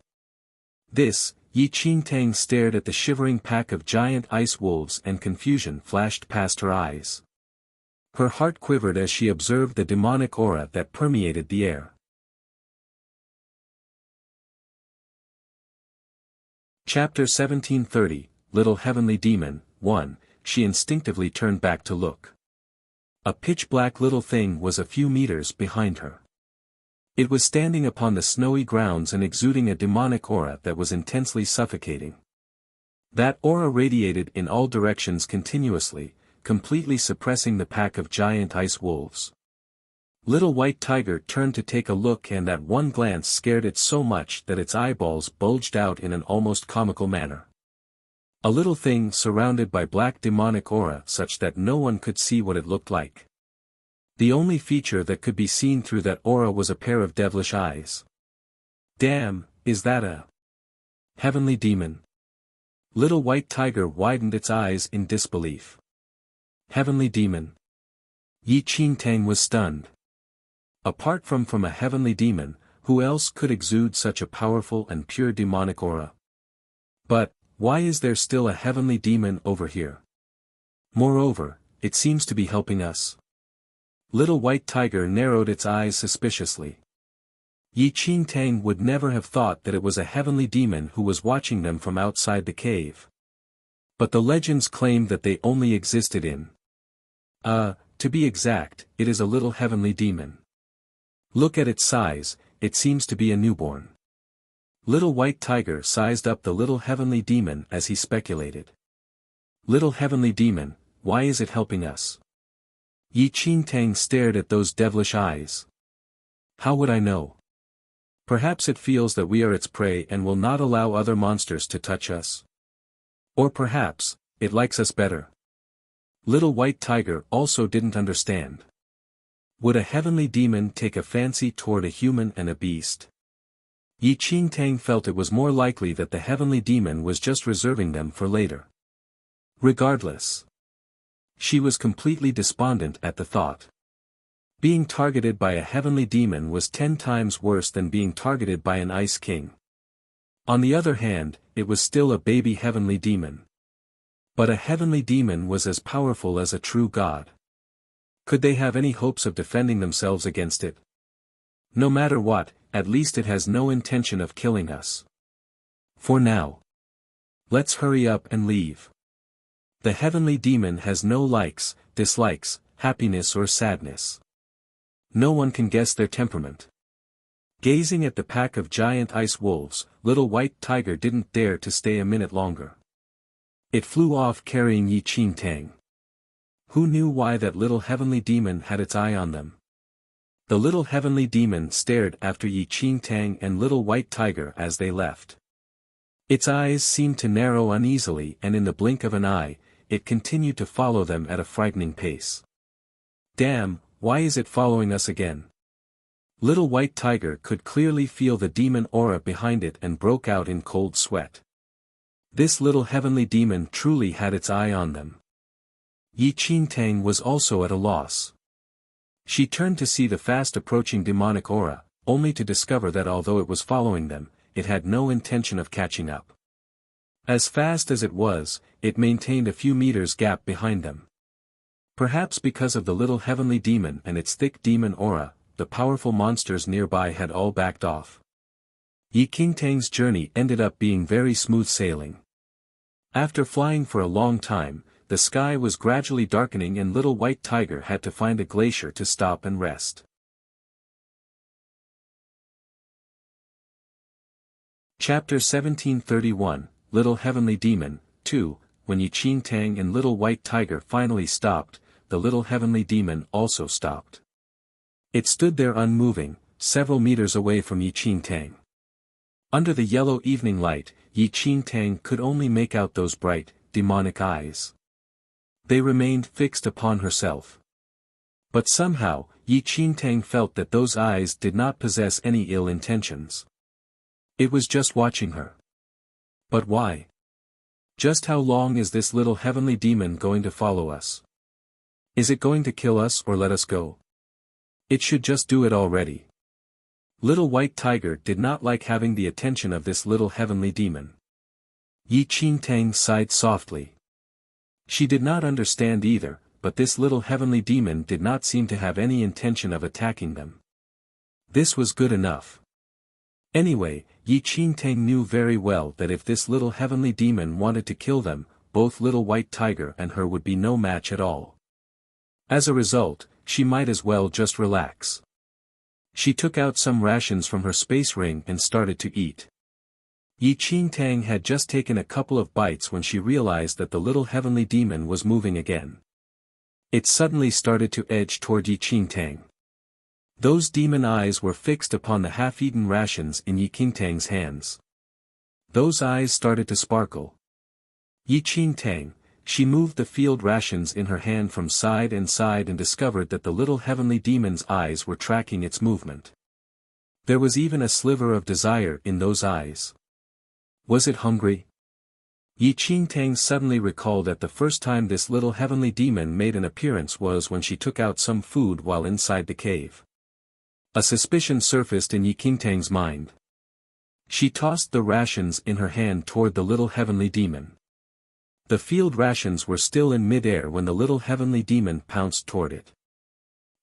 This, Yi Qingtang stared at the shivering pack of giant ice wolves and confusion flashed past her eyes. Her heart quivered as she observed the demonic aura that permeated the air. Chapter 1730, Little Heavenly Demon, 1, she instinctively turned back to look. A pitch-black little thing was a few meters behind her. It was standing upon the snowy grounds and exuding a demonic aura that was intensely suffocating. That aura radiated in all directions continuously, completely suppressing the pack of giant ice wolves. Little White Tiger turned to take a look, and that one glance scared it so much that its eyeballs bulged out in an almost comical manner. A little thing surrounded by black demonic aura such that no one could see what it looked like. The only feature that could be seen through that aura was a pair of devilish eyes. Damn, is that a heavenly demon? Little White Tiger widened its eyes in disbelief. Heavenly demon? Yi Qingtang was stunned. Apart from a heavenly demon, who else could exude such a powerful and pure demonic aura? But, why is there still a heavenly demon over here? Moreover, it seems to be helping us. Little White Tiger narrowed its eyes suspiciously. Yi Qingtang would never have thought that it was a heavenly demon who was watching them from outside the cave. But the legends claimed that they only existed in. To be exact, it is a little heavenly demon. Look at its size, it seems to be a newborn. Little White Tiger sized up the little heavenly demon as he speculated. Little heavenly demon, why is it helping us? Yi Qingtang stared at those devilish eyes. How would I know? Perhaps it feels that we are its prey and will not allow other monsters to touch us. Or perhaps, it likes us better. Little White Tiger also didn't understand. Would a heavenly demon take a fancy toward a human and a beast? Yi Qingtang felt it was more likely that the heavenly demon was just reserving them for later. Regardless, she was completely despondent at the thought. Being targeted by a heavenly demon was 10 times worse than being targeted by an ice king. On the other hand, it was still a baby heavenly demon. But a heavenly demon was as powerful as a true god. Could they have any hopes of defending themselves against it? No matter what, at least it has no intention of killing us. For now. Let's hurry up and leave. The heavenly demon has no likes, dislikes, happiness or sadness. No one can guess their temperament. Gazing at the pack of giant ice wolves, Little White Tiger didn't dare to stay a minute longer. It flew off carrying Yi Qingtang. Who knew why that little heavenly demon had its eye on them? The little heavenly demon stared after Yi Qingtang and Little White Tiger as they left. Its eyes seemed to narrow uneasily, and in the blink of an eye, it continued to follow them at a frightening pace. Damn, why is it following us again? Little White Tiger could clearly feel the demon aura behind it and broke out in cold sweat. This little heavenly demon truly had its eye on them. Yi Qingtang was also at a loss. She turned to see the fast-approaching demonic aura, only to discover that although it was following them, it had no intention of catching up. As fast as it was, it maintained a few meters gap behind them. Perhaps because of the little heavenly demon and its thick demon aura, the powerful monsters nearby had all backed off. Yi Qingtang's journey ended up being very smooth sailing. After flying for a long time, the sky was gradually darkening and Little White Tiger had to find a glacier to stop and rest. Chapter 1731, Little Heavenly Demon, 2. When Yi Qingtang and Little White Tiger finally stopped, the little heavenly demon also stopped. It stood there unmoving, several meters away from Yi Qingtang. Under the yellow evening light, Yi Qingtang could only make out those bright, demonic eyes. They remained fixed upon herself. But somehow, Yi Qingtang felt that those eyes did not possess any ill intentions. It was just watching her. But why? Just how long is this little heavenly demon going to follow us? Is it going to kill us or let us go? It should just do it already. Little White Tiger did not like having the attention of this little heavenly demon. Yi Qingtang sighed softly. She did not understand either, but this little heavenly demon did not seem to have any intention of attacking them. This was good enough. Anyway, Yi Qingtang knew very well that if this little heavenly demon wanted to kill them, both Little White Tiger and her would be no match at all. As a result, she might as well just relax. She took out some rations from her space ring and started to eat. Yi Qingtang had just taken a couple of bites when she realized that the little heavenly demon was moving again. It suddenly started to edge toward Yi Qingtang. Those demon eyes were fixed upon the half-eaten rations in Yi Qingtang's hands. Those eyes started to sparkle. Yi Qingtang, she moved the field rations in her hand from side and side and discovered that the little heavenly demon's eyes were tracking its movement. There was even a sliver of desire in those eyes. Was it hungry? Yi Qingtang suddenly recalled that the first time this little heavenly demon made an appearance was when she took out some food while inside the cave. A suspicion surfaced in Yi Qingtang's mind. She tossed the rations in her hand toward the little heavenly demon. The field rations were still in mid-air when the little heavenly demon pounced toward it.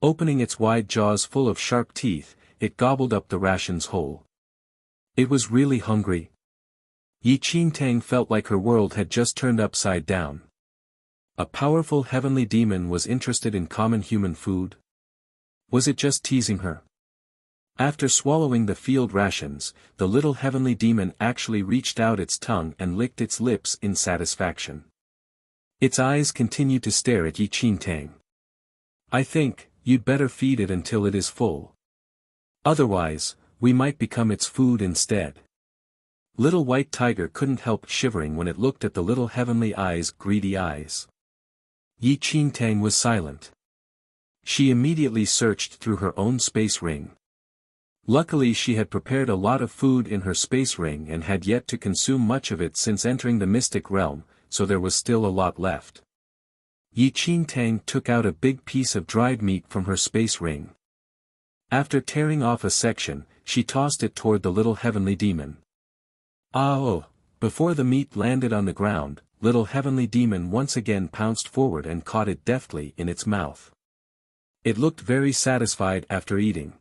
Opening its wide jaws full of sharp teeth, it gobbled up the rations whole. It was really hungry. Yi Qingtang felt like her world had just turned upside down. A powerful heavenly demon was interested in common human food? Was it just teasing her? After swallowing the field rations, the little heavenly demon actually reached out its tongue and licked its lips in satisfaction. Its eyes continued to stare at Yi Qingtang. "I think, you'd better feed it until it is full. Otherwise, we might become its food instead." Little White Tiger couldn't help shivering when it looked at the little heavenly eyes' greedy eyes. Yi Qingtang was silent. She immediately searched through her own space ring. Luckily she had prepared a lot of food in her space ring and had yet to consume much of it since entering the mystic realm, so there was still a lot left. Yi Qingtang took out a big piece of dried meat from her space ring. After tearing off a section, she tossed it toward the little heavenly demon. Oh! Before the meat landed on the ground, little heavenly demon once again pounced forward and caught it deftly in its mouth. It looked very satisfied after eating.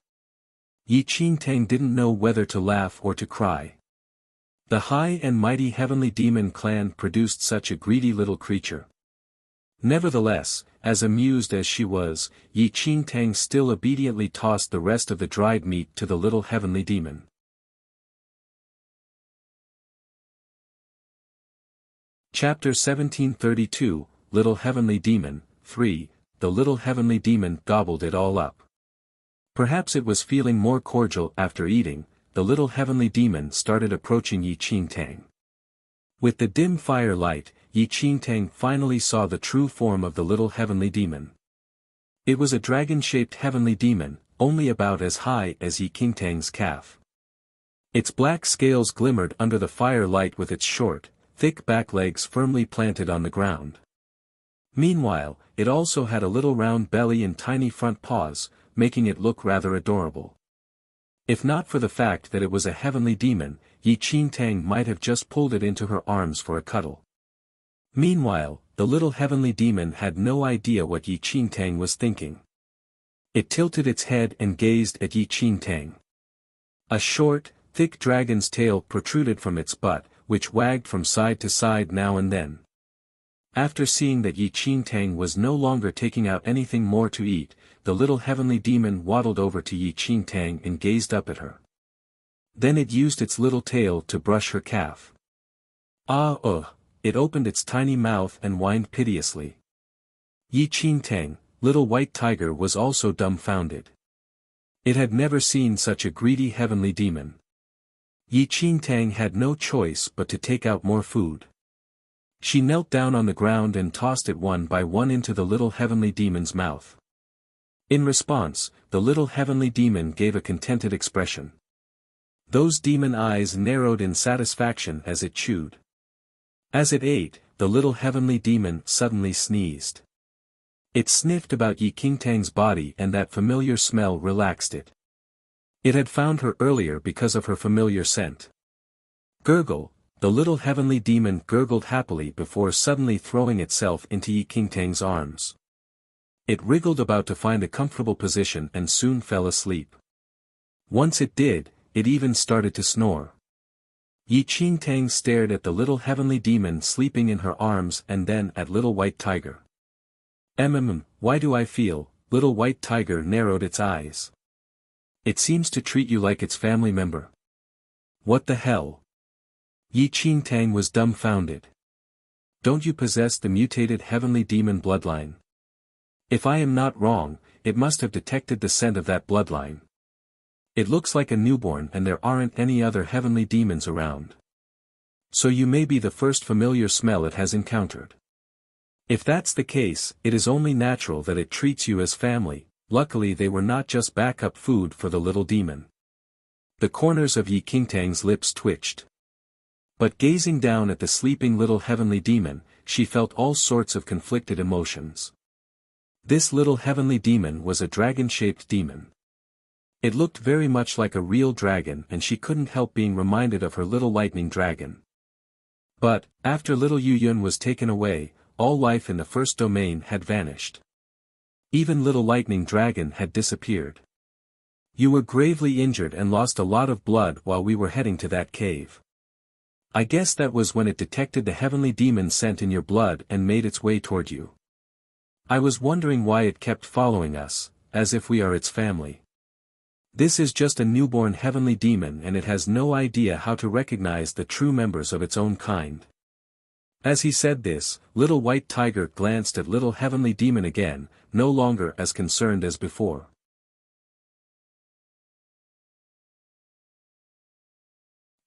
Yi Qingtang didn't know whether to laugh or to cry. The high and mighty heavenly demon clan produced such a greedy little creature. Nevertheless, as amused as she was, Yi Qingtang still obediently tossed the rest of the dried meat to the little heavenly demon. Chapter 1732, Little Heavenly Demon, 3, The little heavenly demon gobbled it all up. Perhaps it was feeling more cordial after eating, the little heavenly demon started approaching Yi Qingtang. With the dim firelight, Yi Qingtang finally saw the true form of the little heavenly demon. It was a dragon-shaped heavenly demon, only about as high as Yi Qingtang's calf. Its black scales glimmered under the firelight with its short, thick back legs firmly planted on the ground. Meanwhile, it also had a little round belly and tiny front paws, making it look rather adorable. If not for the fact that it was a heavenly demon, Yi Qingtang might have just pulled it into her arms for a cuddle. Meanwhile, the little heavenly demon had no idea what Yi Qingtang was thinking. It tilted its head and gazed at Yi Qingtang. A short, thick dragon's tail protruded from its butt, which wagged from side to side now and then. After seeing that Yi Qingtang was no longer taking out anything more to eat, the little heavenly demon waddled over to Yi Qingtang and gazed up at her. Then it used its little tail to brush her calf. It opened its tiny mouth and whined piteously. Yi Qingtang, Little White Tiger, was also dumbfounded. It had never seen such a greedy heavenly demon. Yi Qingtang had no choice but to take out more food. She knelt down on the ground and tossed it one by one into the little heavenly demon's mouth. In response, the little heavenly demon gave a contented expression. Those demon eyes narrowed in satisfaction as it chewed. As it ate, the little heavenly demon suddenly sneezed. It sniffed about Yi Qingtang's body and that familiar smell relaxed it. It had found her earlier because of her familiar scent. Gurgle, the little heavenly demon gurgled happily before suddenly throwing itself into Yi Qingtang's arms. It wriggled about to find a comfortable position and soon fell asleep. Once it did, it even started to snore. Yi Qingtang stared at the little heavenly demon sleeping in her arms and then at Little White Tiger. Why do I feel? Little White Tiger narrowed its eyes. It seems to treat you like its family member. What the hell? Yi Qingtang was dumbfounded. Don't you possess the mutated heavenly demon bloodline? If I am not wrong, it must have detected the scent of that bloodline. It looks like a newborn and there aren't any other heavenly demons around. So you may be the first familiar smell it has encountered. If that's the case, it is only natural that it treats you as family. Luckily they were not just backup food for the little demon. The corners of Yi Qingtang's lips twitched. But gazing down at the sleeping little heavenly demon, she felt all sorts of conflicted emotions. This little heavenly demon was a dragon-shaped demon. It looked very much like a real dragon and she couldn't help being reminded of her little lightning dragon. But, after little Yu Yun was taken away, all life in the first domain had vanished. Even little lightning dragon had disappeared. You were gravely injured and lost a lot of blood while we were heading to that cave. I guess that was when it detected the heavenly demon scent in your blood and made its way toward you. I was wondering why it kept following us, as if we are its family. This is just a newborn heavenly demon and it has no idea how to recognize the true members of its own kind. As he said this, little white tiger glanced at little heavenly demon again, no longer as concerned as before.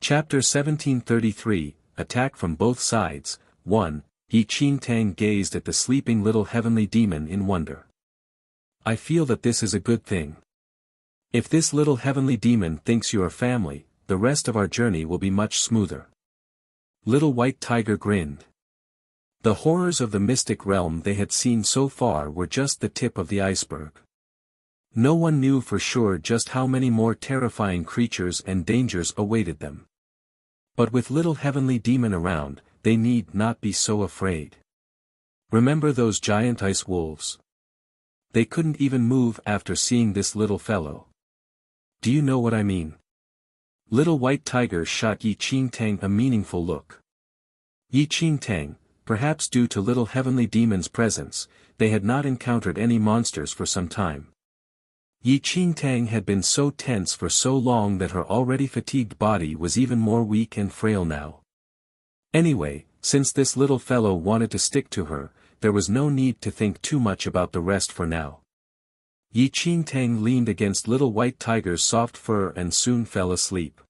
Chapter 1733, Attack from Both Sides. 1. Yi Qing Tang gazed at the sleeping little heavenly demon in wonder. I feel that this is a good thing. If this little heavenly demon thinks you are family, the rest of our journey will be much smoother. Little white tiger grinned. The horrors of the mystic realm they had seen so far were just the tip of the iceberg. No one knew for sure just how many more terrifying creatures and dangers awaited them. But with little heavenly demon around, they need not be so afraid. Remember those giant ice wolves? They couldn't even move after seeing this little fellow. Do you know what I mean? Little white tiger shot Yi Qing Tang a meaningful look. Yi Qing Tang, perhaps due to little heavenly demon's presence, they had not encountered any monsters for some time. Yi Qing Tang had been so tense for so long that her already fatigued body was even more weak and frail now. Anyway, since this little fellow wanted to stick to her, there was no need to think too much about the rest for now. Yi Qing Tang leaned against little white tiger's soft fur and soon fell asleep.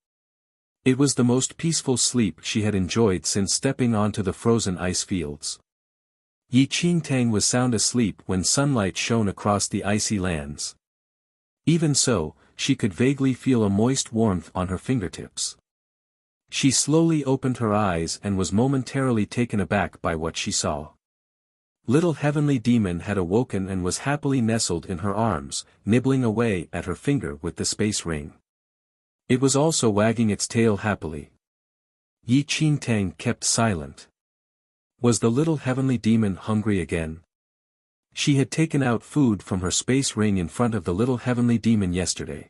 It was the most peaceful sleep she had enjoyed since stepping onto the frozen ice fields. Yi Qing Tang was sound asleep when sunlight shone across the icy lands. Even so, she could vaguely feel a moist warmth on her fingertips. She slowly opened her eyes and was momentarily taken aback by what she saw. Little heavenly demon had awoken and was happily nestled in her arms, nibbling away at her finger with the space ring. It was also wagging its tail happily. Yi Qing Tang kept silent. Was the little heavenly demon hungry again? She had taken out food from her space ring in front of the little heavenly demon yesterday.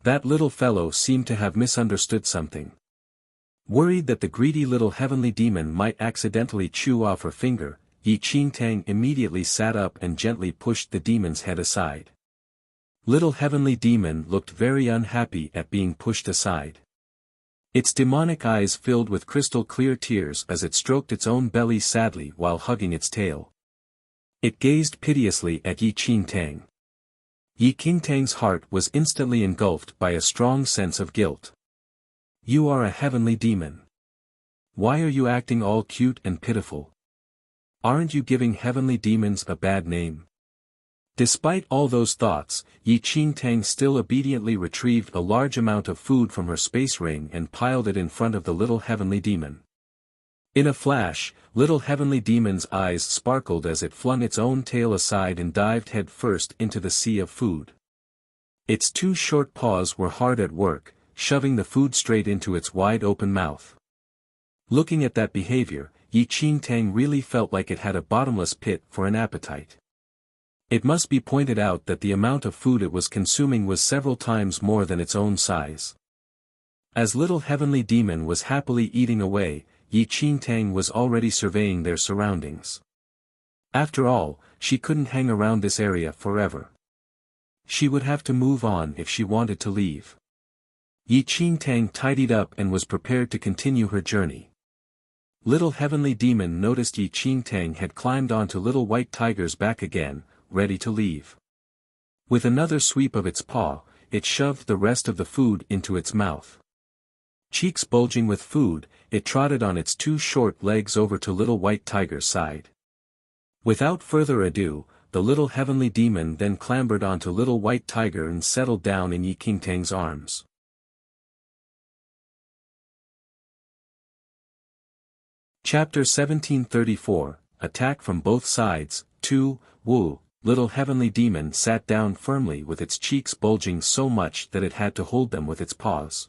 That little fellow seemed to have misunderstood something. Worried that the greedy little heavenly demon might accidentally chew off her finger, Yi Qing Tang immediately sat up and gently pushed the demon's head aside. Little heavenly demon looked very unhappy at being pushed aside. Its demonic eyes filled with crystal clear tears as it stroked its own belly sadly while hugging its tail. It gazed piteously at Yi Qing Tang. Yi Qing Tang's heart was instantly engulfed by a strong sense of guilt. You are a heavenly demon. Why are you acting all cute and pitiful? Aren't you giving heavenly demons a bad name? Despite all those thoughts, Yi Qing Tang still obediently retrieved a large amount of food from her space ring and piled it in front of the little heavenly demon. In a flash, little heavenly demon's eyes sparkled as it flung its own tail aside and dived head first into the sea of food. Its two short paws were hard at work, shoving the food straight into its wide-open mouth. Looking at that behavior, Yi Qing Tang really felt like it had a bottomless pit for an appetite. It must be pointed out that the amount of food it was consuming was several times more than its own size. As little heavenly demon was happily eating away, Yi Qing Tang was already surveying their surroundings. After all, she couldn't hang around this area forever. She would have to move on if she wanted to leave. Yi Qing Tang tidied up and was prepared to continue her journey. Little heavenly demon noticed Yi Qing Tang had climbed onto little white tiger's back again, ready to leave. With another sweep of its paw, it shoved the rest of the food into its mouth. Cheeks bulging with food, it trotted on its two short legs over to little white tiger's side. Without further ado, the little heavenly demon then clambered onto little white tiger and settled down in Yi Qing Tang's arms. Chapter 1734, Attack from Both Sides. 2. Wu, little heavenly demon sat down firmly with its cheeks bulging so much that it had to hold them with its paws.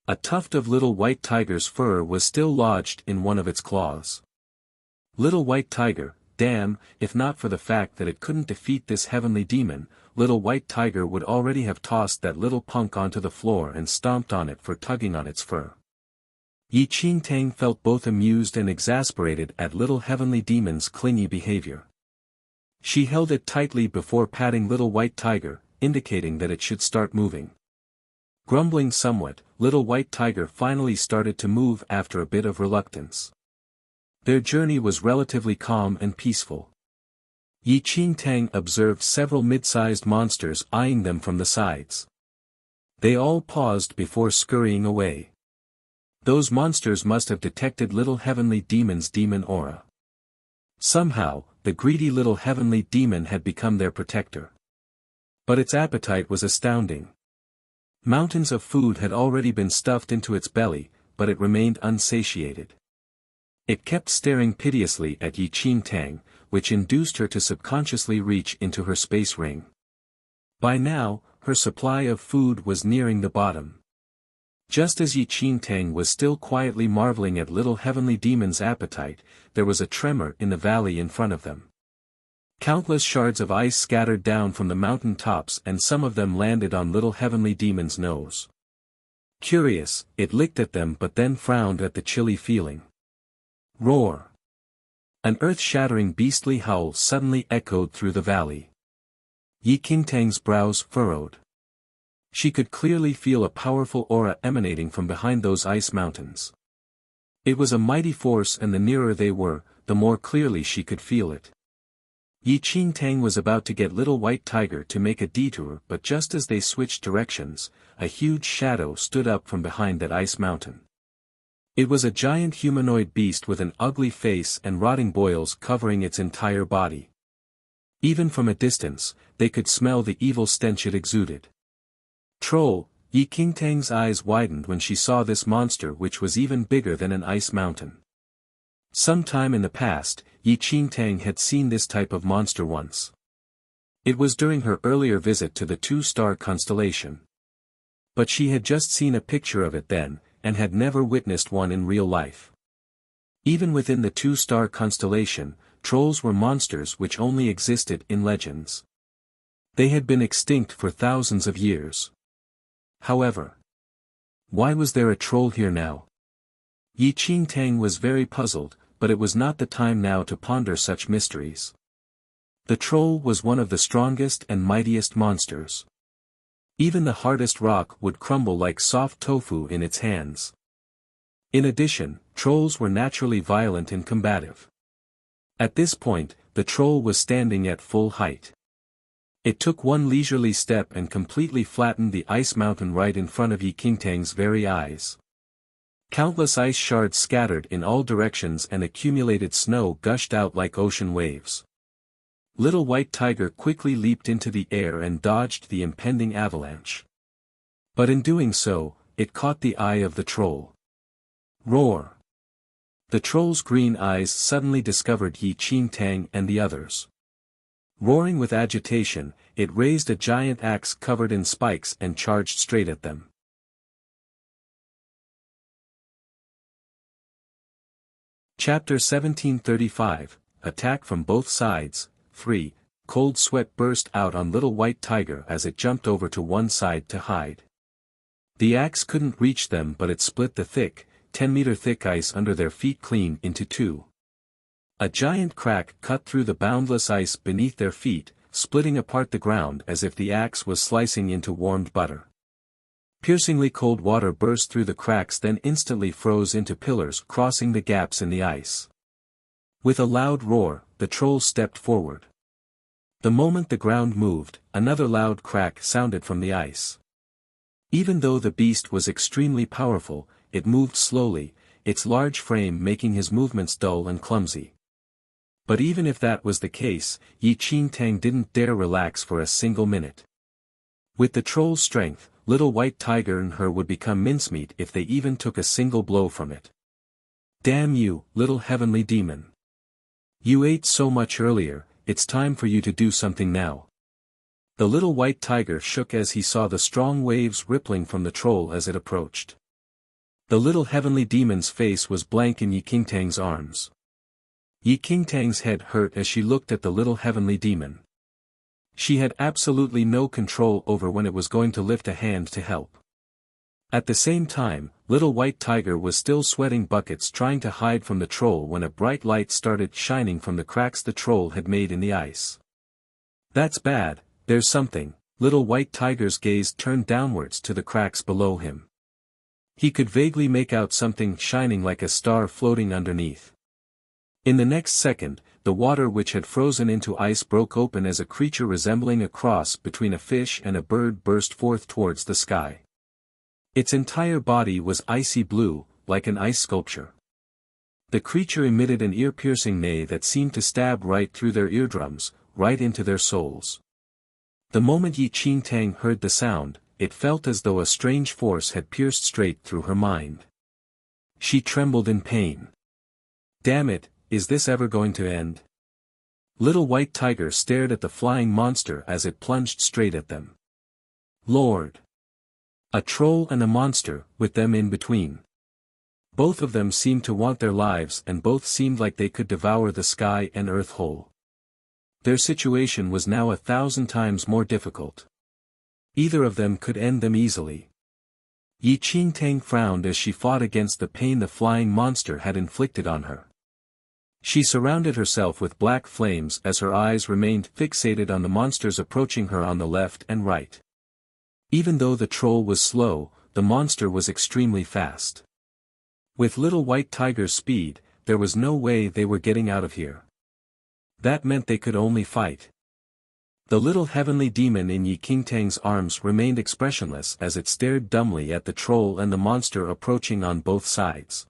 A tuft of little white tiger's fur was still lodged in one of its claws. Little white tiger, Damn, if not for the fact that it couldn't defeat this heavenly demon, little white tiger would already have tossed that little punk onto the floor and stomped on it for tugging on its fur. Yi Qingtang felt both amused and exasperated at little heavenly demon's clingy behavior. She held it tightly before patting little white tiger, indicating that it should start moving. Grumbling somewhat, little white tiger finally started to move after a bit of reluctance. Their journey was relatively calm and peaceful. Yi Qingtang observed several mid-sized monsters eyeing them from the sides. They all paused before scurrying away. Those monsters must have detected little heavenly demon's demon aura. Somehow, the greedy little heavenly demon had become their protector. But its appetite was astounding. Mountains of food had already been stuffed into its belly, but it remained unsatiated. It kept staring piteously at Yi Qingtang, which induced her to subconsciously reach into her space ring. By now, her supply of food was nearing the bottom. Just as Yi Qingtang was still quietly marveling at little heavenly demon's appetite, there was a tremor in the valley in front of them. Countless shards of ice scattered down from the mountain tops and some of them landed on little heavenly demon's nose. Curious, it licked at them but then frowned at the chilly feeling. Roar! An earth-shattering beastly howl suddenly echoed through the valley. Yi Qingtang's brows furrowed. She could clearly feel a powerful aura emanating from behind those ice mountains. It was a mighty force and the nearer they were, the more clearly she could feel it. Yi Qingtang was about to get little white tiger to make a detour but just as they switched directions, a huge shadow stood up from behind that ice mountain. It was a giant humanoid beast with an ugly face and rotting boils covering its entire body. Even from a distance, they could smell the evil stench it exuded. Troll! Yi Qingtang's eyes widened when she saw this monster which was even bigger than an ice mountain. Sometime in the past, Yi Qingtang had seen this type of monster once. It was during her earlier visit to the two-star constellation. But she had just seen a picture of it then, and had never witnessed one in real life. Even within the two-star constellation, trolls were monsters which only existed in legends. They had been extinct for thousands of years. However, why was there a troll here now? Yi Qingtang was very puzzled, but it was not the time now to ponder such mysteries. The troll was one of the strongest and mightiest monsters. Even the hardest rock would crumble like soft tofu in its hands. In addition, trolls were naturally violent and combative. At this point, the troll was standing at full height. It took one leisurely step and completely flattened the ice mountain right in front of Yi Qingtang's very eyes. Countless ice shards scattered in all directions and accumulated snow gushed out like ocean waves. Little white tiger quickly leaped into the air and dodged the impending avalanche. But in doing so, it caught the eye of the troll. Roar! The troll's green eyes suddenly discovered Yi Qingtang and the others. Roaring with agitation, it raised a giant axe covered in spikes and charged straight at them. Chapter 1735, Attack from Both Sides. 3. Cold sweat burst out on little white tiger as it jumped over to one side to hide. The axe couldn't reach them but it split the thick, 10-meter thick ice under their feet clean into two. A giant crack cut through the boundless ice beneath their feet, splitting apart the ground as if the axe was slicing into warmed butter. Piercingly cold water burst through the cracks then instantly froze into pillars crossing the gaps in the ice. With a loud roar, the troll stepped forward. The moment the ground moved, another loud crack sounded from the ice. Even though the beast was extremely powerful, it moved slowly, its large frame making his movements dull and clumsy. But even if that was the case, Yi Qingtang didn't dare relax for a single minute. With the troll's strength, little white tiger and her would become mincemeat if they even took a single blow from it. Damn you, little heavenly demon. You ate so much earlier, it's time for you to do something now. The little white tiger shook as he saw the strong waves rippling from the troll as it approached. The little heavenly demon's face was blank in Yi Qingtang's arms. Yi Qingtang's head hurt as she looked at the little heavenly demon. She had absolutely no control over when it was going to lift a hand to help. At the same time, little white tiger was still sweating buckets trying to hide from the troll when a bright light started shining from the cracks the troll had made in the ice. "That's bad, there's something." Little white tiger's gaze turned downwards to the cracks below him. He could vaguely make out something shining like a star floating underneath. In the next second, the water which had frozen into ice broke open as a creature resembling a cross between a fish and a bird burst forth towards the sky. Its entire body was icy blue, like an ice sculpture. The creature emitted an ear-piercing neigh that seemed to stab right through their eardrums, right into their souls. The moment Yi Qingtang heard the sound, it felt as though a strange force had pierced straight through her mind. She trembled in pain. "Damn it, is this ever going to end?" Little white tiger stared at the flying monster as it plunged straight at them. Lord! A troll and a monster, with them in between. Both of them seemed to want their lives and both seemed like they could devour the sky and earth whole. Their situation was now 1,000 times more difficult. Either of them could end them easily. Yi Qingtang frowned as she fought against the pain the flying monster had inflicted on her. She surrounded herself with black flames as her eyes remained fixated on the monsters approaching her on the left and right. Even though the troll was slow, the monster was extremely fast. With little white tiger's speed, there was no way they were getting out of here. That meant they could only fight. The little heavenly demon in Yi Qingtang's arms remained expressionless as it stared dumbly at the troll and the monster approaching on both sides.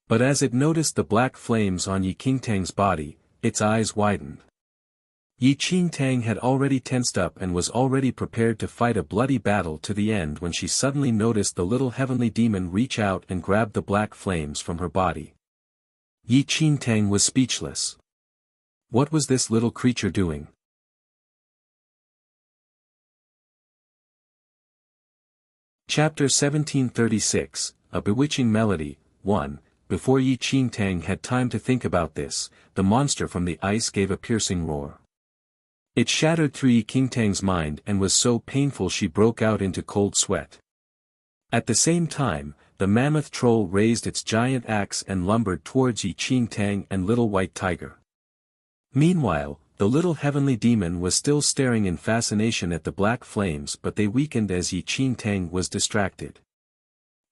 But as it noticed the black flames on Yi Qingtang's body, its eyes widened. Yi Qingtang had already tensed up and was already prepared to fight a bloody battle to the end when she suddenly noticed the little heavenly demon reach out and grab the black flames from her body. Yi Qingtang was speechless. What was this little creature doing? Chapter 1736, A Bewitching Melody, 1. Before Yi Qingtang had time to think about this, the monster from the ice gave a piercing roar. It shattered through Yi Qingtang's mind and was so painful she broke out into cold sweat. At the same time, the mammoth troll raised its giant axe and lumbered towards Yi Qingtang and little white tiger. Meanwhile, the little heavenly demon was still staring in fascination at the black flames, but they weakened as Yi Qingtang was distracted.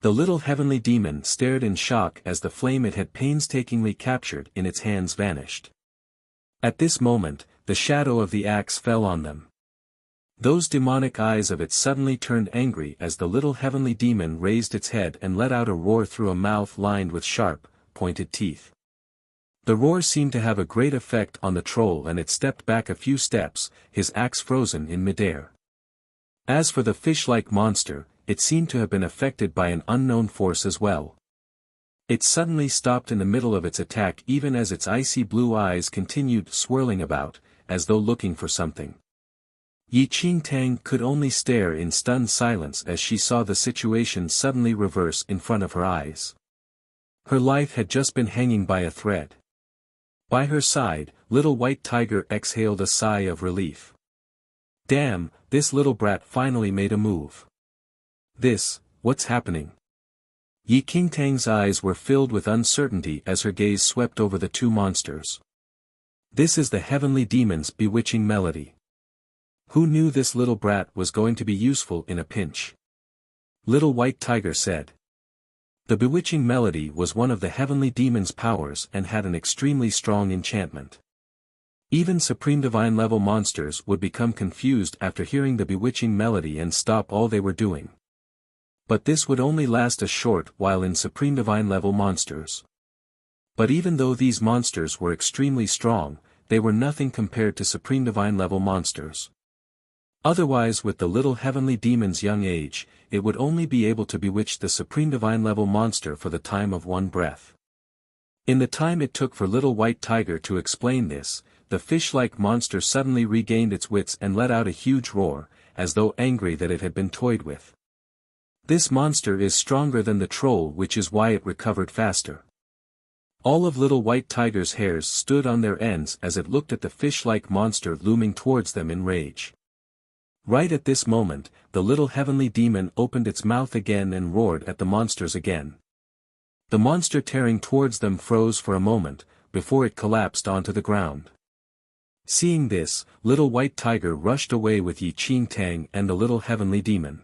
The little heavenly demon stared in shock as the flame it had painstakingly captured in its hands vanished. At this moment, the shadow of the axe fell on them. Those demonic eyes of it suddenly turned angry as the little heavenly demon raised its head and let out a roar through a mouth lined with sharp, pointed teeth. The roar seemed to have a great effect on the troll and it stepped back a few steps, his axe frozen in midair. As for the fish-like monster, it seemed to have been affected by an unknown force as well. It suddenly stopped in the middle of its attack even as its icy blue eyes continued swirling about, as though looking for something. Yi Qingtang could only stare in stunned silence as she saw the situation suddenly reverse in front of her eyes. Her life had just been hanging by a thread. By her side, little white tiger exhaled a sigh of relief. Damn, this little brat finally made a move. What's happening? Yi Qingtang's eyes were filled with uncertainty as her gaze swept over the two monsters. This is the heavenly demon's bewitching melody. Who knew this little brat was going to be useful in a pinch? Little white tiger said. The bewitching melody was one of the heavenly demon's powers and had an extremely strong enchantment. Even supreme divine level monsters would become confused after hearing the bewitching melody and stop all they were doing. But this would only last a short while in supreme divine level monsters. But even though these monsters were extremely strong, they were nothing compared to supreme divine level monsters. Otherwise, with the little heavenly demon's young age, it would only be able to bewitch the supreme divine level monster for the time of one breath. In the time it took for little white tiger to explain this, the fish-like monster suddenly regained its wits and let out a huge roar, as though angry that it had been toyed with. This monster is stronger than the troll, which is why it recovered faster. All of little white tiger's hairs stood on their ends as it looked at the fish-like monster looming towards them in rage. Right at this moment, the little heavenly demon opened its mouth again and roared at the monsters again. The monster tearing towards them froze for a moment, before it collapsed onto the ground. Seeing this, little white tiger rushed away with Yi Qing Tang and the little heavenly demon.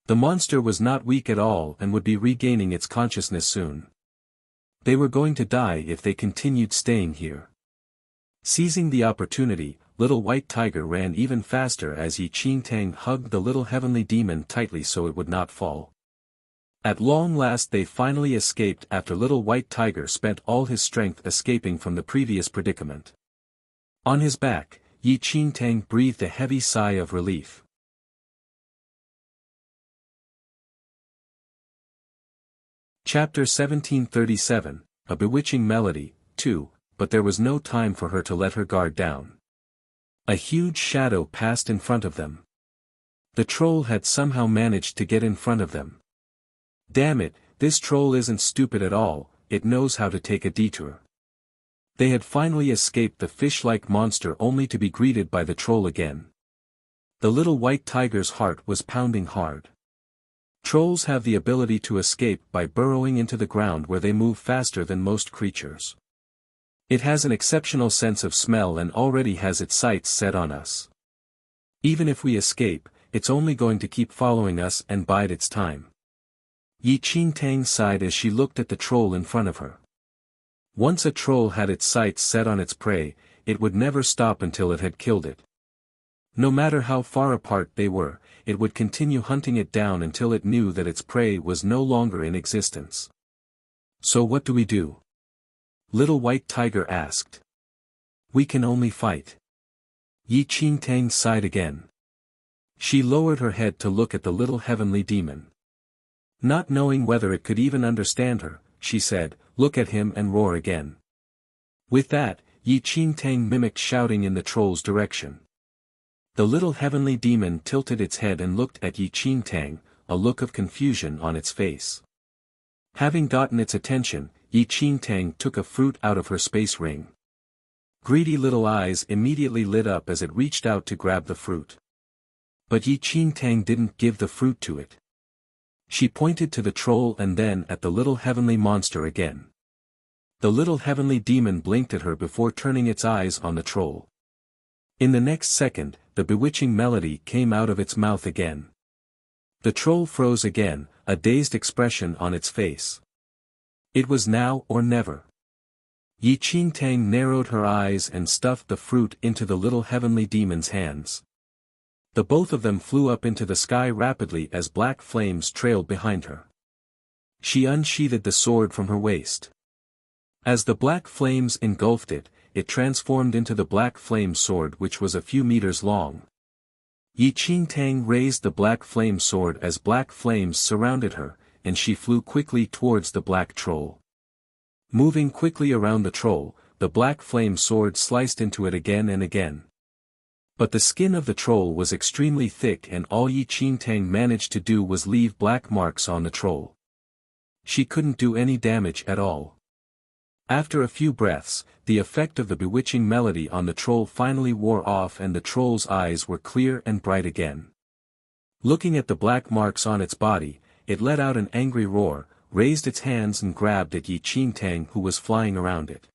The monster was not weak at all and would be regaining its consciousness soon. They were going to die if they continued staying here. Seizing the opportunity, little white tiger ran even faster as Yi Qing Tang hugged the little heavenly demon tightly so it would not fall. At long last they finally escaped after little white tiger spent all his strength escaping from the previous predicament. On his back, Yi Qing Tang breathed a heavy sigh of relief. Chapter 1737, A Bewitching Melody, 2, but there was no time for her to let her guard down. A huge shadow passed in front of them. The troll had somehow managed to get in front of them. Damn it, this troll isn't stupid at all, it knows how to take a detour. They had finally escaped the fish-like monster only to be greeted by the troll again. The little white tiger's heart was pounding hard. Trolls have the ability to escape by burrowing into the ground where they move faster than most creatures. It has an exceptional sense of smell and already has its sights set on us. Even if we escape, it's only going to keep following us and bide its time. Yi Qing Tang sighed as she looked at the troll in front of her. Once a troll had its sights set on its prey, it would never stop until it had killed it. No matter how far apart they were, it would continue hunting it down until it knew that its prey was no longer in existence. So what do we do? Little White Tiger asked. We can only fight. Yi Qing Tang sighed again. She lowered her head to look at the little heavenly demon. Not knowing whether it could even understand her, she said, look at him and roar again. With that, Yi Qing Tang mimicked shouting in the troll's direction. The little heavenly demon tilted its head and looked at Yi Qing Tang, a look of confusion on its face. Having gotten its attention, Yi Qing Tang took a fruit out of her space ring. Greedy little eyes immediately lit up as it reached out to grab the fruit. But Yi Qing Tang didn't give the fruit to it. She pointed to the troll and then at the little heavenly monster again. The little heavenly demon blinked at her before turning its eyes on the troll. In the next second, the bewitching melody came out of its mouth again. The troll froze again, a dazed expression on its face. It was now or never. Yi Qing Tang narrowed her eyes and stuffed the fruit into the little heavenly demon's hands. The both of them flew up into the sky rapidly as black flames trailed behind her. She unsheathed the sword from her waist. As the black flames engulfed it, it transformed into the black flame sword which was a few meters long. Yi Qing Tang raised the black flame sword as black flames surrounded her, and she flew quickly towards the black troll. Moving quickly around the troll, the black flame sword sliced into it again and again. But the skin of the troll was extremely thick and all Yi Qing Tang managed to do was leave black marks on the troll. She couldn't do any damage at all. After a few breaths, the effect of the bewitching melody on the troll finally wore off and the troll's eyes were clear and bright again. Looking at the black marks on its body, it let out an angry roar, raised its hands and grabbed at Yi Qing Tang who was flying around it.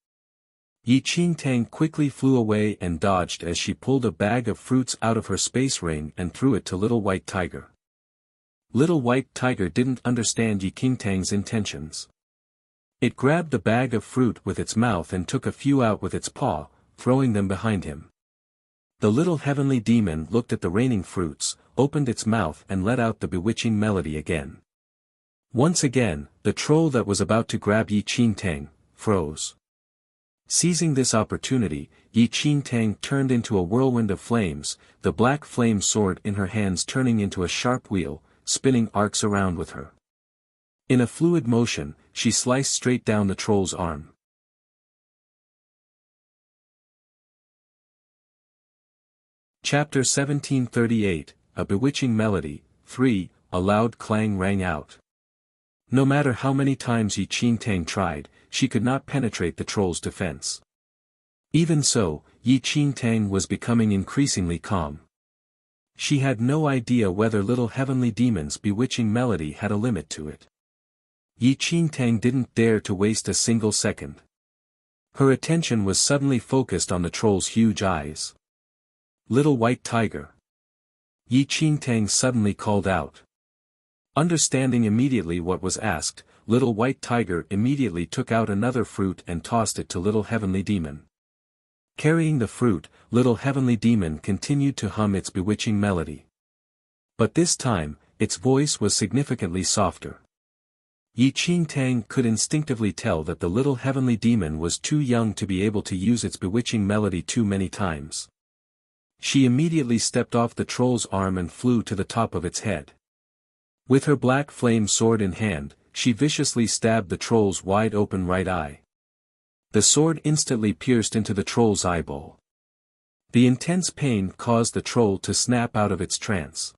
Yi Qing Tang quickly flew away and dodged as she pulled a bag of fruits out of her space ring and threw it to Little White Tiger. Little White Tiger didn't understand Yi Qing Tang's intentions. It grabbed the bag of fruit with its mouth and took a few out with its paw, throwing them behind him. The little heavenly demon looked at the raining fruits, opened its mouth and let out the bewitching melody again. Once again, the troll that was about to grab Yi Qing Tang, froze. Seizing this opportunity, Yi Qing Tang turned into a whirlwind of flames, the black flame sword in her hands turning into a sharp wheel, spinning arcs around with her. In a fluid motion, she sliced straight down the troll's arm. Chapter 1738, A Bewitching Melody, 3, A loud clang rang out. No matter how many times Yi Qing Tang tried, she could not penetrate the troll's defense. Even so, Yi Qingtang was becoming increasingly calm. She had no idea whether little heavenly demon's bewitching melody had a limit to it. Yi Qingtang didn't dare to waste a single second. Her attention was suddenly focused on the troll's huge eyes. "Little white tiger." Yi Qingtang suddenly called out. Understanding immediately what was asked, little white tiger immediately took out another fruit and tossed it to little heavenly demon. Carrying the fruit, little heavenly demon continued to hum its bewitching melody. But this time, its voice was significantly softer. Yi Qingtang could instinctively tell that the little heavenly demon was too young to be able to use its bewitching melody too many times. She immediately stepped off the troll's arm and flew to the top of its head. With her black flame sword in hand, she viciously stabbed the troll's wide-open right eye. The sword instantly pierced into the troll's eyeball. The intense pain caused the troll to snap out of its trance.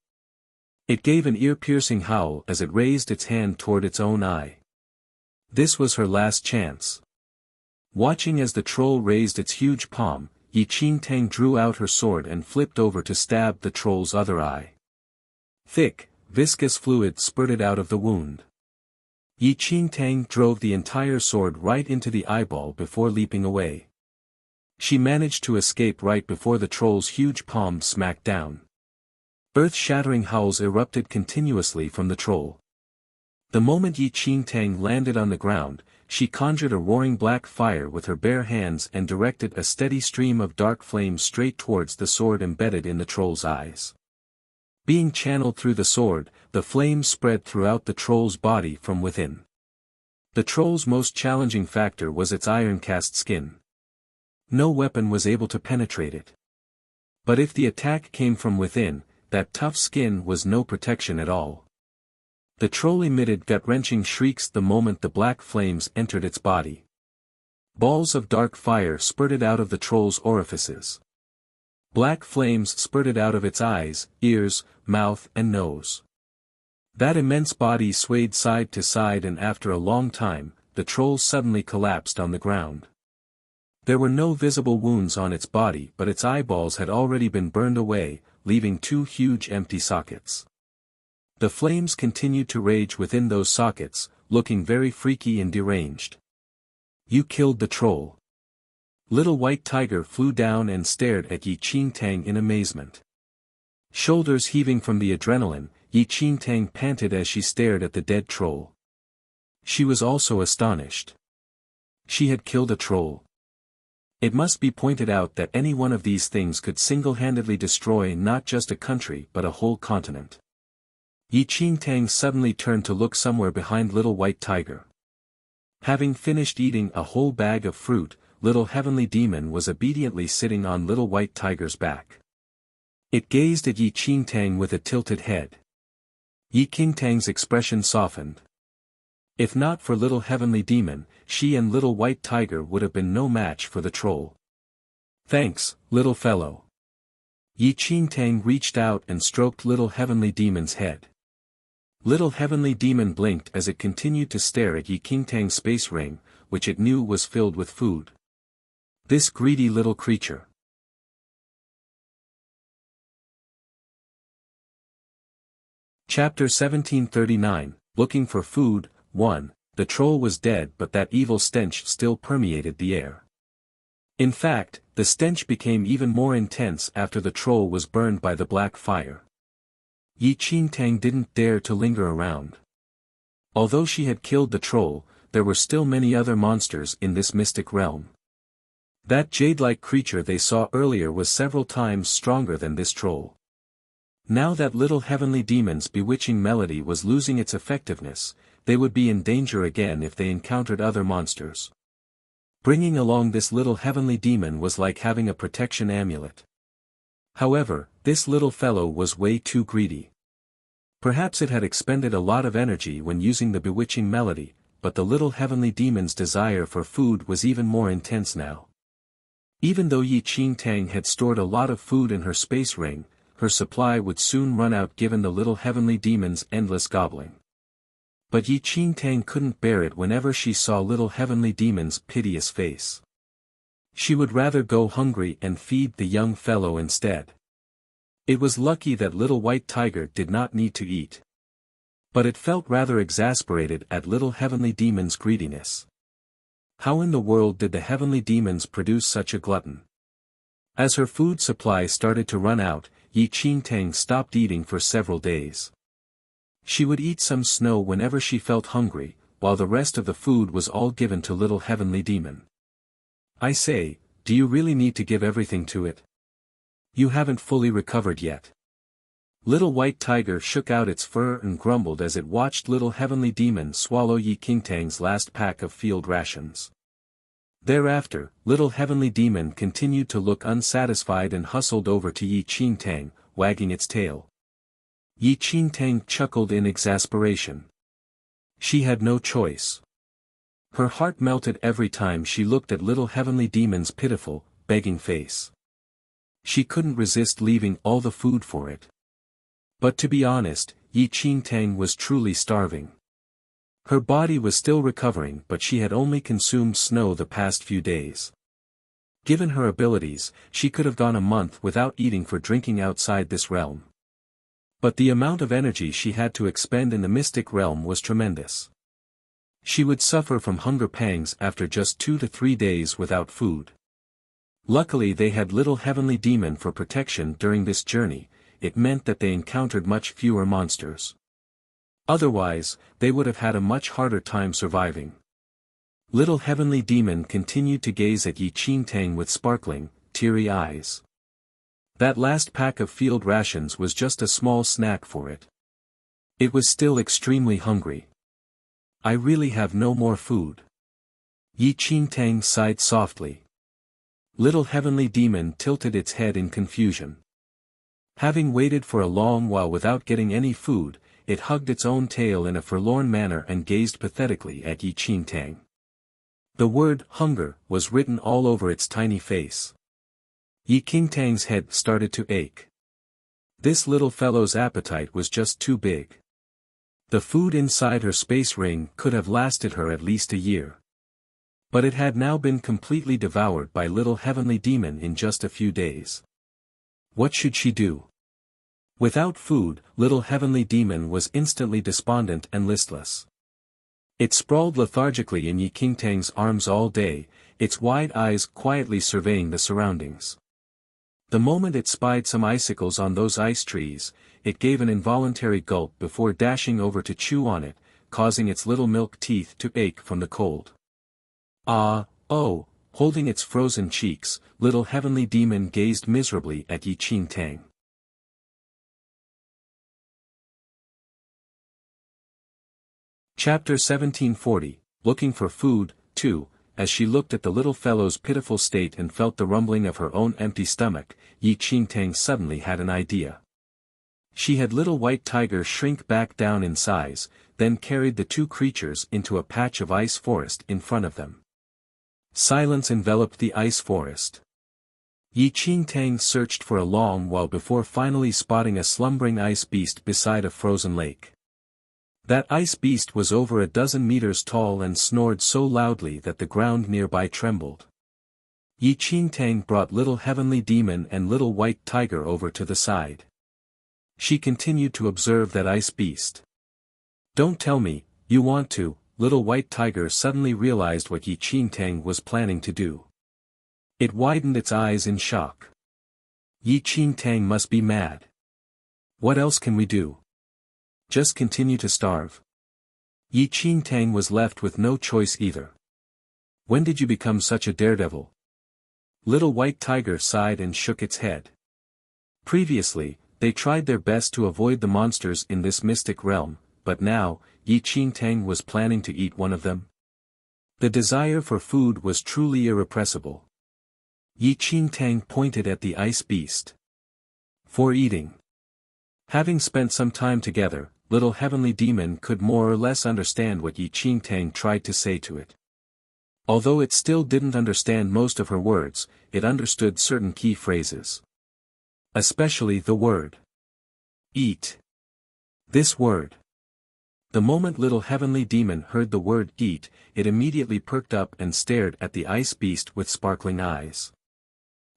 It gave an ear-piercing howl as it raised its hand toward its own eye. This was her last chance. Watching as the troll raised its huge palm, Yi Qingtang drew out her sword and flipped over to stab the troll's other eye. Thick, viscous fluid spurted out of the wound. Yi Qingtang drove the entire sword right into the eyeball before leaping away. She managed to escape right before the troll's huge palm smacked down. Earth-shattering howls erupted continuously from the troll. The moment Yi Qingtang landed on the ground, she conjured a roaring black fire with her bare hands and directed a steady stream of dark flames straight towards the sword embedded in the troll's eyes. Being channeled through the sword, the flames spread throughout the troll's body from within. The troll's most challenging factor was its iron-cast skin. No weapon was able to penetrate it. But if the attack came from within, that tough skin was no protection at all. The troll emitted gut-wrenching shrieks the moment the black flames entered its body. Balls of dark fire spurted out of the troll's orifices. Black flames spurted out of its eyes, ears, mouth and nose. That immense body swayed side to side, and after a long time, the troll suddenly collapsed on the ground. There were no visible wounds on its body, but its eyeballs had already been burned away, leaving two huge empty sockets. The flames continued to rage within those sockets, looking very freaky and deranged. "You killed the troll." Little white tiger flew down and stared at Yi Qingtang in amazement. Shoulders heaving from the adrenaline, Yi Qingtang panted as she stared at the dead troll. She was also astonished. She had killed a troll. It must be pointed out that any one of these things could single-handedly destroy not just a country but a whole continent. Yi Qingtang suddenly turned to look somewhere behind little white tiger. Having finished eating a whole bag of fruit, little heavenly demon was obediently sitting on little white tiger's back. It gazed at Yi Qingtang with a tilted head. Yi Qingtang's expression softened. If not for little heavenly demon, she and little white tiger would have been no match for the troll. "Thanks, little fellow." Yi Qingtang reached out and stroked little heavenly demon's head. Little heavenly demon blinked as it continued to stare at Yi Qingtang's space ring, which it knew was filled with food. This greedy little creature. Chapter 1739, Looking for Food. 1. The troll was dead, but that evil stench still permeated the air. In fact, the stench became even more intense after the troll was burned by the black fire. Yi Qingtang didn't dare to linger around. Although she had killed the troll, there were still many other monsters in this mystic realm. That jade-like creature they saw earlier was several times stronger than this troll. Now that little heavenly demon's bewitching melody was losing its effectiveness, they would be in danger again if they encountered other monsters. Bringing along this little heavenly demon was like having a protection amulet. However, this little fellow was way too greedy. Perhaps it had expended a lot of energy when using the bewitching melody, but the little heavenly demon's desire for food was even more intense now. Even though Yi Qingtang had stored a lot of food in her space ring, her supply would soon run out given the little heavenly demon's endless gobbling. But Yi Qing Tang couldn't bear it whenever she saw little heavenly demon's piteous face. She would rather go hungry and feed the young fellow instead. It was lucky that little white tiger did not need to eat. But it felt rather exasperated at little heavenly demon's greediness. How in the world did the heavenly demons produce such a glutton? As her food supply started to run out, Yi Qing Tang stopped eating for several days. She would eat some snow whenever she felt hungry, while the rest of the food was all given to little heavenly demon. I say, do you really need to give everything to it? You haven't fully recovered yet. Little white tiger shook out its fur and grumbled as it watched little heavenly demon swallow Yi Qing Tang's last pack of field rations. Thereafter, little heavenly demon continued to look unsatisfied and hustled over to Yi Qing Tang, wagging its tail. Yi Qing Tang chuckled in exasperation. She had no choice. Her heart melted every time she looked at little heavenly demon's pitiful, begging face. She couldn't resist leaving all the food for it. But to be honest, Yi Qing Tang was truly starving. Her body was still recovering, but she had only consumed snow the past few days. Given her abilities, she could have gone a month without eating for drinking outside this realm. But the amount of energy she had to expend in the mystic realm was tremendous. She would suffer from hunger pangs after just 2 to 3 days without food. Luckily they had little heavenly demon for protection during this journey. It meant that they encountered much fewer monsters. Otherwise, they would have had a much harder time surviving. Little heavenly demon continued to gaze at Yi Qing Tang with sparkling, teary eyes. That last pack of field rations was just a small snack for it. It was still extremely hungry. I really have no more food. Yi Qing Tang sighed softly. Little heavenly demon tilted its head in confusion. Having waited for a long while without getting any food, it hugged its own tail in a forlorn manner and gazed pathetically at Yi Qing Tang. The word, hunger, was written all over its tiny face. Yi Qing Tang's head started to ache. This little fellow's appetite was just too big. The food inside her space ring could have lasted her at least a year. But it had now been completely devoured by little heavenly demon in just a few days. What should she do? Without food, little heavenly demon was instantly despondent and listless. It sprawled lethargically in Yi Qing Tang's arms all day, its wide eyes quietly surveying the surroundings. The moment it spied some icicles on those ice trees, it gave an involuntary gulp before dashing over to chew on it, causing its little milk teeth to ache from the cold. Holding its frozen cheeks, little heavenly demon gazed miserably at Yi Qing Tang. Chapter 1740, Looking for Food, 2. As she looked at the little fellow's pitiful state and felt the rumbling of her own empty stomach, Yi Qing Tang suddenly had an idea. She had little white tiger shrink back down in size, then carried the two creatures into a patch of ice forest in front of them. Silence enveloped the ice forest. Yi Qing Tang searched for a long while before finally spotting a slumbering ice beast beside a frozen lake. That ice beast was over a dozen meters tall and snored so loudly that the ground nearby trembled. Yi Qing Tang brought little heavenly demon and little white tiger over to the side. She continued to observe that ice beast. Don't tell me, you want to, little white tiger suddenly realized what Yi Qing Tang was planning to do. It widened its eyes in shock. Yi Qing Tang must be mad. What else can we do? Just continue to starve? Yi Qing Tang was left with no choice either. When did you become such a daredevil? Little white tiger sighed and shook its head. Previously, they tried their best to avoid the monsters in this mystic realm, but now, Yi Qing Tang was planning to eat one of them. The desire for food was truly irrepressible. Yi Qing Tang pointed at the ice beast. For eating. Having spent some time together, little heavenly demon could more or less understand what Yi Qing Tang tried to say to it. Although it still didn't understand most of her words, it understood certain key phrases. Especially the word eat. This word. The moment little heavenly demon heard the word eat, it immediately perked up and stared at the ice beast with sparkling eyes.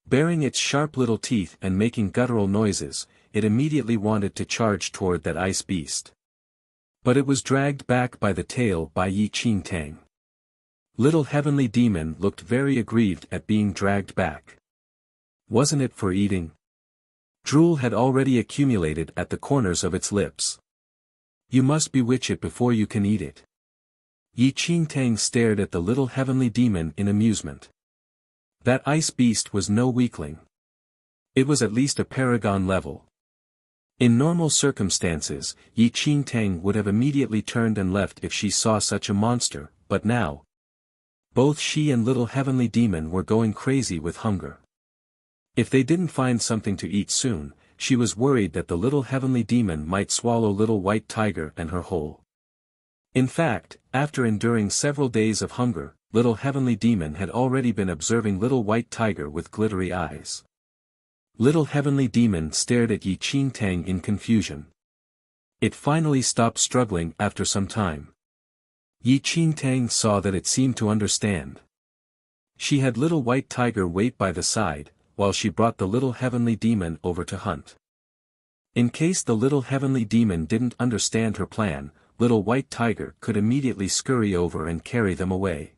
Baring its sharp little teeth and making guttural noises, it immediately wanted to charge toward that ice beast. But it was dragged back by the tail by Yi Qing Tang. Little heavenly demon looked very aggrieved at being dragged back. Wasn't it for eating? Drool had already accumulated at the corners of its lips. You must bewitch it before you can eat it. Yi Qing Tang stared at the little heavenly demon in amusement. That ice beast was no weakling. It was at least a paragon level. In normal circumstances, Yi Qing Tang would have immediately turned and left if she saw such a monster, but now, both she and little heavenly demon were going crazy with hunger. If they didn't find something to eat soon, she was worried that the little heavenly demon might swallow little white tiger and her whole. In fact, after enduring several days of hunger, little heavenly demon had already been observing little white tiger with glittery eyes. Little heavenly demon stared at Yi Qing Tang in confusion. It finally stopped struggling after some time. Yi Qing Tang saw that it seemed to understand. She had little white tiger wait by the side, while she brought the little heavenly demon over to hunt. In case the little heavenly demon didn't understand her plan, little white tiger could immediately scurry over and carry them away.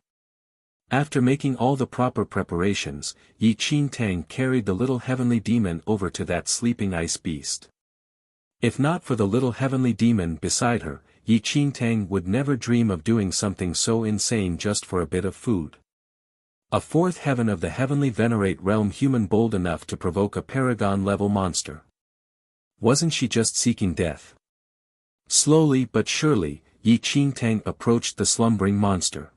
After making all the proper preparations, Yi Qing Tang carried the little heavenly demon over to that sleeping ice beast. If not for the little heavenly demon beside her, Yi Qing Tang would never dream of doing something so insane just for a bit of food. A fourth heaven of the heavenly venerate realm human bold enough to provoke a paragon-level monster. Wasn't she just seeking death? Slowly but surely, Yi Qing Tang approached the slumbering monster.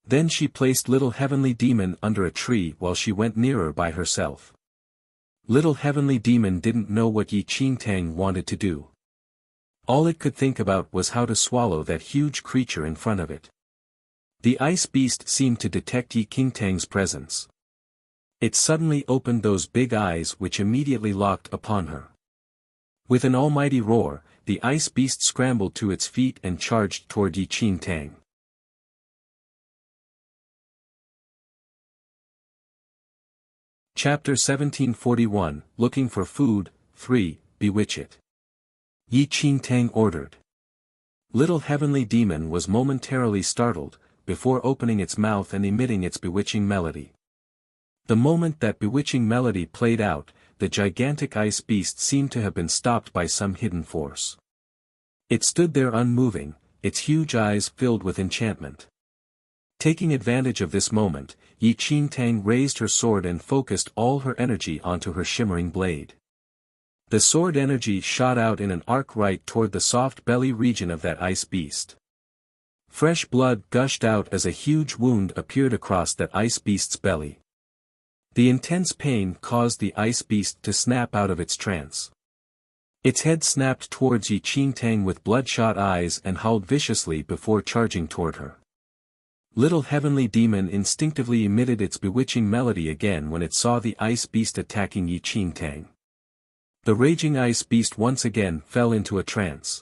Then she placed little heavenly demon under a tree while she went nearer by herself. Little heavenly demon didn't know what Yi Qing Tang wanted to do. All it could think about was how to swallow that huge creature in front of it. The ice beast seemed to detect Yi Qing Tang's presence. It suddenly opened those big eyes which immediately locked upon her. With an almighty roar, the ice beast scrambled to its feet and charged toward Yi Qing Tang. Chapter 1741, Looking for Food, 3, Bewitch It. Yi Qing Tang ordered. Little heavenly demon was momentarily startled, before opening its mouth and emitting its bewitching melody. The moment that bewitching melody played out, the gigantic ice beast seemed to have been stopped by some hidden force. It stood there unmoving, its huge eyes filled with enchantment. Taking advantage of this moment, Yi Qing Tang raised her sword and focused all her energy onto her shimmering blade. The sword energy shot out in an arc right toward the soft belly region of that ice beast. Fresh blood gushed out as a huge wound appeared across that ice beast's belly. The intense pain caused the ice beast to snap out of its trance. Its head snapped towards Yi Qing Tang with bloodshot eyes and howled viciously before charging toward her. Little heavenly demon instinctively emitted its bewitching melody again when it saw the ice beast attacking Yi Qing Tang. The raging ice beast once again fell into a trance.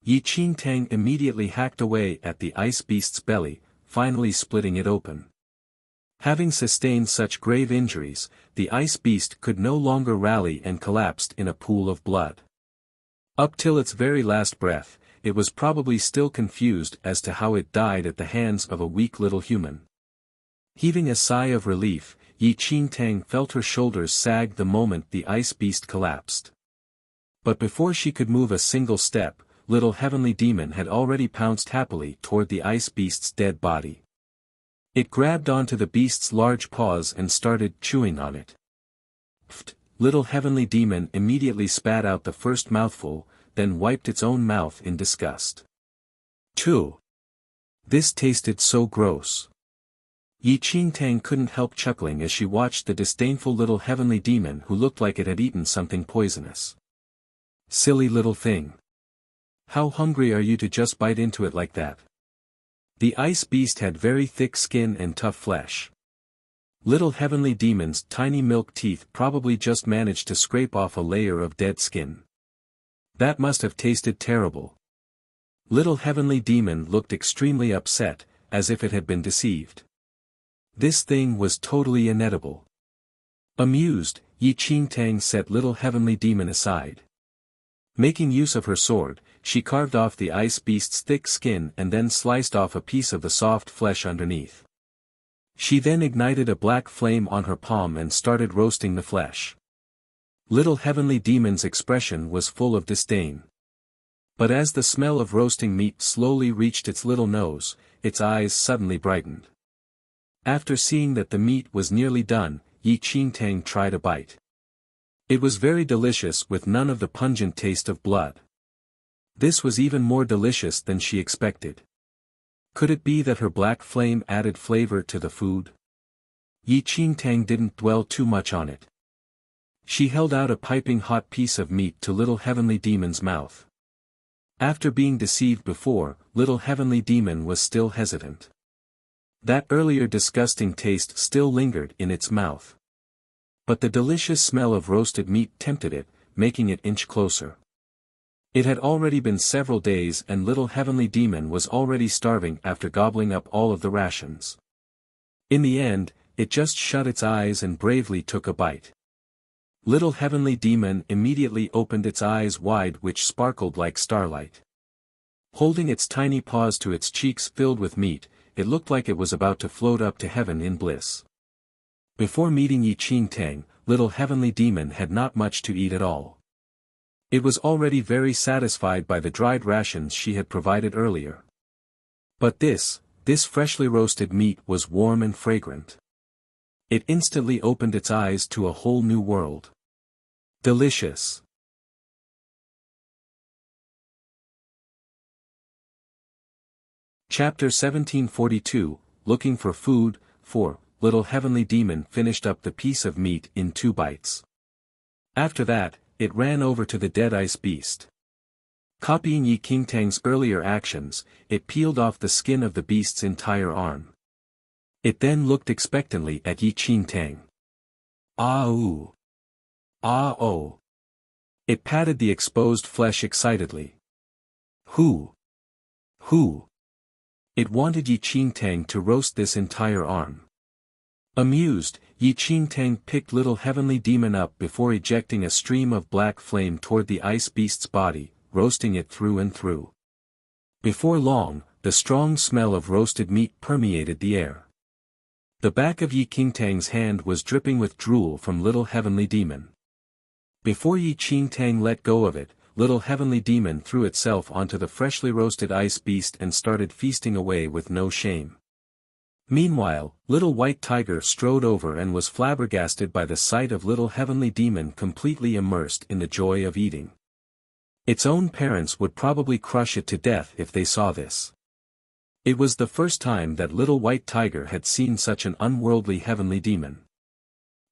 Yi Qing Tang immediately hacked away at the ice beast's belly, finally splitting it open. Having sustained such grave injuries, the ice beast could no longer rally and collapsed in a pool of blood. Up till its very last breath, it was probably still confused as to how it died at the hands of a weak little human. Heaving a sigh of relief, Yi Qing Tang felt her shoulders sag the moment the ice beast collapsed. But before she could move a single step, little heavenly demon had already pounced happily toward the ice beast's dead body. It grabbed onto the beast's large paws and started chewing on it. Pfft! Little heavenly demon immediately spat out the first mouthful, then wiped its own mouth in disgust. 2. This tasted so gross. Yi Qing Tang couldn't help chuckling as she watched the disdainful little heavenly demon who looked like it had eaten something poisonous. Silly little thing. How hungry are you to just bite into it like that? The ice beast had very thick skin and tough flesh. Little heavenly demon's tiny milk teeth probably just managed to scrape off a layer of dead skin. That must have tasted terrible. Little heavenly demon looked extremely upset, as if it had been deceived. This thing was totally inedible. Amused, Yi Qingtang set little heavenly demon aside. Making use of her sword, she carved off the ice beast's thick skin and then sliced off a piece of the soft flesh underneath. She then ignited a black flame on her palm and started roasting the flesh. Little heavenly demon's expression was full of disdain. But as the smell of roasting meat slowly reached its little nose, its eyes suddenly brightened. After seeing that the meat was nearly done, Yi Qingtang tried a bite. It was very delicious with none of the pungent taste of blood. This was even more delicious than she expected. Could it be that her black flame added flavor to the food? Yi Qingtang didn't dwell too much on it. She held out a piping hot piece of meat to little heavenly demon's mouth. After being deceived before, little heavenly demon was still hesitant. That earlier disgusting taste still lingered in its mouth. But the delicious smell of roasted meat tempted it, making it inch closer. It had already been several days and little heavenly demon was already starving after gobbling up all of the rations. In the end, it just shut its eyes and bravely took a bite. Little heavenly demon immediately opened its eyes wide, which sparkled like starlight. Holding its tiny paws to its cheeks filled with meat, it looked like it was about to float up to heaven in bliss. Before meeting Yi Qingtang, little heavenly demon had not much to eat at all. It was already very satisfied by the dried rations she had provided earlier. But this freshly roasted meat was warm and fragrant. It instantly opened its eyes to a whole new world. Delicious. Chapter 1742, Looking for Food. 4. Little heavenly demon finished up the piece of meat in 2 bites. After that, it ran over to the dead ice beast. Copying Yi Qingtang's earlier actions, it peeled off the skin of the beast's entire arm. It then looked expectantly at Yi Qingtang. Ah-ooh. Ah-oh. It patted the exposed flesh excitedly. Who? It wanted Yi Qingtang to roast this entire arm. Amused, Yi Qingtang picked little heavenly demon up before ejecting a stream of black flame toward the ice beast's body, roasting it through and through. Before long, the strong smell of roasted meat permeated the air. The back of Yi Qingtang's hand was dripping with drool from little heavenly demon. Before Yi Qingtang let go of it, little heavenly demon threw itself onto the freshly roasted ice beast and started feasting away with no shame. Meanwhile, little white tiger strode over and was flabbergasted by the sight of little heavenly demon completely immersed in the joy of eating. Its own parents would probably crush it to death if they saw this. It was the first time that little white tiger had seen such an unworldly heavenly demon.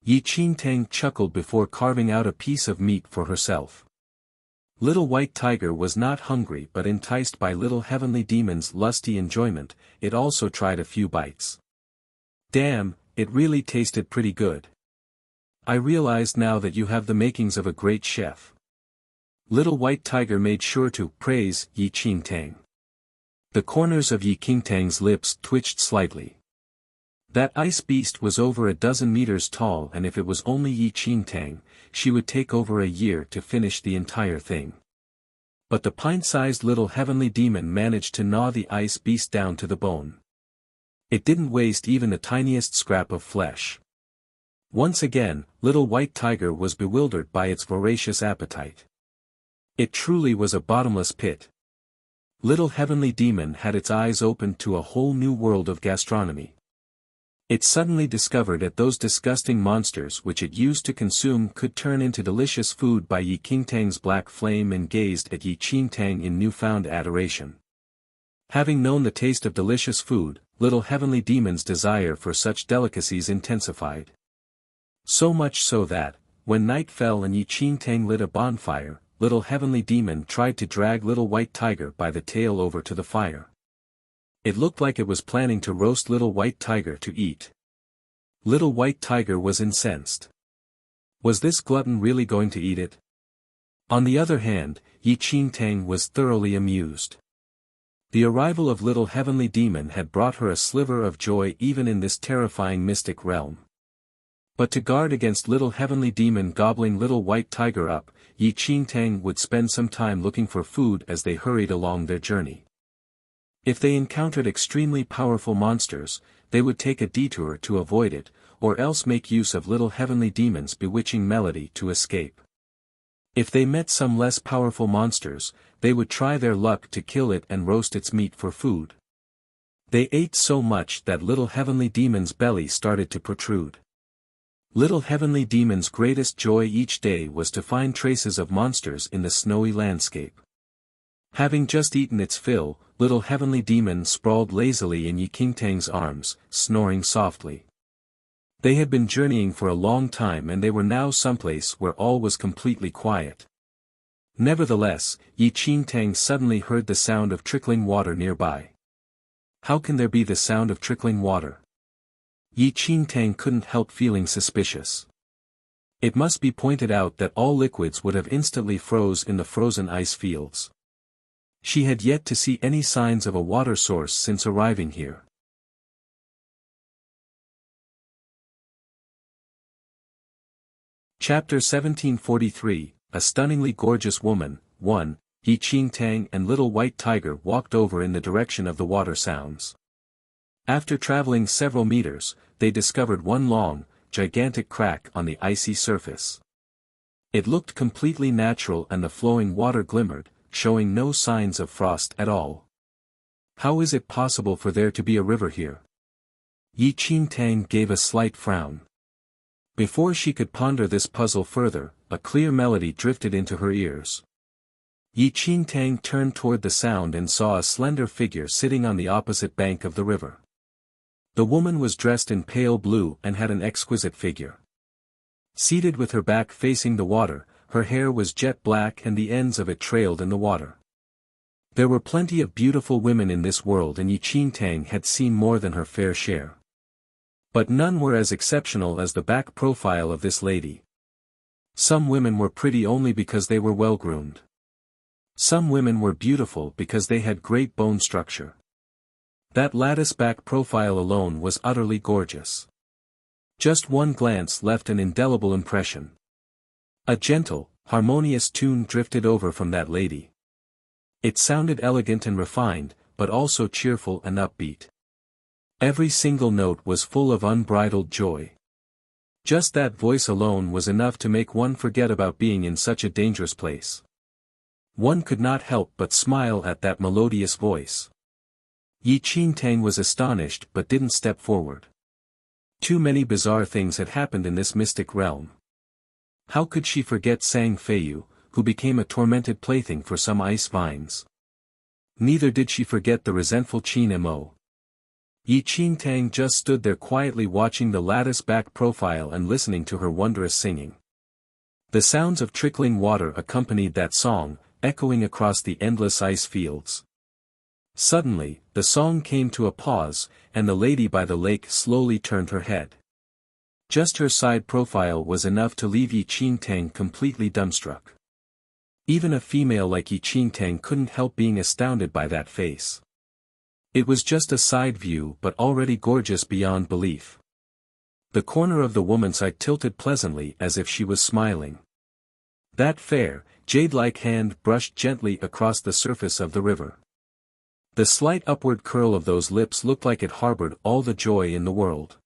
Yi Qingtang chuckled before carving out a piece of meat for herself. Little white tiger was not hungry, but enticed by little heavenly demon's lusty enjoyment, it also tried a few bites. Damn, it really tasted pretty good. I realized now that you have the makings of a great chef. Little white tiger made sure to praise Yi Qingtang. The corners of Yi Qingtang's lips twitched slightly. That ice beast was over a dozen meters tall, and if it was only Yi Qingtang, she would take over a year to finish the entire thing. But the pint-sized little heavenly demon managed to gnaw the ice beast down to the bone. It didn't waste even the tiniest scrap of flesh. Once again, little white tiger was bewildered by its voracious appetite. It truly was a bottomless pit. Little heavenly demon had its eyes opened to a whole new world of gastronomy. It suddenly discovered that those disgusting monsters which it used to consume could turn into delicious food by Yi Qingtang's black flame, and gazed at Yi Qingtang in newfound adoration. Having known the taste of delicious food, little heavenly demon's desire for such delicacies intensified. So much so that, when night fell and Yi Qingtang lit a bonfire, little heavenly demon tried to drag little white tiger by the tail over to the fire. It looked like it was planning to roast little white tiger to eat. Little white tiger was incensed. Was this glutton really going to eat it? On the other hand, Yi Qingtang was thoroughly amused. The arrival of little heavenly demon had brought her a sliver of joy even in this terrifying mystic realm. But to guard against little heavenly demon gobbling little white tiger up, Yi Qingtang would spend some time looking for food as they hurried along their journey. If they encountered extremely powerful monsters, they would take a detour to avoid it, or else make use of little heavenly demon's bewitching melody to escape. If they met some less powerful monsters, they would try their luck to kill it and roast its meat for food. They ate so much that little heavenly demon's belly started to protrude. Little heavenly demon's greatest joy each day was to find traces of monsters in the snowy landscape. Having just eaten its fill, little heavenly demon sprawled lazily in Yi Qingtang's arms, snoring softly. They had been journeying for a long time and they were now someplace where all was completely quiet. Nevertheless, Yi Qingtang suddenly heard the sound of trickling water nearby. How can there be the sound of trickling water? Yi Qingtang couldn't help feeling suspicious. It must be pointed out that all liquids would have instantly froze in the frozen ice fields. She had yet to see any signs of a water source since arriving here. Chapter 1743, A Stunningly Gorgeous Woman, 1, Yi Qingtang and Little White Tiger walked over in the direction of the water sounds. After traveling several meters, they discovered one long, gigantic crack on the icy surface. It looked completely natural and the flowing water glimmered, showing no signs of frost at all. How is it possible for there to be a river here? Yi Qingtang gave a slight frown. Before she could ponder this puzzle further, a clear melody drifted into her ears. Yi Qingtang turned toward the sound and saw a slender figure sitting on the opposite bank of the river. The woman was dressed in pale blue and had an exquisite figure. Seated with her back facing the water, her hair was jet black and the ends of it trailed in the water. There were plenty of beautiful women in this world and Yi Qingtang had seen more than her fair share. But none were as exceptional as the back profile of this lady. Some women were pretty only because they were well-groomed. Some women were beautiful because they had great bone structure. That lattice back profile alone was utterly gorgeous. Just one glance left an indelible impression. A gentle, harmonious tune drifted over from that lady. It sounded elegant and refined, but also cheerful and upbeat. Every single note was full of unbridled joy. Just that voice alone was enough to make one forget about being in such a dangerous place. One could not help but smile at that melodious voice. Yi Qingtang was astonished but didn't step forward. Too many bizarre things had happened in this mystic realm. How could she forget Sang Feiyu, who became a tormented plaything for some ice vines? Neither did she forget the resentful Qin Mo. Yi Qingtang just stood there quietly watching the lattice-back profile and listening to her wondrous singing. The sounds of trickling water accompanied that song, echoing across the endless ice fields. Suddenly, the song came to a pause, and the lady by the lake slowly turned her head. Just her side profile was enough to leave Yi Qingtang completely dumbstruck. Even a female like Yi Qingtang couldn't help being astounded by that face. It was just a side view but already gorgeous beyond belief. The corner of the woman's eye tilted pleasantly as if she was smiling. That fair, jade-like hand brushed gently across the surface of the river. The slight upward curl of those lips looked like it harbored all the joy in the world.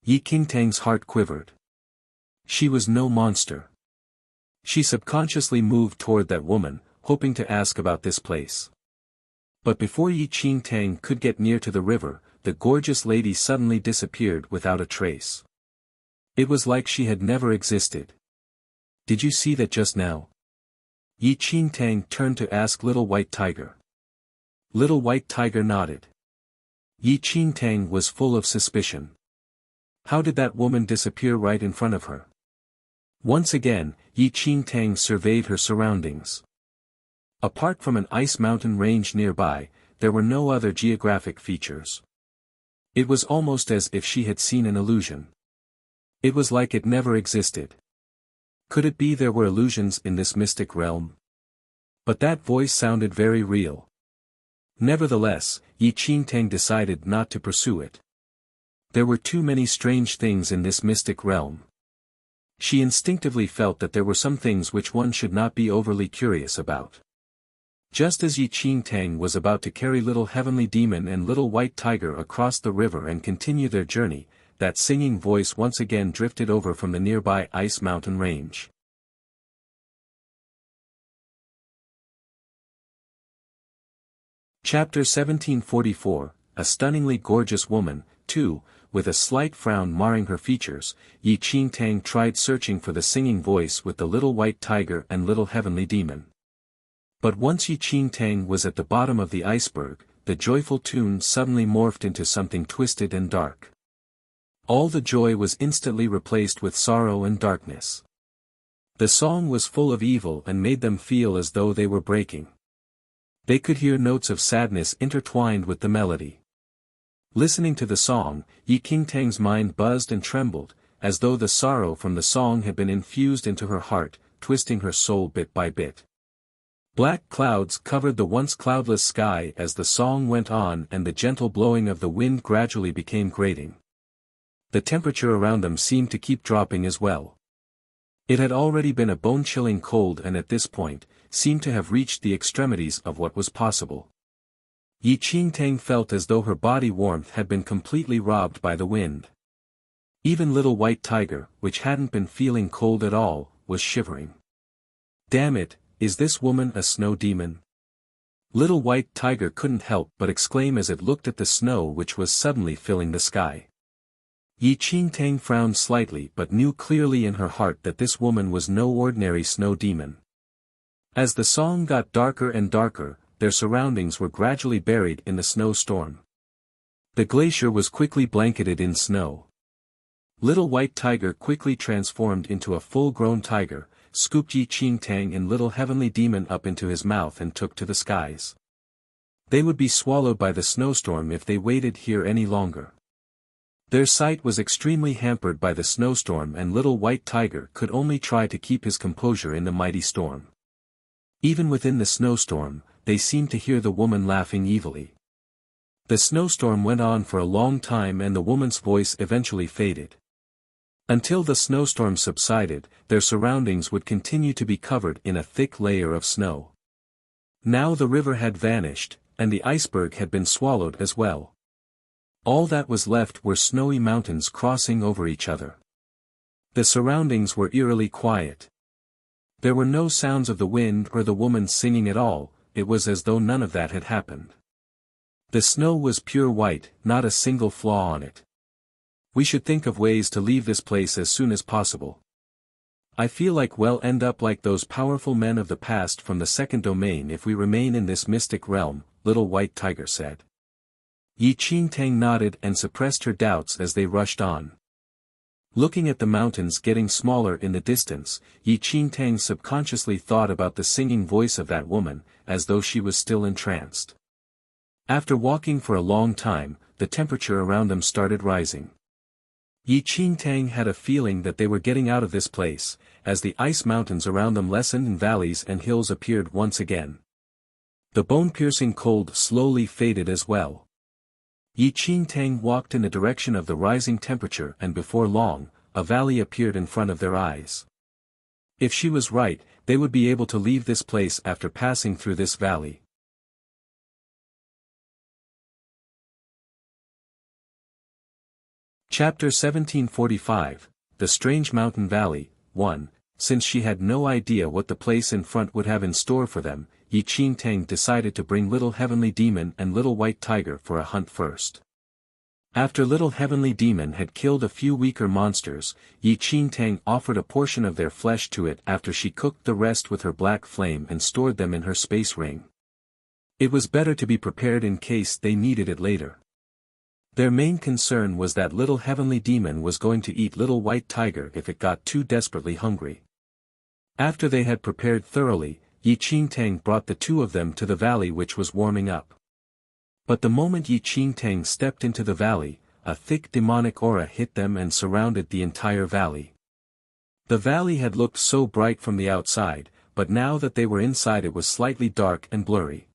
Yi Qingtang's heart quivered. She was no monster. She subconsciously moved toward that woman, hoping to ask about this place. But before Yi Qingtang could get near to the river, the gorgeous lady suddenly disappeared without a trace. It was like she had never existed. Did you see that just now? Yi Qingtang turned to ask Little White Tiger. Little White Tiger nodded. Yi Qingtang was full of suspicion. How did that woman disappear right in front of her? Once again, Yi Qingtang surveyed her surroundings. Apart from an ice mountain range nearby, there were no other geographic features. It was almost as if she had seen an illusion. It was like it never existed. Could it be there were illusions in this mystic realm? But that voice sounded very real. Nevertheless, Yi Qingtang decided not to pursue it. There were too many strange things in this mystic realm. She instinctively felt that there were some things which one should not be overly curious about. Just as Yi Qingtang was about to carry little heavenly demon and little white tiger across the river and continue their journey, that singing voice once again drifted over from the nearby ice mountain range. Chapter 1744, A stunningly gorgeous woman, 2, with a slight frown marring her features, Yi Qingtang tried searching for the singing voice with the little white tiger and little heavenly demon. But once Yi Qingtang was at the bottom of the iceberg, the joyful tune suddenly morphed into something twisted and dark. All the joy was instantly replaced with sorrow and darkness. The song was full of evil and made them feel as though they were breaking. They could hear notes of sadness intertwined with the melody. Listening to the song, Yi Qingtang's mind buzzed and trembled, as though the sorrow from the song had been infused into her heart, twisting her soul bit by bit. Black clouds covered the once cloudless sky as the song went on and the gentle blowing of the wind gradually became grating. The temperature around them seemed to keep dropping as well. It had already been a bone-chilling cold and at this point, seemed to have reached the extremities of what was possible. Yi Qingtang felt as though her body warmth had been completely robbed by the wind. Even little white tiger, which hadn't been feeling cold at all, was shivering. Damn it, is this woman a snow demon? Little white tiger couldn't help but exclaim as it looked at the snow which was suddenly filling the sky. Yi Qingtang frowned slightly but knew clearly in her heart that this woman was no ordinary snow demon. As the song got darker and darker, their surroundings were gradually buried in the snowstorm. The glacier was quickly blanketed in snow. Little white tiger quickly transformed into a full-grown tiger, scooped Yi Qingtang and little heavenly demon up into his mouth and took to the skies. They would be swallowed by the snowstorm if they waited here any longer. Their sight was extremely hampered by the snowstorm and little white tiger could only try to keep his composure in the mighty storm. Even within the snowstorm, they seemed to hear the woman laughing evilly. The snowstorm went on for a long time and the woman's voice eventually faded. Until the snowstorm subsided, their surroundings would continue to be covered in a thick layer of snow. Now the river had vanished, and the iceberg had been swallowed as well. All that was left were snowy mountains crossing over each other. The surroundings were eerily quiet. There were no sounds of the wind or the woman singing at all, it was as though none of that had happened. The snow was pure white, not a single flaw on it. We should think of ways to leave this place as soon as possible. I feel like we'll end up like those powerful men of the past from the second domain if we remain in this mystic realm, little white tiger said. Yi Qingtang nodded and suppressed her doubts as they rushed on. Looking at the mountains getting smaller in the distance, Yi Qingtang subconsciously thought about the singing voice of that woman, as though she was still entranced. After walking for a long time, the temperature around them started rising. Yi Qingtang had a feeling that they were getting out of this place, as the ice mountains around them lessened and valleys and hills appeared once again. The bone-piercing cold slowly faded as well. Yi Qingtang walked in the direction of the rising temperature and before long, a valley appeared in front of their eyes. If she was right, they would be able to leave this place after passing through this valley. Chapter 1745, The Strange Mountain Valley, 1. Since she had no idea what the place in front would have in store for them, Yi Qingtang decided to bring Little Heavenly Demon and Little White Tiger for a hunt first. After Little Heavenly Demon had killed a few weaker monsters, Yi Qingtang offered a portion of their flesh to it after she cooked the rest with her black flame and stored them in her space ring. It was better to be prepared in case they needed it later. Their main concern was that Little Heavenly Demon was going to eat Little White Tiger if it got too desperately hungry. After they had prepared thoroughly, Yi Qingtang brought the two of them to the valley which was warming up. But the moment Yi Qingtang stepped into the valley, a thick demonic aura hit them and surrounded the entire valley. The valley had looked so bright from the outside, but now that they were inside it was slightly dark and blurry.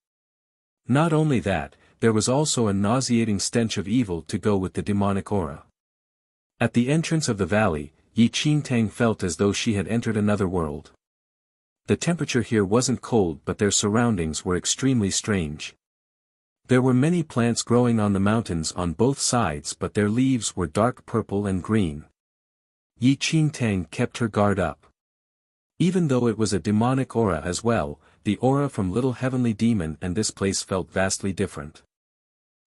Not only that, there was also a nauseating stench of evil to go with the demonic aura. At the entrance of the valley, Yi Qingtang felt as though she had entered another world. The temperature here wasn't cold, but their surroundings were extremely strange. There were many plants growing on the mountains on both sides, but their leaves were dark purple and green. Yi Qingtang kept her guard up. Even though it was a demonic aura as well, the aura from Little Heavenly Demon and this place felt vastly different.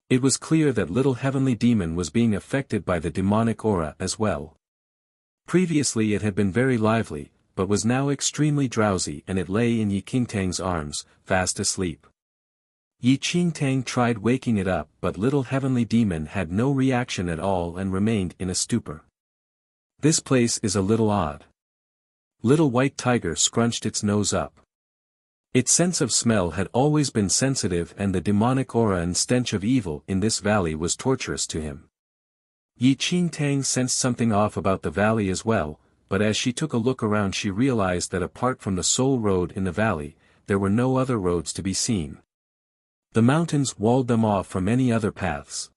It was clear that Little Heavenly Demon was being affected by the demonic aura as well. Previously it had been very lively, but was now extremely drowsy, and it lay in Yi Qingtang's arms, fast asleep. Yi Qingtang tried waking it up, but Little Heavenly Demon had no reaction at all and remained in a stupor. This place is a little odd. Little White Tiger scrunched its nose up. Its sense of smell had always been sensitive, and the demonic aura and stench of evil in this valley was torturous to him. Yi Qingtang sensed something off about the valley as well, but as she took a look around she realized that apart from the sole road in the valley, there were no other roads to be seen. The mountains walled them off from any other paths.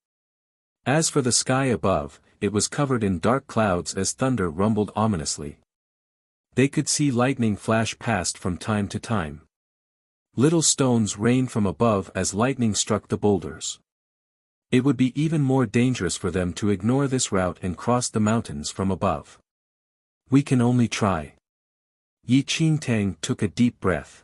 As for the sky above, it was covered in dark clouds as thunder rumbled ominously. They could see lightning flash past from time to time. Little stones rained from above as lightning struck the boulders. It would be even more dangerous for them to ignore this route and cross the mountains from above. We can only try. Yi Qingtang took a deep breath.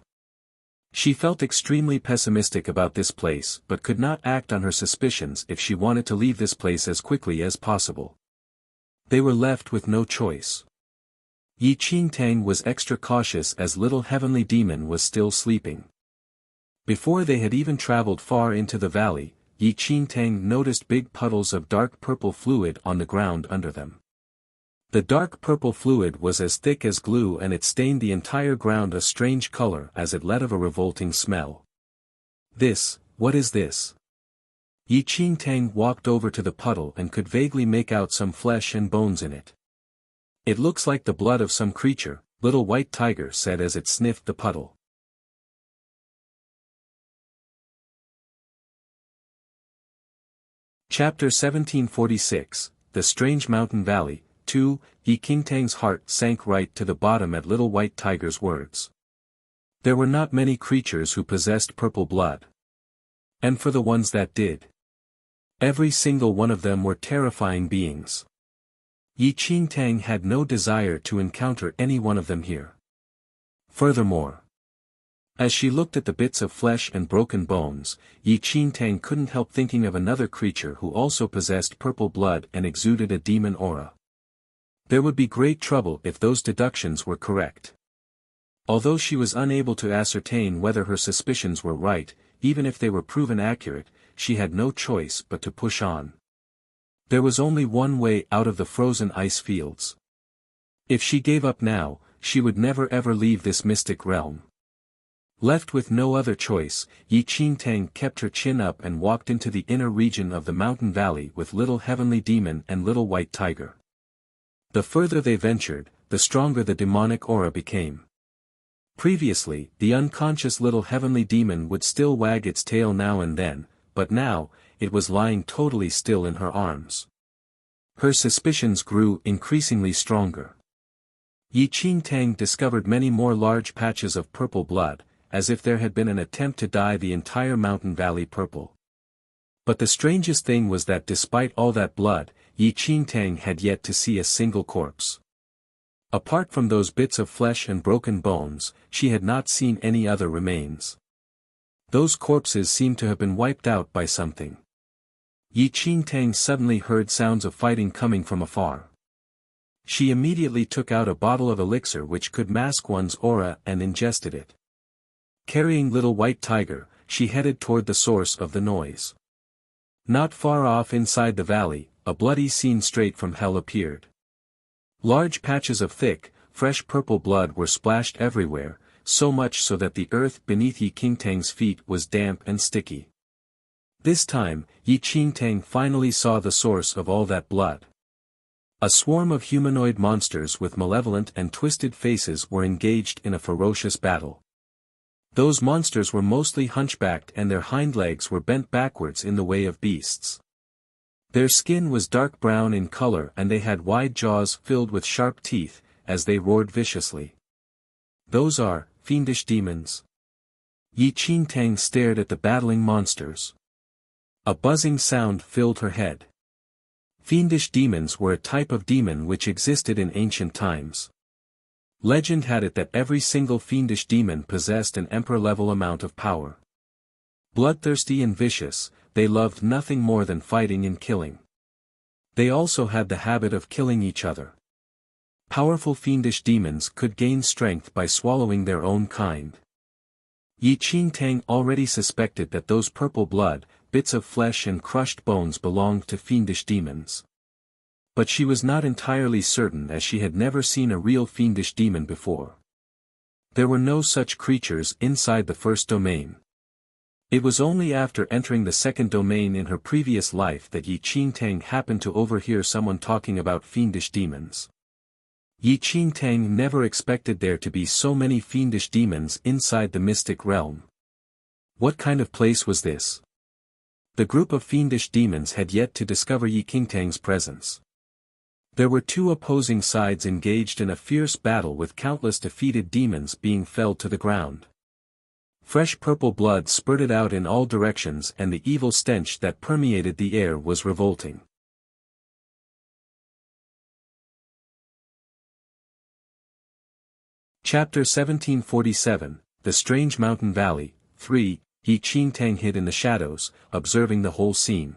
She felt extremely pessimistic about this place but could not act on her suspicions if she wanted to leave this place as quickly as possible. They were left with no choice. Yi Qingtang was extra cautious as Little Heavenly Demon was still sleeping. Before they had even traveled far into the valley, Yi Qingtang noticed big puddles of dark purple fluid on the ground under them. The dark purple fluid was as thick as glue and it stained the entire ground a strange color as it let off a revolting smell. What is this? Yi Qingtang walked over to the puddle and could vaguely make out some flesh and bones in it. It looks like the blood of some creature, Little White Tiger said as it sniffed the puddle. Chapter 1746, The Strange Mountain Valley, 2, Yi Qingtang's heart sank right to the bottom at Little White Tiger's words. There were not many creatures who possessed purple blood. And for the ones that did, every single one of them were terrifying beings. Yi Qingtang had no desire to encounter any one of them here. Furthermore, as she looked at the bits of flesh and broken bones, Yi Qingtang couldn't help thinking of another creature who also possessed purple blood and exuded a demon aura. There would be great trouble if those deductions were correct. Although she was unable to ascertain whether her suspicions were right, even if they were proven accurate, she had no choice but to push on. There was only one way out of the frozen ice fields. If she gave up now, she would never ever leave this mystic realm. Left with no other choice, Yi Qingtang kept her chin up and walked into the inner region of the mountain valley with Little Heavenly Demon and Little White Tiger. The further they ventured, the stronger the demonic aura became. Previously, the unconscious Little Heavenly Demon would still wag its tail now and then, but now, it was lying totally still in her arms. Her suspicions grew increasingly stronger. Yi Qingtang discovered many more large patches of purple blood, as if there had been an attempt to dye the entire mountain valley purple. But the strangest thing was that despite all that blood, Yi Qingtang had yet to see a single corpse. Apart from those bits of flesh and broken bones, she had not seen any other remains. Those corpses seemed to have been wiped out by something. Yi Qingtang suddenly heard sounds of fighting coming from afar. She immediately took out a bottle of elixir which could mask one's aura and ingested it. Carrying Little White Tiger, she headed toward the source of the noise. Not far off inside the valley, a bloody scene straight from hell appeared. Large patches of thick, fresh purple blood were splashed everywhere, so much so that the earth beneath Yi Qingtang's feet was damp and sticky. This time, Yi Qingtang finally saw the source of all that blood. A swarm of humanoid monsters with malevolent and twisted faces were engaged in a ferocious battle. Those monsters were mostly hunchbacked and their hind legs were bent backwards in the way of beasts. Their skin was dark brown in color and they had wide jaws filled with sharp teeth, as they roared viciously. Those are fiendish demons. Yi Qingtang stared at the battling monsters. A buzzing sound filled her head. Fiendish demons were a type of demon which existed in ancient times. Legend had it that every single fiendish demon possessed an emperor-level amount of power. Bloodthirsty and vicious, they loved nothing more than fighting and killing. They also had the habit of killing each other. Powerful fiendish demons could gain strength by swallowing their own kind. Yi Qingtang already suspected that those purple blood, bits of flesh and crushed bones belonged to fiendish demons. But she was not entirely certain as she had never seen a real fiendish demon before. There were no such creatures inside the first domain. It was only after entering the second domain in her previous life that Yi Qingtang happened to overhear someone talking about fiendish demons. Yi Qingtang never expected there to be so many fiendish demons inside the mystic realm. What kind of place was this? The group of fiendish demons had yet to discover Yi Qingtang's presence. There were two opposing sides engaged in a fierce battle with countless defeated demons being felled to the ground. Fresh purple blood spurted out in all directions and the evil stench that permeated the air was revolting. Chapter 1747, The Strange Mountain Valley, 3, Yi Qingtang hid in the shadows, observing the whole scene.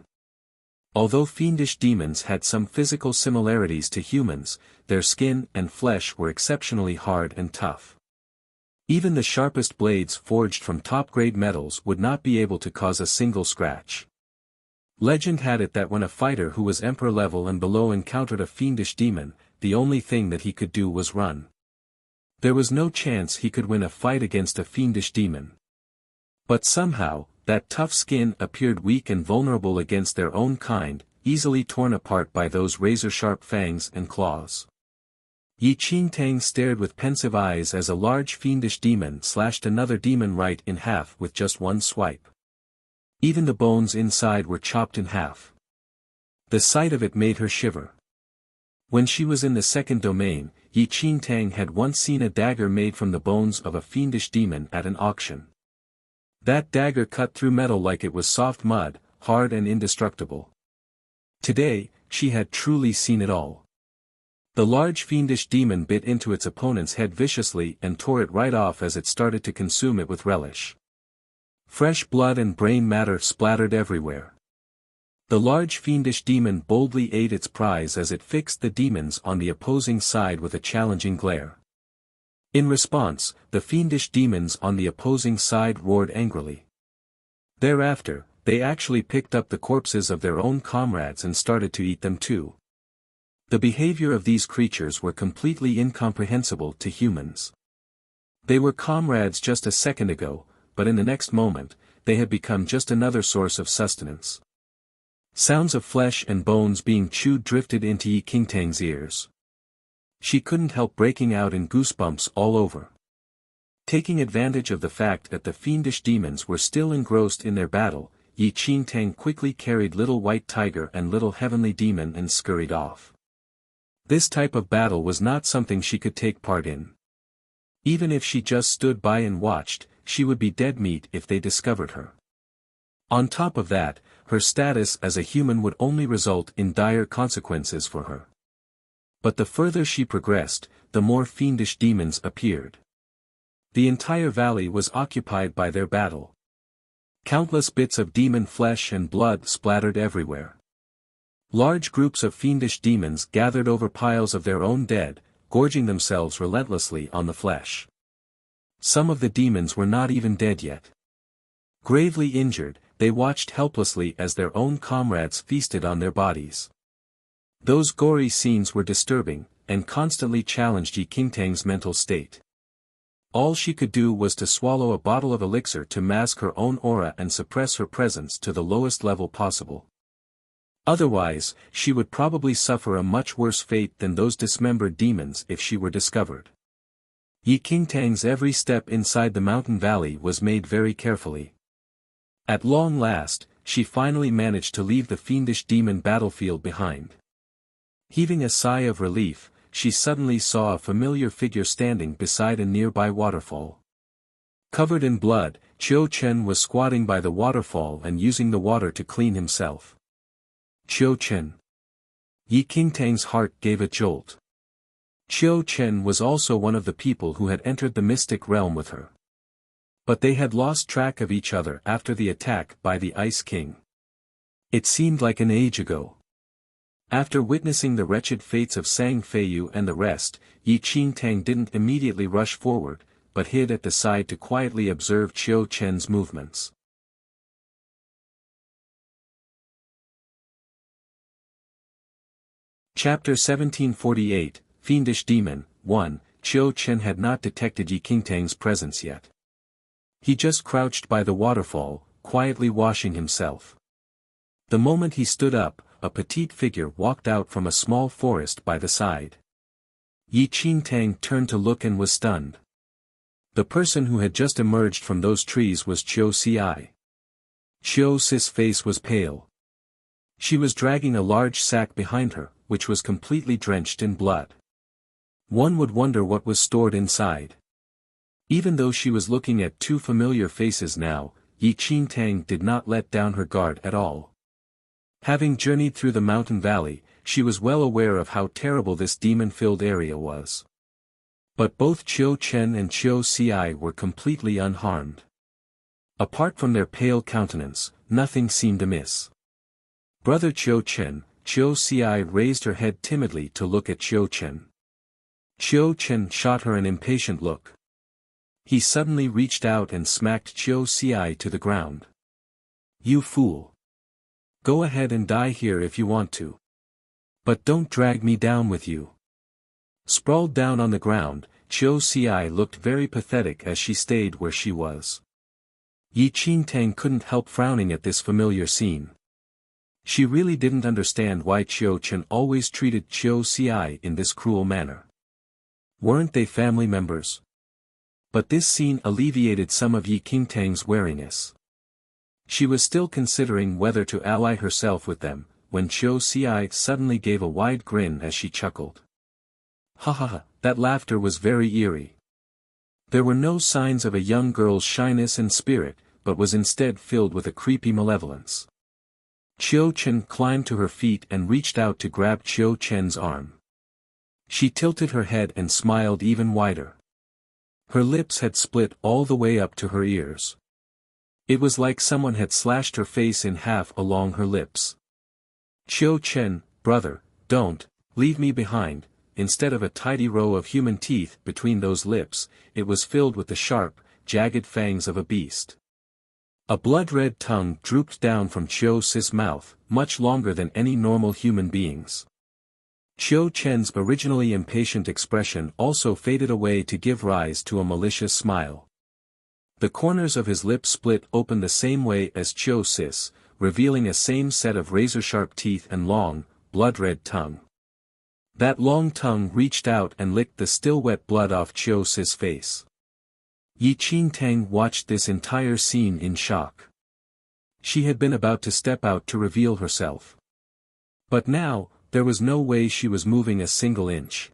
Although fiendish demons had some physical similarities to humans, their skin and flesh were exceptionally hard and tough. Even the sharpest blades forged from top-grade metals would not be able to cause a single scratch. Legend had it that when a fighter who was emperor level and below encountered a fiendish demon, the only thing that he could do was run. There was no chance he could win a fight against a fiendish demon. But somehow, that tough skin appeared weak and vulnerable against their own kind, easily torn apart by those razor-sharp fangs and claws. Yi Qingtang stared with pensive eyes as a large fiendish demon slashed another demon right in half with just one swipe. Even the bones inside were chopped in half. The sight of it made her shiver. When she was in the second domain, Yi Qingtang had once seen a dagger made from the bones of a fiendish demon at an auction. That dagger cut through metal like it was soft mud, hard and indestructible. Today, she had truly seen it all. The large fiendish demon bit into its opponent's head viciously and tore it right off as it started to consume it with relish. Fresh blood and brain matter splattered everywhere. The large fiendish demon boldly ate its prize as it fixed the demons on the opposing side with a challenging glare. In response, the fiendish demons on the opposing side roared angrily. Thereafter, they actually picked up the corpses of their own comrades and started to eat them too. The behavior of these creatures were completely incomprehensible to humans. They were comrades just a second ago, but in the next moment, they had become just another source of sustenance. Sounds of flesh and bones being chewed drifted into Yi Qingtang's ears. She couldn't help breaking out in goosebumps all over. Taking advantage of the fact that the fiendish demons were still engrossed in their battle, Yi Qingtang quickly carried Little White Tiger and Little Heavenly Demon and scurried off. This type of battle was not something she could take part in. Even if she just stood by and watched, she would be dead meat if they discovered her. On top of that, her status as a human would only result in dire consequences for her. But the further she progressed, the more fiendish demons appeared. The entire valley was occupied by their battle. Countless bits of demon flesh and blood splattered everywhere. Large groups of fiendish demons gathered over piles of their own dead, gorging themselves relentlessly on the flesh. Some of the demons were not even dead yet. Gravely injured, they watched helplessly as their own comrades feasted on their bodies. Those gory scenes were disturbing, and constantly challenged Yi Qingtang's mental state. All she could do was to swallow a bottle of elixir to mask her own aura and suppress her presence to the lowest level possible. Otherwise, she would probably suffer a much worse fate than those dismembered demons if she were discovered. Yi Qingtang's every step inside the mountain valley was made very carefully. At long last, she finally managed to leave the fiendish demon battlefield behind. Heaving a sigh of relief, she suddenly saw a familiar figure standing beside a nearby waterfall. Covered in blood, Qiu Chen was squatting by the waterfall and using the water to clean himself. Qiu Chen. Yi Qingtang's heart gave a jolt. Qiu Chen was also one of the people who had entered the mystic realm with her. But they had lost track of each other after the attack by the Ice King. It seemed like an age ago. After witnessing the wretched fates of Sang Feiyu and the rest, Yi Qingtang didn't immediately rush forward, but hid at the side to quietly observe Qiu Chen's movements. Chapter 1748, Fiendish Demon, 1. Qiu Chen had not detected Yi Qingtang's presence yet. He just crouched by the waterfall, quietly washing himself. The moment he stood up, a petite figure walked out from a small forest by the side. Yi Qingtang turned to look and was stunned. The person who had just emerged from those trees was Qiu Ci. Qiu Ci's face was pale. She was dragging a large sack behind her, which was completely drenched in blood. One would wonder what was stored inside. Even though she was looking at two familiar faces now, Yi Qingtang did not let down her guard at all. Having journeyed through the mountain valley, she was well aware of how terrible this demon-filled area was. But both Qiu Chen and Qiu Ci were completely unharmed. Apart from their pale countenance, nothing seemed amiss. Brother Qiu Chen, Qiu Ci raised her head timidly to look at Qiu Chen. Qiu Chen shot her an impatient look. He suddenly reached out and smacked Qiu Ci to the ground. "You fool! Go ahead and die here if you want to. But don't drag me down with you." Sprawled down on the ground, Qiu Ci looked very pathetic as she stayed where she was. Yi Qingtang couldn't help frowning at this familiar scene. She really didn't understand why Qiu Chen always treated Qiu Ci in this cruel manner. Weren't they family members? But this scene alleviated some of Yi Qingtang's wariness. She was still considering whether to ally herself with them, when Qiu Ci suddenly gave a wide grin as she chuckled. Ha ha ha, that laughter was very eerie. There were no signs of a young girl's shyness and spirit, but was instead filled with a creepy malevolence. Qiu Chen climbed to her feet and reached out to grab Qiu Chen's arm. She tilted her head and smiled even wider. Her lips had split all the way up to her ears. It was like someone had slashed her face in half along her lips. "Qiu Chen, brother, don't leave me behind." Instead of a tidy row of human teeth between those lips, it was filled with the sharp, jagged fangs of a beast. A blood-red tongue drooped down from Qiu Ci's mouth, much longer than any normal human being's. Qiu Chen's originally impatient expression also faded away to give rise to a malicious smile. The corners of his lips split open the same way as Qiu Ci's, revealing a same set of razor-sharp teeth and long, blood-red tongue. That long tongue reached out and licked the still wet blood off Qiu Ci's face. Yi Qingtang watched this entire scene in shock. She had been about to step out to reveal herself. But now, there was no way she was moving a single inch.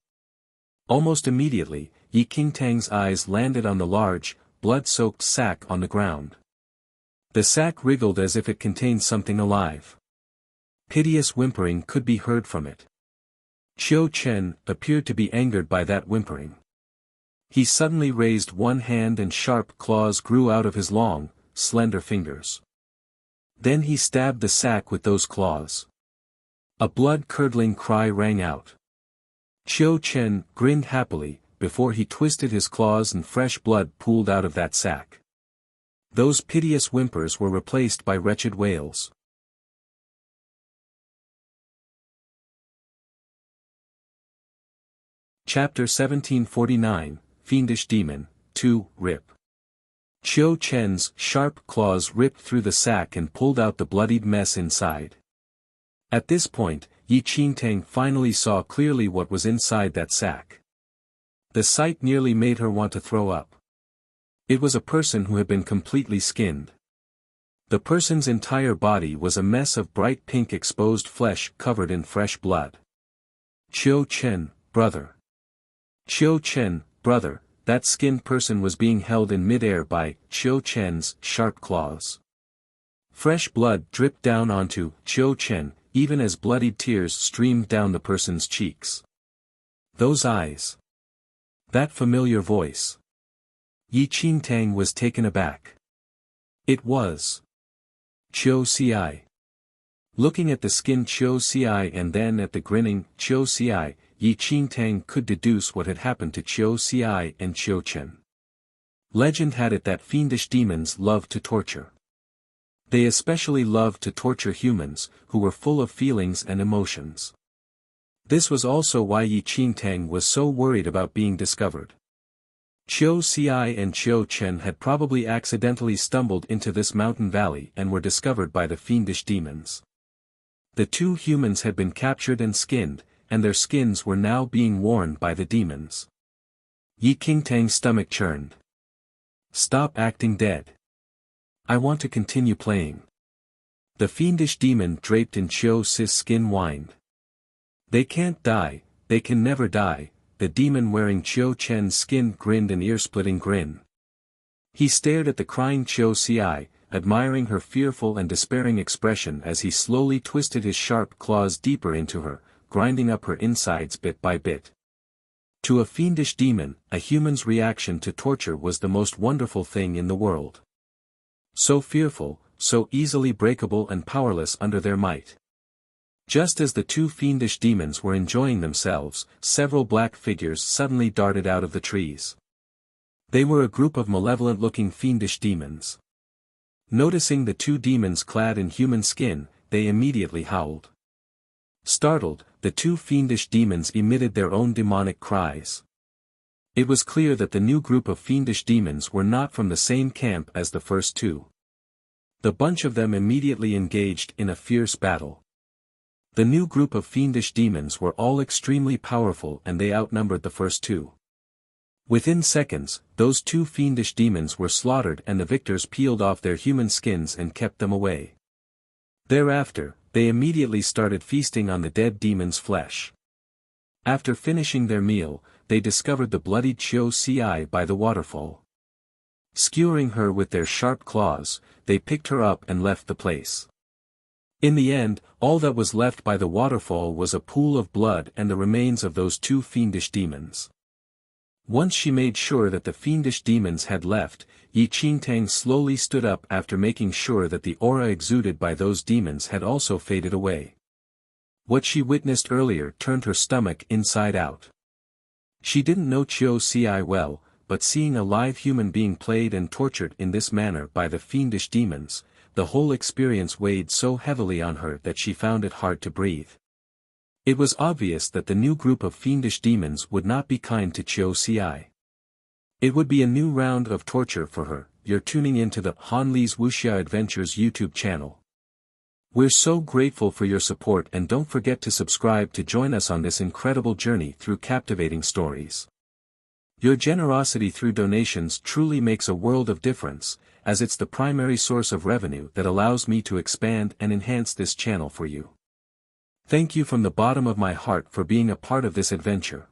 Almost immediately, Yi Qingtang's eyes landed on the large, blood-soaked sack on the ground. The sack wriggled as if it contained something alive. Piteous whimpering could be heard from it. Qiu Chen appeared to be angered by that whimpering. He suddenly raised one hand and sharp claws grew out of his long, slender fingers. Then he stabbed the sack with those claws. A blood-curdling cry rang out. Qiu Chen grinned happily, before he twisted his claws and fresh blood pooled out of that sack. Those piteous whimpers were replaced by wretched wails. Chapter 1749, Fiendish Demon, 2, Rip. Qiu Chen's sharp claws ripped through the sack and pulled out the bloodied mess inside. At this point, Yi Qingtang finally saw clearly what was inside that sack. The sight nearly made her want to throw up. It was a person who had been completely skinned. The person's entire body was a mess of bright pink exposed flesh covered in fresh blood. Qiu Chen, brother. Qiu Chen, brother, that skinned person was being held in midair by Qiu Chen's sharp claws. Fresh blood dripped down onto Qiu Chen, even as bloodied tears streamed down the person's cheeks. Those eyes. That familiar voice. Yi Qingtang was taken aback. It was Qiu Xi. Looking at the skinned Qiu Xi and then at the grinning Qiu Xi, Yi Qingtang could deduce what had happened to Qiu Xi and Qiu Chen. Legend had it that fiendish demons loved to torture. They especially loved to torture humans, who were full of feelings and emotions. This was also why Yi Qingtang was so worried about being discovered. Qiu Xi and Qiu Chen had probably accidentally stumbled into this mountain valley and were discovered by the fiendish demons. The two humans had been captured and skinned, and their skins were now being worn by the demons. Yi Qingtang's stomach churned. Stop acting dead. I want to continue playing. The fiendish demon draped in Qiu Xi's skin whined. They can't die, they can never die. The demon wearing Qiu Chen's skin grinned an ear-splitting grin. He stared at the crying Qiu Xi, admiring her fearful and despairing expression as he slowly twisted his sharp claws deeper into her, grinding up her insides bit by bit. To a fiendish demon, a human's reaction to torture was the most wonderful thing in the world. So fearful, so easily breakable and powerless under their might. Just as the two fiendish demons were enjoying themselves, several black figures suddenly darted out of the trees. They were a group of malevolent-looking fiendish demons. Noticing the two demons clad in human skin, they immediately howled. Startled, the two fiendish demons emitted their own demonic cries. It was clear that the new group of fiendish demons were not from the same camp as the first two. The bunch of them immediately engaged in a fierce battle. The new group of fiendish demons were all extremely powerful and they outnumbered the first two. Within seconds, those two fiendish demons were slaughtered and the victors peeled off their human skins and kept them away. Thereafter, they immediately started feasting on the dead demon's flesh. After finishing their meal, they discovered the bloodied Qiu Xi by the waterfall. Skewering her with their sharp claws, they picked her up and left the place. In the end, all that was left by the waterfall was a pool of blood and the remains of those two fiendish demons. Once she made sure that the fiendish demons had left, Yi Qingtang slowly stood up after making sure that the aura exuded by those demons had also faded away. What she witnessed earlier turned her stomach inside out. She didn't know Qiu Xi well, but seeing a live human being played and tortured in this manner by the fiendish demons, the whole experience weighed so heavily on her that she found it hard to breathe. It was obvious that the new group of fiendish demons would not be kind to Qiu Xi. It would be a new round of torture for her. You're tuning into the Han Li's Wuxia Adventures YouTube channel. We're so grateful for your support and don't forget to subscribe to join us on this incredible journey through captivating stories. Your generosity through donations truly makes a world of difference, as it's the primary source of revenue that allows me to expand and enhance this channel for you. Thank you from the bottom of my heart for being a part of this adventure.